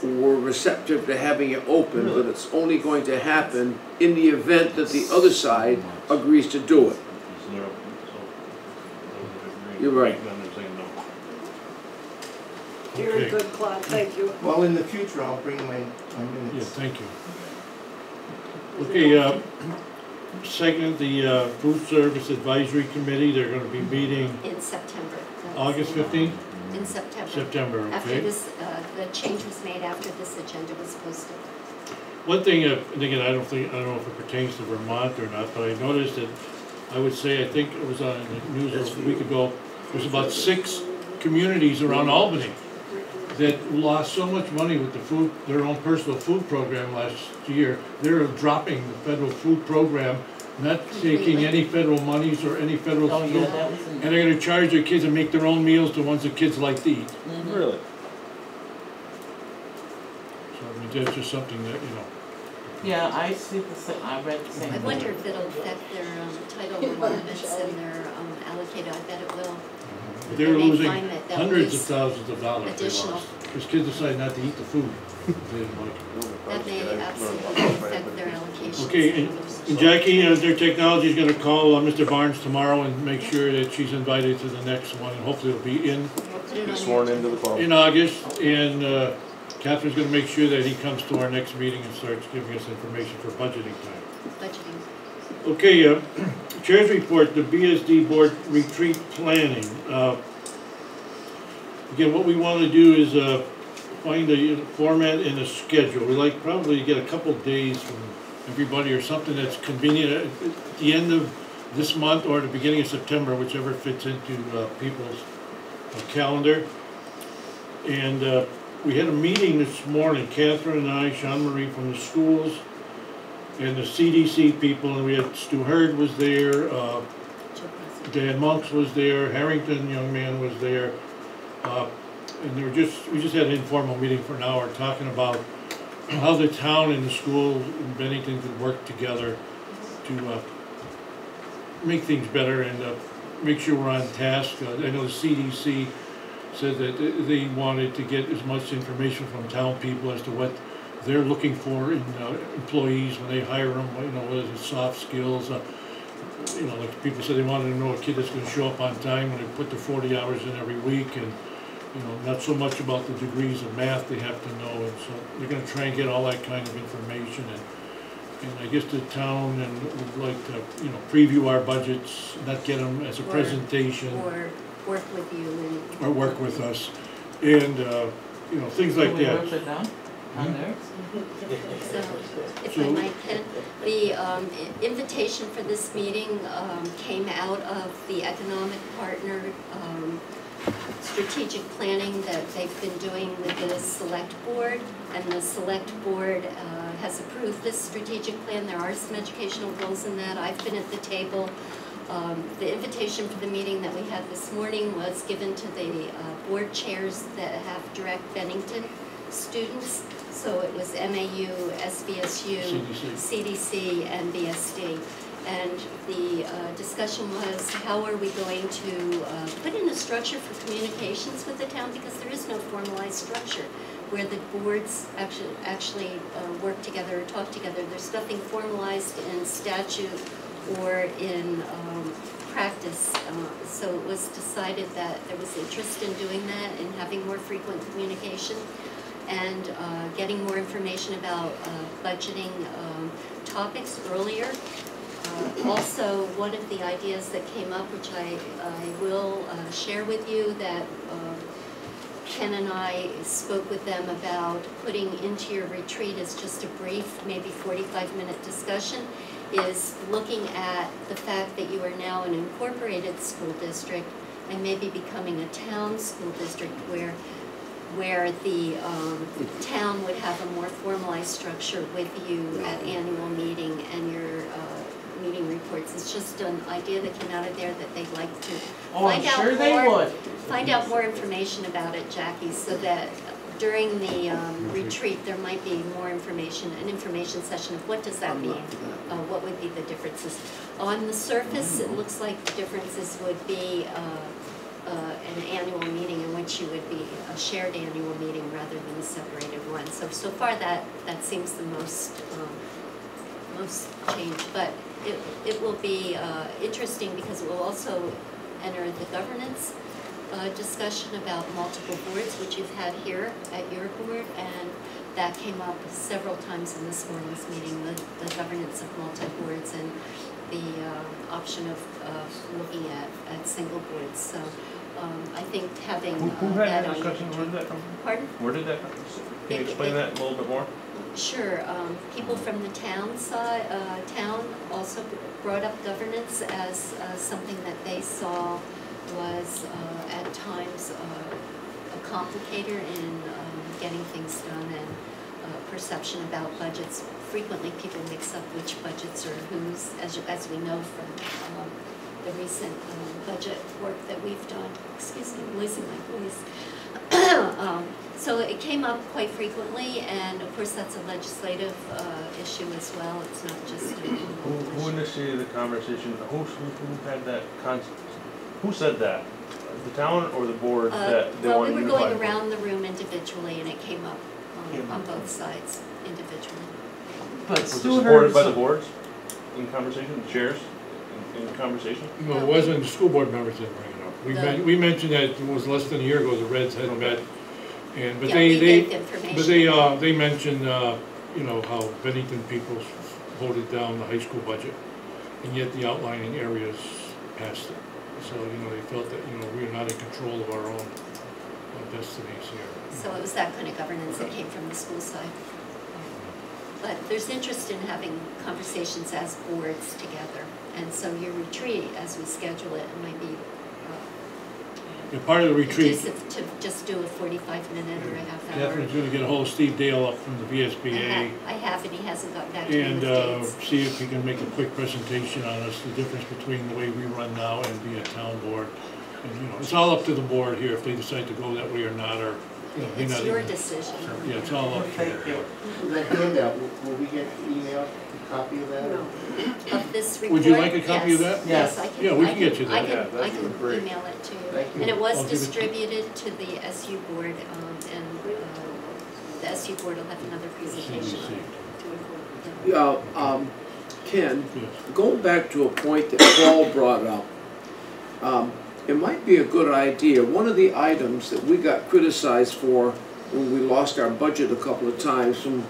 were receptive to having it open, but it's only going to happen in the event that the other side agrees to do it. You're right. Very Okay. good, Claude, thank you. Well, in the future, I'll bring my Yeah, minutes. thank you. Okay, second, the Food Service Advisory Committee, they're gonna be meeting In September. August 15th? In September. September, After okay. this, the change was made after this agenda was posted. One thing, and again, I don't know if it pertains to Vermont or not, but I noticed that, I would say, I think it was on the news a week ago, there's about 6 communities around Albany that lost so much money with the food, their own personal food program last year. They're dropping the federal food program, not taking any federal monies or any federal Oh, food. yeah, that was in. And they're gonna charge their kids and make their own meals, the ones the kids like to eat. Mhm. Really? So, I mean, that's just something that, you know. Yeah, I see the same, I read the same. I wonder if it'll affect their title requirements and their allocated, I bet it will. They're They may losing find that they'll hundreds of lose thousands of dollars they additional. lost. Because kids decide not to eat the food. They didn't like it. That may absolutely affect their allocations. Okay, and Jackie, their technology is gonna call Mr. Barnes tomorrow and make sure that she's invited to the next one, and hopefully it'll be in Put it on Sworn your into the club. August, and Catherine's gonna make sure that he comes to our next meeting and starts giving us information for budgeting time. budgeting. Okay, Chair's report, the BSD Board retreat planning. Again, what we want to do is find a format and a schedule. We like probably to get a couple days from everybody or something that's convenient at the end of this month or the beginning of September, whichever fits into people's calendar. And we had a meeting this morning, Catherine and I, Sean Marie from the schools, and the CDC people, and we had Stu Hurd was there, Dan Monks was there, Harrington young man was there, and we just had an informal meeting for an hour talking about how the town and the school in Bennington could work together to make things better. And make sure we're on task. I know the CDC said that they wanted to get as much information from town people as to what they're looking for in employees when they hire them, you know, whether it's soft skills, you know, like people said they wanted to know a kid that's gonna show up on time when they put the 40 hours in every week, and, you know, not so much about the degrees of math they have to know, and so they're gonna try and get all that kind of information, and I guess the town and would like to, you know, preview our budgets, not get them as a presentation. Or work with you and. Or work with us, and, you know, things like Can we that. work with them on theirs? So, if I might, Ken, the invitation for this meeting came out of the economic partner strategic planning that they've been doing with the select board, and the select board has approved this strategic plan. There are some educational goals in that. I've been at the table. The invitation for the meeting that we had this morning was given to the board chairs that have direct Bennington students. So it was MAU, SVSU, CDC, and BSD. And the discussion was, how are we going to put in a structure for communications with the town, because there is no formalized structure where the boards actually work together or talk together. There's nothing formalized in statute or in practice. So it was decided that there was interest in doing that and having more frequent communication, and getting more information about budgeting topics earlier. Also, one of the ideas that came up, which I will share with you, that Ken and I spoke with them about putting into your retreat as just a brief, maybe 45-minute discussion, is looking at the fact that you are now an incorporated school district and maybe becoming a town school district where the town would have a more formalized structure with you at annual meeting and your meeting reports. It's just an idea that came out of there that they'd like to find out more information about it, Jackie, so that during the retreat there might be more information, an information session of what does that mean, what would be the differences. On the surface, it looks like the differences would be an annual meeting in which you would be a shared annual meeting rather than a separated one. So far that seems the most change, but it will be interesting because it will also enter the governance discussion about multiple boards, which you've had here at your board, and that came up several times in this morning's meeting, the governance of multi-boards and the option of looking at single boards. So I think having who had that discussion? Where did that come from? Pardon? Where did that come from? Can you explain that a little bit more? Sure. People from the town side, town also brought up governance as something that they saw was at times a complicator in getting things done, and perception about budgets. Frequently people mix up which budgets are whose, as we know from the recent budget work that we've done. Excuse me, I'm losing my voice. So it came up quite frequently, and of course that's a legislative issue as well. It's not just who initiated the conversation? Who had that who said that? The town or the board that they well, wanted we were unified? going around the room individually, and it came up on both sides individually. But was it supported by the boards in conversation, the chairs in conversation? No, it wasn't. The school board members didn't bring it up. We mentioned that it was less than a year ago the Reds had met, and but they mentioned you know, how Bennington people voted down the high school budget, and yet the outlining areas passed it. So you know, they felt that, you know, we are not in control of our own destinies here. So it was that kind of governance that came from the school side. But there's interest in having conversations as boards together, and so your retreat, as we schedule it, might be part of the retreat to just do a 45-minute or a half hour. Catherine's going to get a hold of Steve Dale up from the VSBA. I have, and he hasn't gotten back to me with dates. See if he can make a quick presentation on us, the difference between the way we run now and be a town board. And you know, it's all up to the board here if they decide to go that way or not, or you're It's not your even- decision. Yeah, it's all up to Thank you. That handout, will we get emailed a copy of that? No. Of this report? Would you like a copy of Yes. that? Yes, I can. Yeah, we I can get you I that. Yeah, can, that'd I be can great. email it to you. Thank you. And it was I'll give it to you. distributed to the SU board, and the SU board will have another presentation on it. Yeah, Ken, Yes. going back to a point that Paul brought up, it might be a good idea, one of the items that we got criticized for when we lost our budget a couple of times from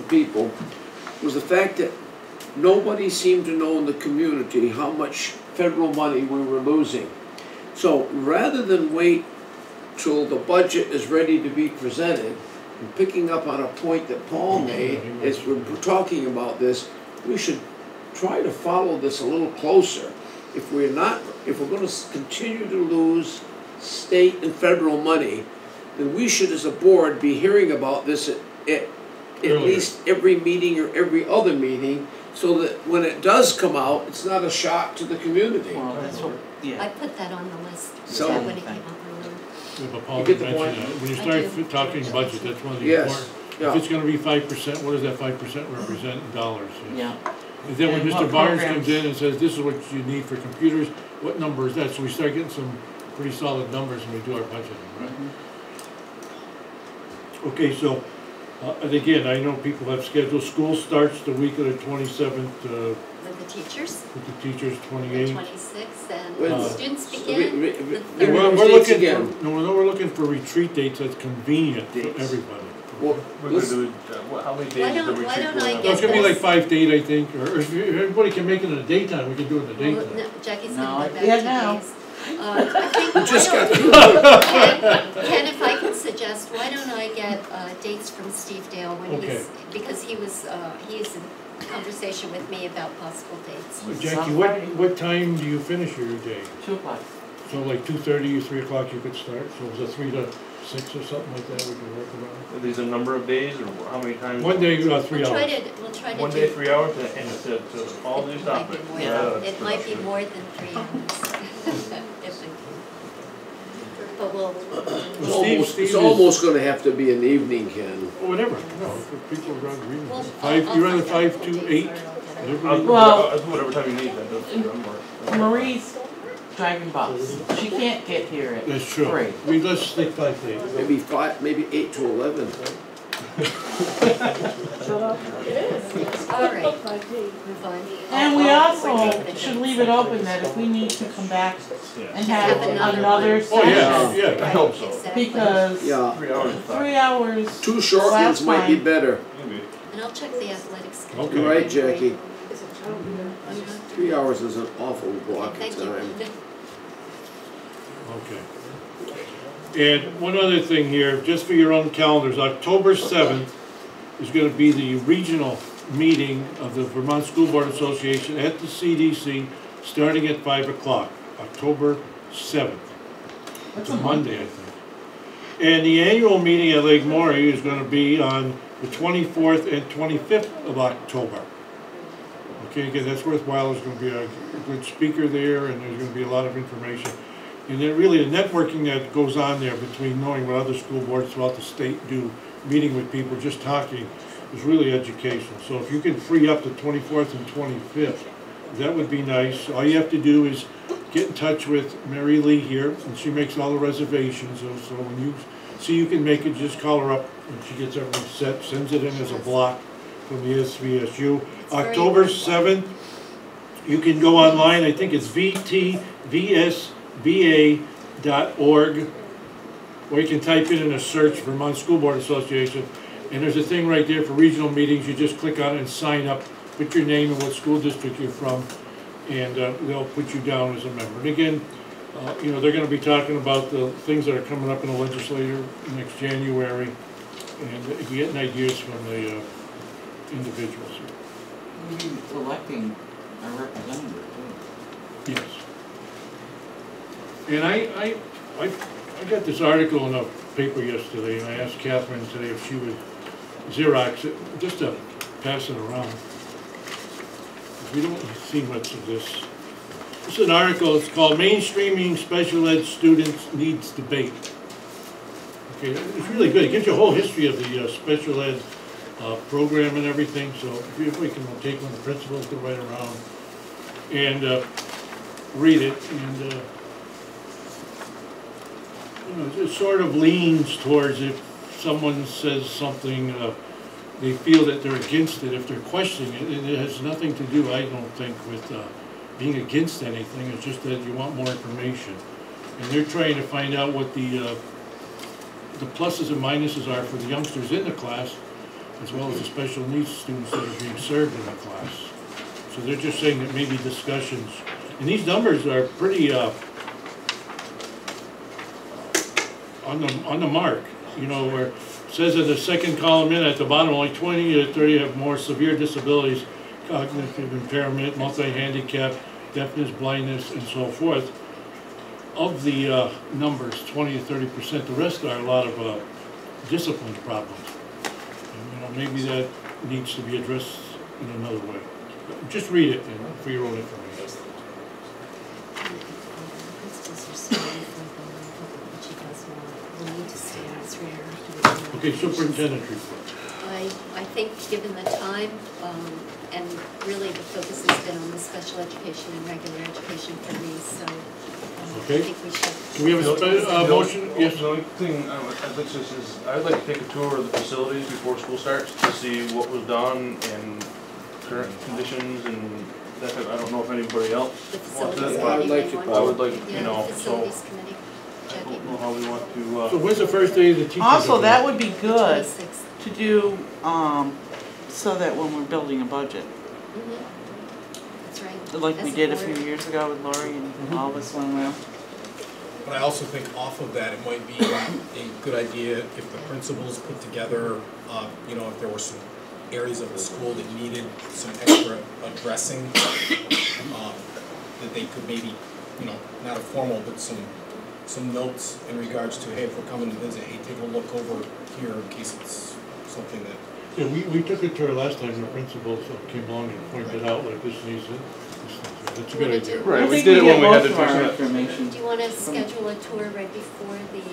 people was the fact that nobody seemed to know in the community how much federal money we were losing. So rather than wait till the budget is ready to be presented, and picking up on a point that Paul made as we're talking about this, we should try to follow this a little closer. If we're going to continue to lose state and federal money, then we should as a board be hearing about this at least every meeting or every other meeting, so that when it does come out, it's not a shock to the community. Well, that's what, I yeah. put that on the list, So- when it came up earlier. Yeah, but Paul You get the mentioned point? that. When you I start do. talking budget, that's one of the Yes, important. yeah. If it's gonna be 5%, what does that 5% represent in dollars? Yeah. And then when And Mr. what Barnes programs? comes in and says, this is what you need for computers, what number is that? So we start getting some pretty solid numbers when we do our budgeting, right? Okay, so, and again, I know people have scheduled, school starts the week of the 27th, With the teachers, with the teachers, the 28th. 26th, and Well, the students begin. Give me We're those dates looking again. for, no, we're looking for retreat dates that's convenient for Dates. everybody. Well, We're gonna let's- do, how many Why days is the don't- retreat why don't going I on? No, it's gonna be this. like 5 to 8, I think, or if everybody can make it in the daytime, we can do it in the Well, daytime. no, Jackie's No, gonna go back yeah, to now. days. I think, We just why got don't, Ken, if I can suggest, why don't I get dates from Steve Dale when Okay. because he is in conversation with me about possible dates. Jackie, what time do you finish your day? 2 o'clock. So like 2:30 or 3 o'clock you could start, so it was a 3 to 6 or something like that we could work around? Are these a number of days, or how many times? One day, 3 We'll hours. try to One do. day, 3 hours, and to all these It might be topics. more Yeah, than- that's It might be productive. more than 3 hours. If we- But we'll. It's Steve is- almost gonna have to be an evening, Ken. Or whatever, no, if people are agreeing. Well, Five, I'll you rather find out 5 what to dates 8? are, I'll get it. Everybody- Well- I'll do whatever time you need, that doesn't Marie's driving bus. She can't get here at That's true. 3. Let's stick 5 to 8. Maybe 5, maybe 8 to 11. All right, move on. And we I'll also coordinate the should dates. leave it open that if we need to come back and Have have another another one. Oh, yeah, session. yeah. I hope so. Exactly. Because Yeah, 3 hours. is fine. 3 hours. 2 short ones last might be time- better. Maybe. And I'll check the athletic schedule. Okay. You're right, Jackie. Mhm. 3 hours is an awful block of Thank you. time. Okay. And one other thing here, just for your own calendars, October 7th is going to be the regional meeting of the Vermont School Board Association at the CDC, starting at 5 o'clock, October 7th. It's a Monday, I think. And the annual meeting at Lake Maury is going to be on the 24th and 25th of October. Okay, again, that's worthwhile. There's going to be a good speaker there, and there's going to be a lot of information. And then really the networking that goes on there between knowing what other school boards throughout the state do, meeting with people, just talking, is really educational. So if you can free up the 24th and 25th, that would be nice. All you have to do is get in touch with Mary Lee here, and she makes all the reservations. So when you see you can make it, just call her up, and she gets everything set, sends it in as a block from the SVSU. October 7th, you can go online. I think it's vtvsba.org, or you can type in a search Vermont School Board Association, and there's a thing right there for regional meetings. You just click on it and sign up, put your name and what school district you're from, and they'll put you down as a member. And again, you know, they're going to be talking about the things that are coming up in the legislature next January, and getting ideas from the individuals. We'll be electing our representative too. Yes. And I got this article in the paper yesterday, and I asked Catherine today if she would Xerox it, just to pass it around. We don't see much of this. It's an article, it's called Mainstreaming Special Ed Students Needs Debate. Okay, it's really good. It gives you a whole history of the special ed program and everything, so if we can take one of the principals, go right around and read it, and you know, it sort of leans towards if someone says something, they feel that they're against it, if they're questioning it, and it has nothing to do, I don't think, with being against anything, it's just that you want more information. And they're trying to find out what the pluses and minuses are for the youngsters in the class, as well as the special needs students that are being served in the class. So they're just saying that maybe discussions, and these numbers are pretty on the mark, you know, where it says in the second column in at the bottom, only 20 to 30 have more severe disabilities, cognitive impairment, multi-handicap, deafness, blindness, and so forth. Of the numbers, 20 to 30%, the rest are a lot of discipline problems. And, you know, maybe that needs to be addressed in another way. But just read it for your own information. Okay, superintendent report. I think given the time, and really the focus has been on the special education and regular education for me, so okay. I think we should. Do we have a motion? Yes. The only thing I'd like to say is I'd like to take a tour of the facilities before school starts to see what was done and current conditions and that. I don't know if anybody else wants it. I would like to. I would like, you know, so Facilities committee. I don't know how we want to. So when's the first day of the teachers? Also, that would be good 26th. to do, so that when we're building a budget, That's right. like As we a did a board. few years ago with Lori and all of us went around. But I also think off of that, it might be a good idea if the principals put together, you know, if there were some areas of the school that needed some extra addressing, that they could maybe, you know, not a formal, but some notes in regards to, hey, if we're coming to visit, hey, take a look over here in case it's something that. Yeah, we took it to her last time, the principals came along and pointed out like this needs it. That's a good idea. Right, we did it when we had to do our that. information. Do you want to schedule a tour right before the,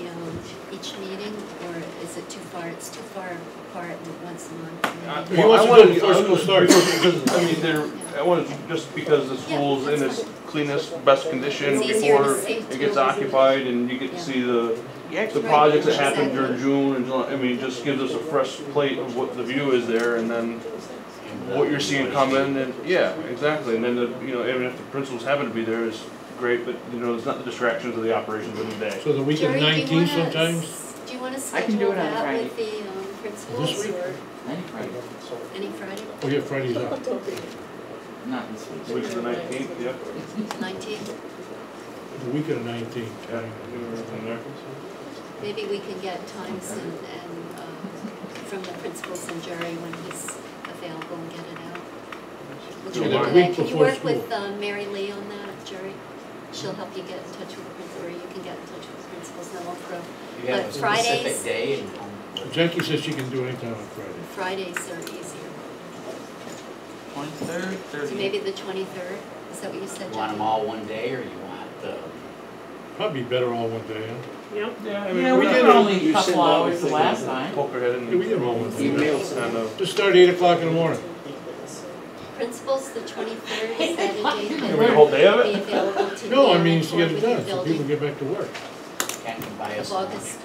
each meeting, or is it too far? It's too far apart once a month. He wants to do it before school starts. Because, I mean, I wanted just because the school's in its cleanest, best condition It's easier to before see it too. gets occupied and you get to see the projects that happened during June and July. I mean, it just gives us a fresh plate of what the view is there and then what you're seeing come in and, yeah, exactly. And then, you know, even if the principals happen to be there is great, but, you know, it's not the distractions of the operations of the day. So the week of Jerry, 19 sometimes? Do you want to I can do schedule it on that Friday. with the principals This week? or Any Friday, any Friday? Oh yeah, Friday's up. not this week. Week of the 19th, yeah. 19th? The week of the 19th. Yeah, everything there. Maybe we can get times and from the principals and Jerry when he's available and get it out. We'll try to do Yeah, that. week Can you before work with school. Mary Lee on that, Jerry? She'll help you get in touch with the principal, or you can get in touch with the principals, and then we'll throw. You have a But Fridays- specific day and Jackie says she can do anytime on Friday. Fridays are easier. 23rd, So 30th. maybe the 23rd, is that what you said, you want them Jackie? all one day, or you want, Probably better all one day, huh? Yep. Yeah, I Yeah, mean, we we did did only a You couple send out hours the the last thing. time. poke our head in. Yeah, we did all one day. Emails. Kind of. Just start 8 o'clock in the morning. Principals, the 23rd, is that a date You that want the whole day of would be it? available to No, I be mean, on to tour get it with your done, so people building get back to work. can't you buy us of lunch? August?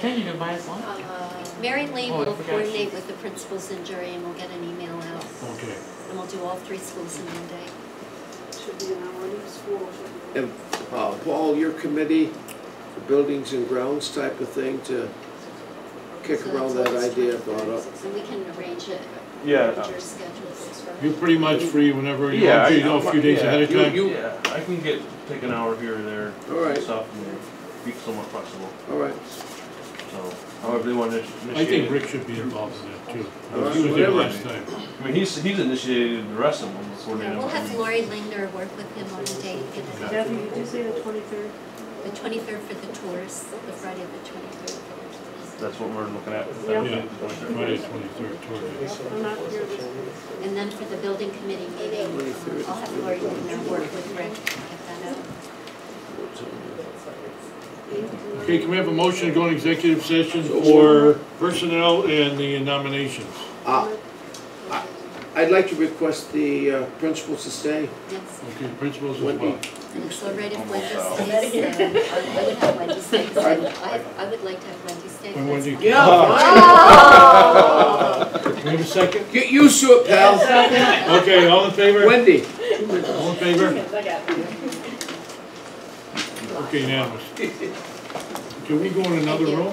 Can you buy us lunch? Mary Lee Oh, I will forgot coordinate she- with the principals and Jerry, and we'll get an email out. Okay. And we'll do all 3 schools in one day. Should be an hour in school. And Paul, your committee, the buildings and grounds type of thing to kick So around that's that August idea 23rd, brought up. And we can arrange it Yeah. with your schedules. You're pretty much free whenever you Yeah, want, you know, a few days ahead of time. Yeah, I can take an hour here or there. All right. and stuff and be somewhat flexible. All right. So, however they want to initiate. I think Rick should be involved in that too. All right, He was there whatever. last time. I mean, he's initiated the rest of them before they. Yeah, we'll have Lori Lingner work with him on the date, get it out. Kathy, did you say the 23rd? The 23rd for the tours, the Friday the 23rd for the tours. That's what we're looking at. Yeah. Yeah, Friday, 23rd, tour day. I'm not here this week. And then for the building committee meeting, 23rd. I'll have Lori Lingner work with Rick to get that out. 8th Okay, can we have a motion to go in executive session for personnel and the nominations? I'd like to request the principals to stay. Yes. Okay, principals as Wendy. well. So ready if Wendy stays, I would have Wendy stay, because I would like to have Wendy stay. When Wendy. Yeah, Can we have a second? get used to it, pal. Okay, all in favor? Wendy. All in favor? Okay, unanimous. Can we go in another room?